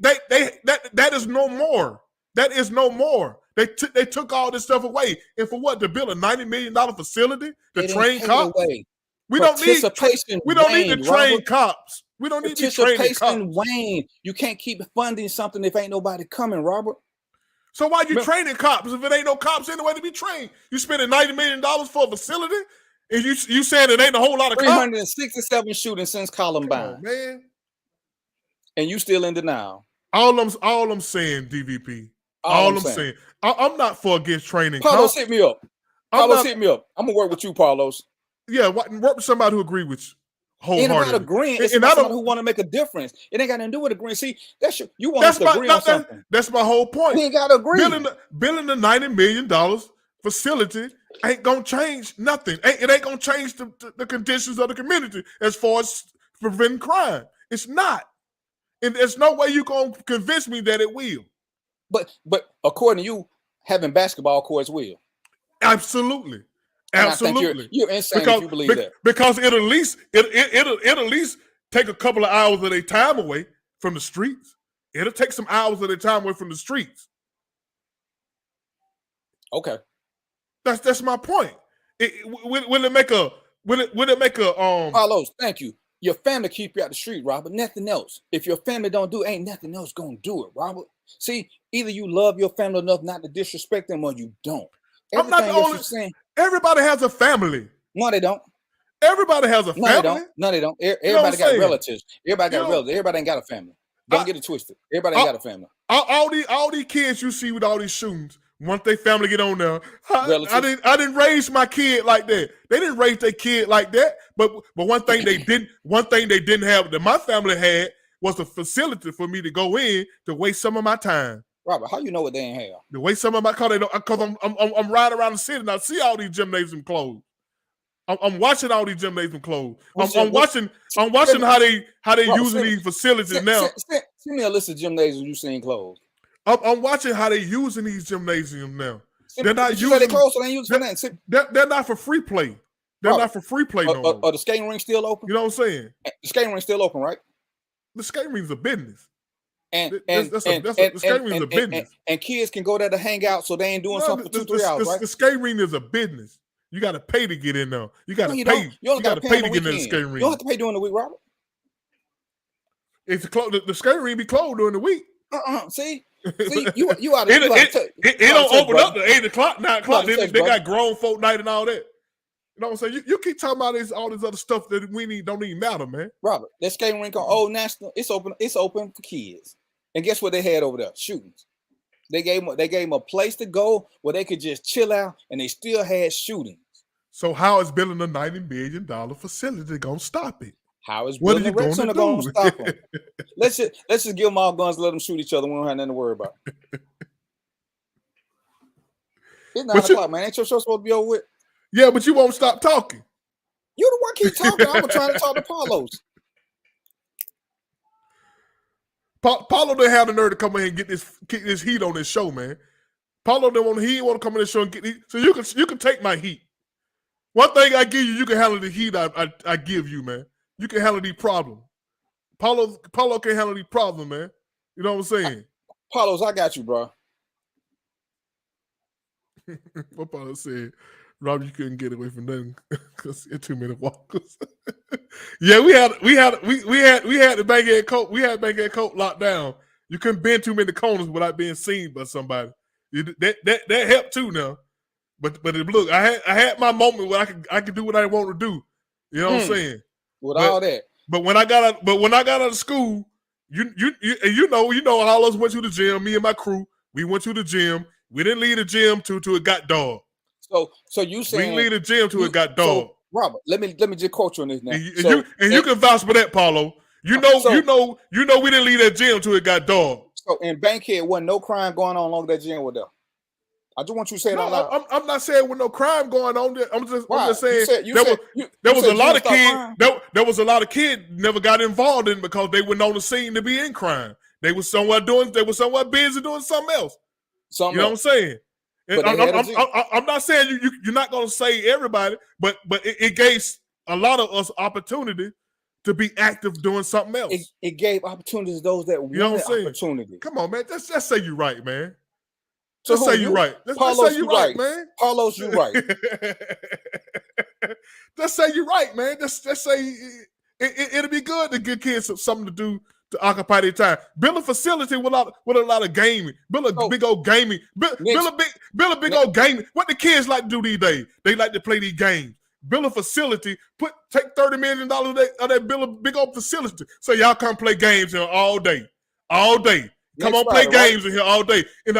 That is no more. That is no more. They took all this stuff away, and for what? To build a $90 million facility to train cops? We don't need to train cops. We don't need to train cops. Wayne, you can't keep funding something if ain't nobody coming, Robert. So why you training cops if it ain't no cops anyway to be trained? You spending $90 million for a facility, and you saying it ain't a whole lot of cops? 367 shootings since Columbine, man, and you still in denial. All I'm saying, DVP. All I'm saying. I'm not for against training Paulos, cops. hit me up. Hit me up. I'm gonna work with you, Paulos. Yeah, work with somebody who agree with you. Wholeheartedly. Ain't about agreeing. It's about somebody who want to make a difference. It ain't got nothing to do with agreeing. See, you want us to agree on something. That's my whole point. We ain't got to agree. Building the $90 million facility ain't gonna change nothing. It ain't gonna change the conditions of the community as far as preventing crime. It's not. And there's no way you're gonna convince me that it will. But according to you, having basketball courts will. Absolutely. Absolutely. You're insane if you believe that. Because it'll at least take a couple of hours of their time away from the streets. It'll take some hours of their time away from the streets. Okay. That's my point. Will it make a Carlos, thank you. Your family keep you out the street, Robert. Nothing else. If your family don't do it, ain't nothing else gonna do it, Robert. See, either you love your family enough not to disrespect them or you don't. I'm not the only saying. Everybody has a family. No, they don't. Everybody has a family. No, they don't. Everybody got relatives. Everybody got relatives. Everybody ain't got a family. Don't get it twisted. Everybody ain't got a family. All these kids you see with all these shootings, once their family get on there, I didn't raise my kid like that. They didn't raise their kid like that. But one thing they didn't have that my family had was a facility for me to go in to waste some of my time. Robert, how you know what they ain't have? To waste some of my because I'm riding around the city and I see all these gymnasium closed. I'm watching all these gymnasium closed. I'm watching how they using these facilities now. Send me a list of gymnasiums you seen closed. I'm watching how they using these gymnasiums now. They're not using they closed, so they ain't using for nothing. They're not for free play. They're not for free play no more. Are the skating ring still open? You know what I'm saying? The skating ring's still open, right? The skating ring's a business. And the skating ring is a business. And kids can go there to hang out, so they ain't doing something for 2-3 hours, right? The skating ring is a business. You got to pay to get in there. You got to you pay. You got to pay to get in the skating ring. You don't have to pay during the week, Robert. It's closed. The skating ring be closed during the week. See, you out. It don't open up to 8 o'clock, 9 o'clock. They got grown folk night and all that. You know what I'm saying? You keep talking about all this other stuff that don't even matter, man. Robert, that skating rink on Old National, it's open for kids. And guess what they had over there? Shootings. They gave them a place to go where they could just chill out, and they still had shootings. So how is building a $90 million facility gonna stop it? How is building a rec center gonna stop them? Let's just give them all guns and let them shoot each other. We don't have nothing to worry about. It's 9 o'clock, man. Ain't your show supposed to be over with? Yeah, but you won't stop talking. You the one keep talking. I'm trying to talk to Paulos. Paulo didn't have the nerve to come in here and get this heat on this show, man. Paulo didn't want to come in this show and get heat. So you can take my heat. One thing I give you, you can handle the heat I give you, man. You can handle these problems. Paulo can handle these problems, man. You know what I'm saying? Paulos, I got you, bro. What Paulo said, Rob, you couldn't get away from nothing because you're too many walkers. Yeah, we had the Bankhead coat. We had Bankhead coat locked down. You couldn't bend too many corners without being seen by somebody. That helped too now. But look, I had my moment where I could do what I want to do. You know what I'm saying? All that. But when I got out of school, you know, all of us went to the gym. Me and my crew, we went to the gym. We didn't leave the gym till it got dark. So you saying we didn't leave the gym till it got dark. So, Robert, let me just quote you on this now. And you can vouch for that, Paulo. You know, we didn't leave that gym till it got dark. So in Bankhead, wasn't no crime going on along that gym with them. I just want you to say it out loud. I'm not saying with no crime going on there. I'm just saying there was a lot of kids never got involved in because they weren't on the scene to be in crime. They were somewhere busy doing something else. You know what I'm saying? I'm not saying you're not going to say everybody, but it gave a lot of us opportunity to be active doing something else. It gave opportunities to those that wanted opportunity. Come on, man. Just say you're right, man. So let's say you're right. Let's say you're right, man. Paulos, you're right. Just say you're right, man. Just say it'll be good to give kids something to do to occupy their time. Build a facility with a lot of gaming. Build a big old gaming. Build a big old gaming. What the kids like to do these days? They like to play these games. Build a facility. Take $30 million of that. Build a big old facility so y'all come play games here all day. All day. Come on, play games in here all day. And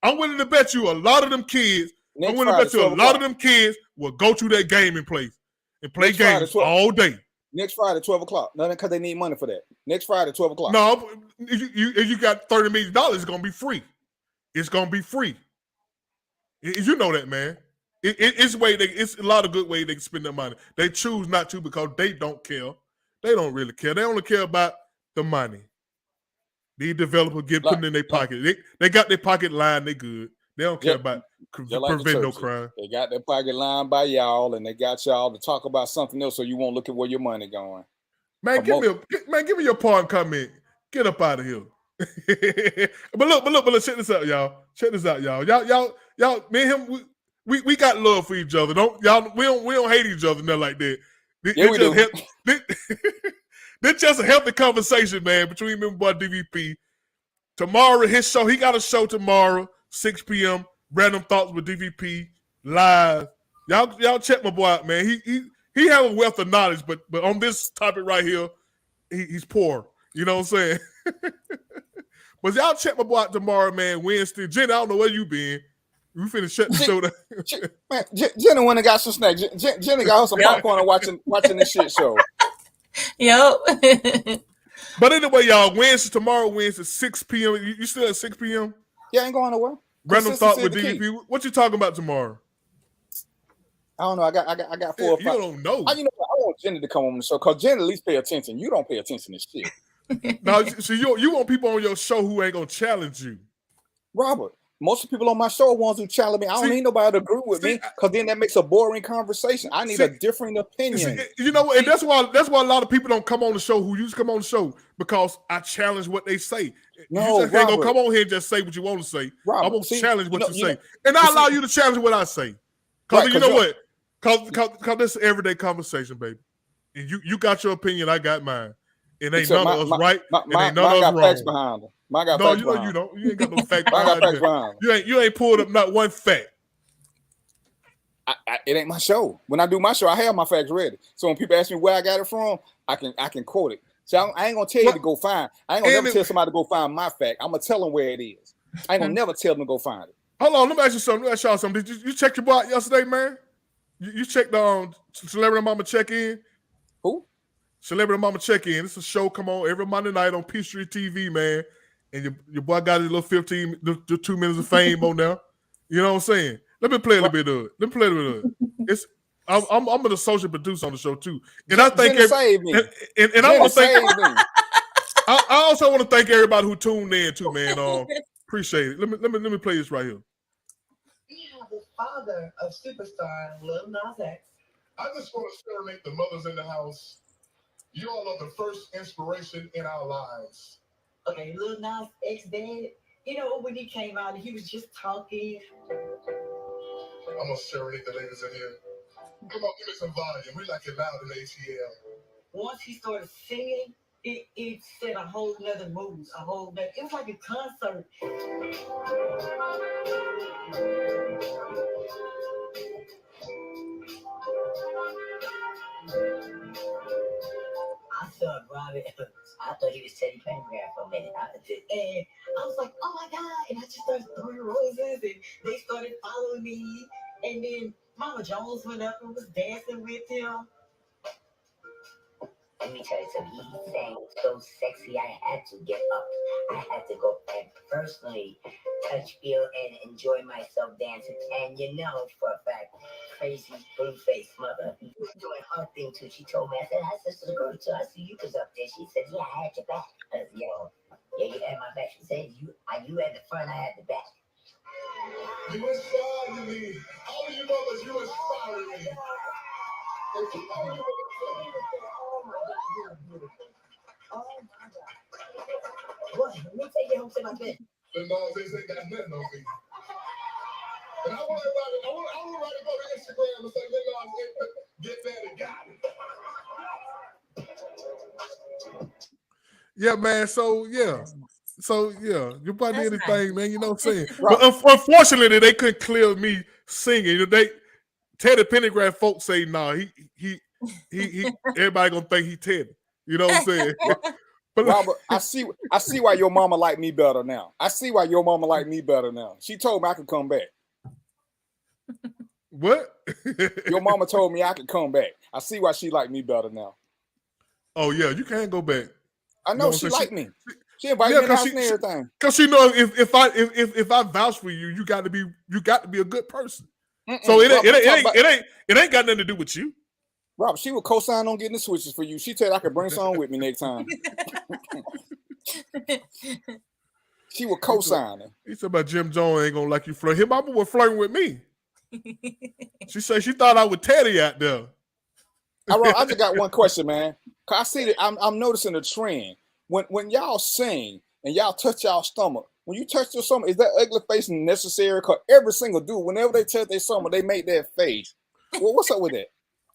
I'm willing to bet you a lot of them kids. I'm willing to bet you a lot of them kids will go to that gaming place and play games all day. Next Friday, 12 o'clock. Nothing because they need money for that. Next Friday, 12 o'clock. No, if you got $30 million, it's going to be free. It's going to be free. You know that, man. It's a lot of good ways they can spend their money. They choose not to because they don't care. They don't really care. They only care about the money. These developers put it in their pocket. They got their pocket lined. They good. They don't care about prevent no crime. They got their pocket lined by y'all, and they got y'all to talk about something else, so you won't look at where your money going. Man, give me your part and comment. Get up out of here. but look, check this out, y'all. Check this out, y'all. Y'all, me and him, we got love for each other. We don't hate each other, nothing like that. Yeah, we do. This just a healthy conversation, man, between me and boy DVP. Tomorrow, his show, he got a show tomorrow, 6 p.m. Random Thoughts with DVP live. Y'all check my boy out, man. He have a wealth of knowledge, but on this topic right here, he's poor. You know what I'm saying? But y'all check my boy out tomorrow, man. Wednesday. Jenny, I don't know where you been. We finna shut the show down. Man, Jenny went and got some snacks. Jenny got her some popcorn and watching this shit show. Yep. But anyway, y'all, tomorrow, Wednesday, 6 p.m. You still at 6 p.m.? Yeah, I ain't going nowhere. Random Thought with DVP. What you talking about tomorrow? I don't know. I got 4 or 5. You don't know. I want Jenny to come on the show because Jenny at least pay attention. You don't pay attention to shit. No, so you want people on your show who ain't gonna challenge you. Robert, most of the people on my show are ones who challenge me. I don't need nobody to agree with me because then that makes a boring conversation. I need a different opinion. You know, and that's why a lot of people don't come on the show who used to come on the show because I challenge what they say. No, you just ain't gonna come on here and just say what you want to say. Robert, I'm gonna challenge what you say, and I allow you to challenge what I say. Because you know what? Because this is everyday conversation, baby. And you got your opinion, I got mine. It ain't none of us right. It ain't none of us wrong. Facts behind them. No, you know you don't. You ain't got no fact behind it. You ain't pulled up not one fact. It ain't my show. When I do my show, I have my facts ready. So when people ask me where I got it from, I can quote it. So I ain't gonna tell you to go find. I ain't gonna never tell somebody to go find my fact. I'm gonna tell them where it is. I ain't gonna never tell them to go find it. Hold on, let me ask you something. Let me ask y'all something. Did you check your boy out yesterday, man? You checked the Celebrity Mama Check-In? Who? Celebrity Mama Check-In. It's a show come on every Monday night on Peachtree TV, man. And your boy got his little 2 minutes of fame on there. You know what I'm saying? Let me play a little bit of it. I'm an associate producer on the show too, and Jenna, I think Jenna saved me. and I Jenna want to thank. saved me. I also want to thank everybody who tuned in too, man. Appreciate it. Let me play this right here. We have the father of superstar Lil Nas X. I just want to serenade the mothers in the house. You all are the first inspiration in our lives. Okay, Lil Nas X dad, you know, when he came out and he was just talking. I'm going to serenade the ladies in here. Come on, give me some volume. We like it loud in ATL. Once he started singing, it set a whole nother mood, it was like a concert. I saw Robert. I thought he was Teddy Pendergrass for a minute. And I was like, oh my God. And I just started throwing roses and they started following me. And then Mama Jones went up and was dancing with him. Let me tell you something. He sang so sexy, I had to get up. I had to go and personally touch, feel, and enjoy myself dancing. And you know, for a fact, crazy blue-faced mother, she was doing her thing too. She told me, I said, hi, sister, girl, too. I see you was up there. She said, yeah, I had your back. I said, yo, yeah, you had my back. She said, you had the front, I had the back. You inspire me. All of you mothers, you inspire me. Thank you. All of you mothers. Oh my God, you're beautiful. Oh my God. What? Let me take you home to my bed. The Nas X ain't got nothing on me. And I want everybody to go to Instagram and say, Lil Nas X, get that and got it. Yeah, man. So yeah, your boy did his thing, man. You know what I'm saying? Right. But unfortunately, they couldn't clear me singing. Teddy Pendergrass folks say, nah, he everybody gonna think he Teddy. You know what I'm saying? But Robert, I see why your mama like me better now. I see why your mama like me better now. She told me I could come back. What? Your mama told me I could come back. I see why she like me better now. Oh yeah, you can't go back. I know she liked me. She invited me in the house and everything. Cause she know if I vouch for you, you got to be a good person. So it ain't got nothing to do with you. Rob, she would co-sign on getting the switches for you. She said I could bring some with me next time. She would co-sign it. He said about Jim Jones ain't gonna like you flirt. His mama was flirting with me. She said she thought I was Teddy out there. I just got one question, man. Cause I see that I'm noticing a trend. When y'all sing and y'all touch y'all stomach, when you touch your stomach, is that ugly face necessary? Cause every single dude, whenever they touch their stomach, they make that face. Well, what's up with that?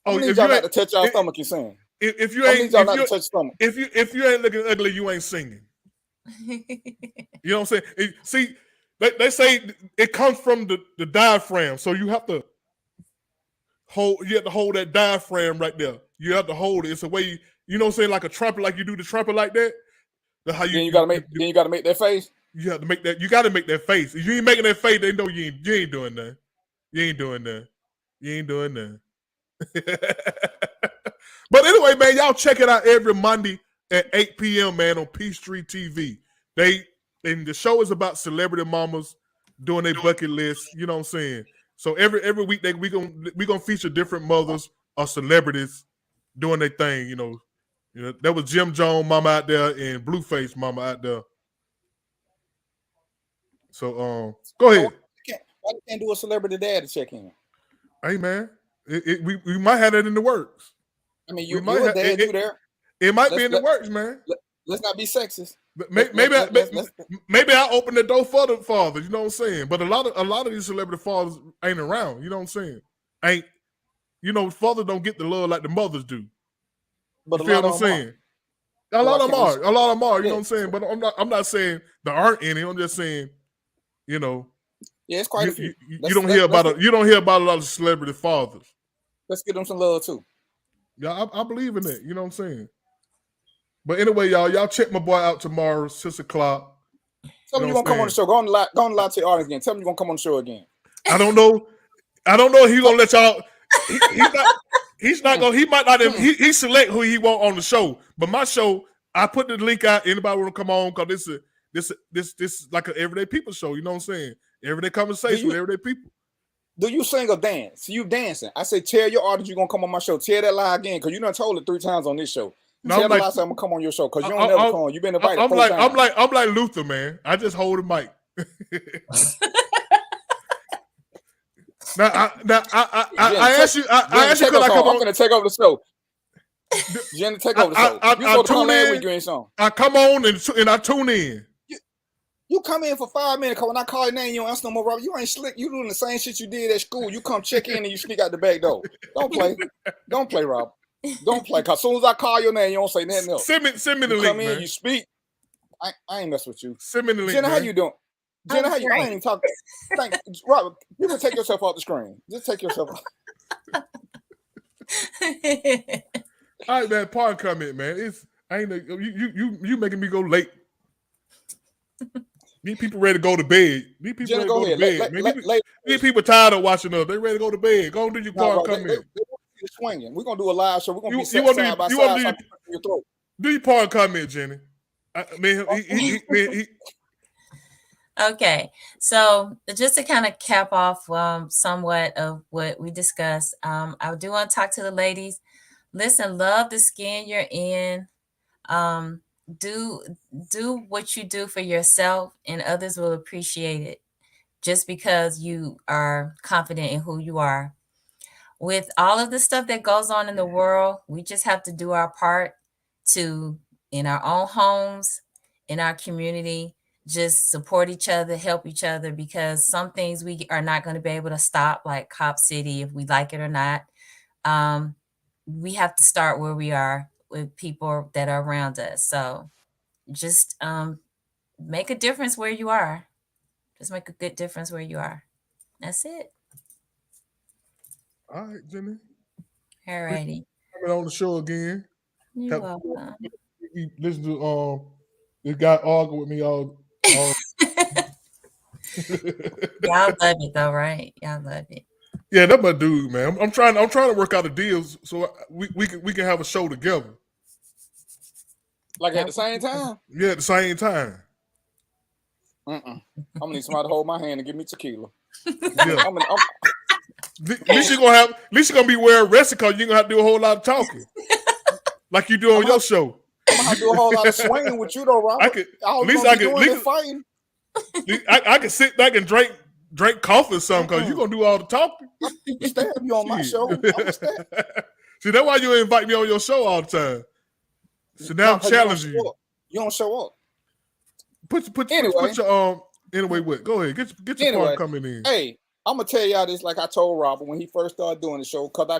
I need y'all not to touch y'all stomach. You saying? If you ain't looking ugly, you ain't singing. You know what I'm saying? See, they say it comes from the diaphragm, so you have to hold that diaphragm right there. You have to hold it. It's a way you know what I'm saying, like a trumpet, like you do the trumpet like that. That's how you gotta make that face. You have to make that. You got to make that face. If you ain't making that face, they know you ain't doing that. You ain't doing that. You ain't doing that. But anyway, man, y'all check it out every Monday at 8 p.m. man on Peachtree TV. And the show is about celebrity mamas doing their bucket list. You know what I'm saying? So every week we gonna feature different mothers or celebrities doing their thing. You know, there was Jim Jones mama out there and Blueface mama out there. So go ahead. Why you can't do a celebrity dad to check in? Hey man, we might have that in the works. I mean, you're a dad, you there. It might be in the works, man. Let's not be sexist. Maybe I open the door for the fathers. You know what I'm saying? But a lot of these celebrity fathers ain't around. You know what I'm saying? Fathers don't get the love like the mothers do. But you feel what I'm saying? A lot of them are. You know what I'm saying? But I'm not saying there aren't any. I'm just saying, yeah, it's quite a few. You don't hear about a lot of celebrity fathers. Let's give them some love too. Yeah, I believe in that. You know what I'm saying? But anyway, y'all check my boy out tomorrow, 6 o'clock. Tell me you're gonna come on the show. Go on the live to the audience again. Tell me you're gonna come on the show again. I don't know if he's gonna let y'all. He's not gonna. He might not. He select who he want on the show. But my show, I put the link out. Anybody want to come on? Because this is like an everyday people show. You know what I'm saying? Everyday conversation with everyday people. Do you sing or dance? You dancing. I say, tell your audience you're gonna come on my show. Tell that lie again, because you done told it 3 times on this show. No, Tell I'm the like, lie, say I'm gonna come on your show, because you don't never come on. You've been invited I'm 4 like, times. I'm like Luther, man. I just hold the mic. Now, I asked you, I asked you, could I come on? I'm gonna take over the show. Jenny, take over the show. You supposed to come last week, you ain't song. I come on and I tune in. You come in for 5 minutes, because when I call your name, you don't answer no more, Robert. You ain't slick. You doing the same shit you did at school. You come check in and you sneak out the back door. Don't play. Don't play, Rob. Don't play. Because as soon as I call your name, you don't say nothing else. Send me the link, come in, man. you speak. I ain't mess with you. Send me the link, Jenna, how man. you doing? Jenna, how you? I ain't even talking. Robert, you can take yourself off the screen. Just take yourself off. All right, man. Pardon comment, man. You making me go late. These people ready to go to bed. These people Jenna, ready to go to bed. These people tired of watching us. They ready to go to bed. Go and do your part. Come in. Swinging. We're gonna do a live show. We're gonna be side by side. Do your part. Come in, Jenny. Okay, so just to kind of cap off somewhat of what we discussed, I do want to talk to the ladies. Listen, love the skin you're in. Do what you do for yourself, and others will appreciate it just because you are confident in who you are. With all of the stuff that goes on in the world, we just have to do our part to, in our own homes, in our community, just support each other, help each other, because some things we are not going to be able to stop, like Cop City, if we like it or not. We have to start where we are with people that are around us. So just make a difference where you are. Just make a good difference where you are. That's it. All right, Jenny. All righty. Coming on the show again. You're welcome. Listen to this guy argue with me all Y'all love it though, right? Y'all love it. Yeah, that's my dude, man. I'm trying to work out the deals so we can have a show together. Like at the same time? Yeah, at the same time. I'm gonna need somebody to hold my hand and give me tequila. Yeah. At least you're gonna be well rested, because you're gonna have to do a whole lot of talking. Like you do on your show. I'm gonna have to do a whole lot of swinging with you though, Robert. Fighting. I can sit back and drink coffee or something, because you're gonna do all the talking. Stab you on my show. See, that's why you invite me on your show all the time. So now I'm challenging you. You don't show up. Put your anyway, what? Go ahead. Get your part coming in. Hey, I'm gonna tell y'all this, like I told Robert when he first started doing the show, because I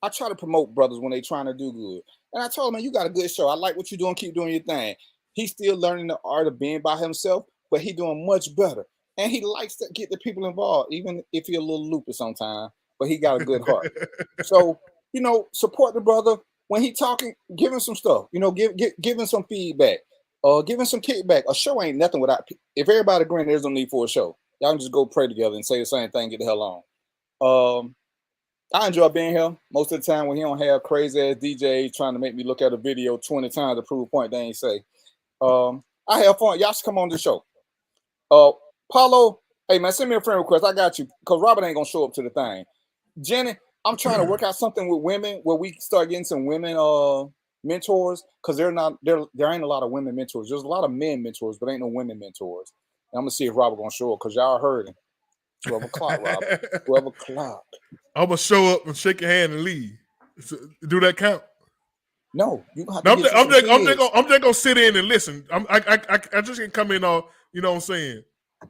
try to promote brothers when they trying to do good. And I told him, man, you got a good show. I like what you're doing. Keep doing your thing. He's still learning the art of being by himself, but he doing much better. And he likes to get the people involved, even if he's a little loopy sometimes, but he got a good heart. So, support the brother. When he talking, give him some stuff. Give him some feedback. Give him some kickback. A show ain't nothing without. If everybody agreeing, there's no need for a show. Y'all can just go pray together and say the same thing. Get the hell on. I enjoy being here most of the time when he don't have crazy ass DJs trying to make me look at a video 20 times to prove a point they ain't say. I have fun. Y'all should come on the show. Paulo, hey man, send me a friend request. I got you, because Robert ain't gonna show up to the thing. Jenny, I'm trying to work out something with women where we start getting some women mentors, because there ain't a lot of women mentors. There's a lot of men mentors, but ain't no women mentors. And I'm gonna see if Robert gonna show up, because y'all heard him. 12 o'clock, Robert. 12 o'clock. I'm gonna show up and shake your hand and leave. So, do that count? No, you have to. I'm just gonna sit in and listen. I just can come in on. You know what I'm saying?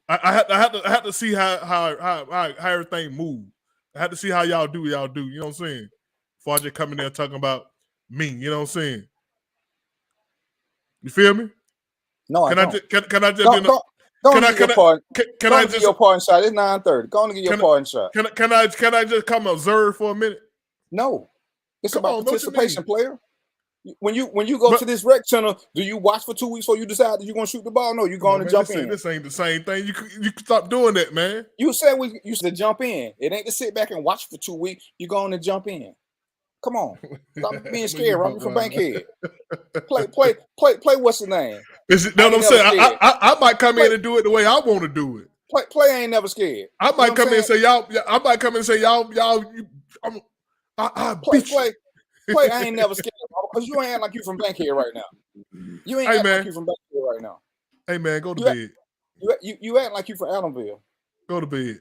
I have to see how everything moves. I have to see how y'all do. You know what I'm saying? Before I just come in there talking about me. You know what I'm saying? You feel me? No, can I don't. Can I just? Can I get your part shot? It's 9:30. Go on and get your part shot. Can I just come observe for a minute? No, it's about participation, player. When you go to this rec center, do you watch for 2 weeks before you decide that you're gonna shoot the ball? No, you're going to jump in. This ain't the same thing. You can stop doing that, man. You said we used to jump in. It ain't to sit back and watch for 2 weeks. You're going to jump in. Come on, stop being scared. Run from Bankhead. Play. What's the name? No, I'm saying I might come in and do it the way I want to do it. Play ain't never scared. I might come in and say y'all. I might come in and say y'all. I beat you. Play ain't never scared because you ain't act like you from Bankhead right now. You ain't act like you from Bankhead right now. Hey man, go to bed. You act like you from Adamville. Go to bed.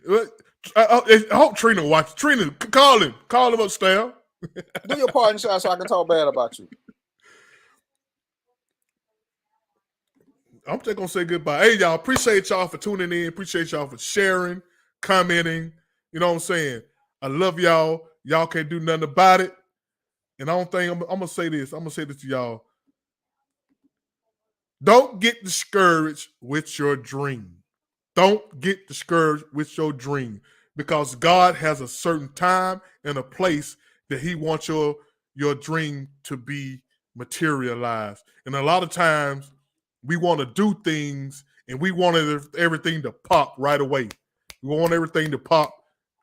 I hope Trina watches. Trina, call him. Call him upstairs. Do your part inside so I can talk bad about you. I'm just gonna say goodbye. Hey y'all, appreciate y'all for tuning in. Appreciate y'all for sharing, commenting. You know what I'm saying? I love y'all. Y'all can't do nothing about it. And I don't think I'm gonna say this. I'm gonna say this to y'all. Don't get discouraged with your dream. Don't get discouraged with your dream because God has a certain time and a place that He wants your dream to be materialized. And a lot of times we want to do things and we want everything to pop right away. We want everything to pop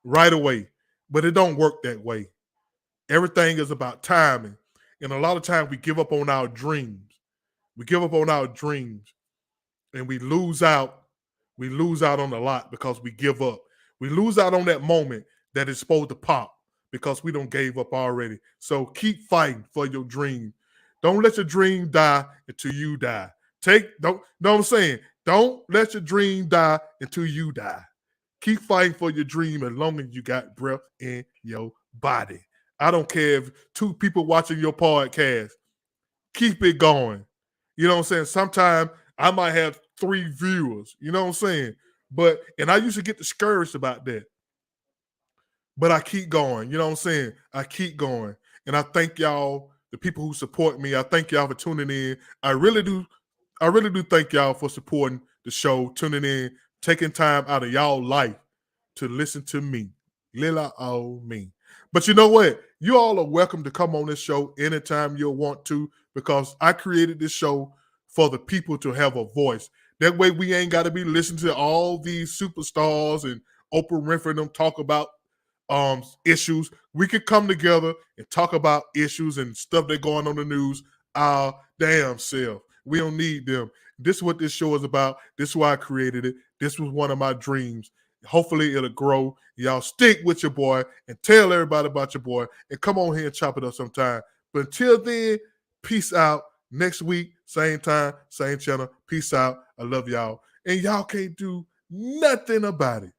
right away, but it don't work that way. Everything is about timing. And a lot of times we give up on our dreams. We give up on our dreams and we lose out. We lose out on a lot because we give up. We lose out on that moment that is supposed to pop because we don't gave up already. So keep fighting for your dream. Don't let your dream die until you die. Know what I'm saying? Don't let your dream die until you die. Keep fighting for your dream as long as you got breath in your body. I don't care if 2 people watching your podcast. Keep it going. You know what I'm saying? Sometimes I might have 3 viewers. You know what I'm saying? And I used to get discouraged about that. But I keep going. You know what I'm saying? I keep going. And I thank y'all, the people who support me. I thank y'all for tuning in. I really do thank y'all for supporting the show, tuning in, taking time out of y'all life to listen to me. Little old me. But you know what? You all are welcome to come on this show anytime you want to because I created this show for the people to have a voice. That way we ain't got to be listening to all these superstars and Oprah Winfrey and them talk about issues. We could come together and talk about issues and stuff that going on in the news our damn self. We don't need them. This is what this show is about. This is why I created it. This was one of my dreams. Hopefully it'll grow. Y'all stick with your boy and tell everybody about your boy and come on here and chop it up sometime. But until then, peace out. Next week, same time, same channel. Peace out. I love y'all. And y'all can't do nothing about it.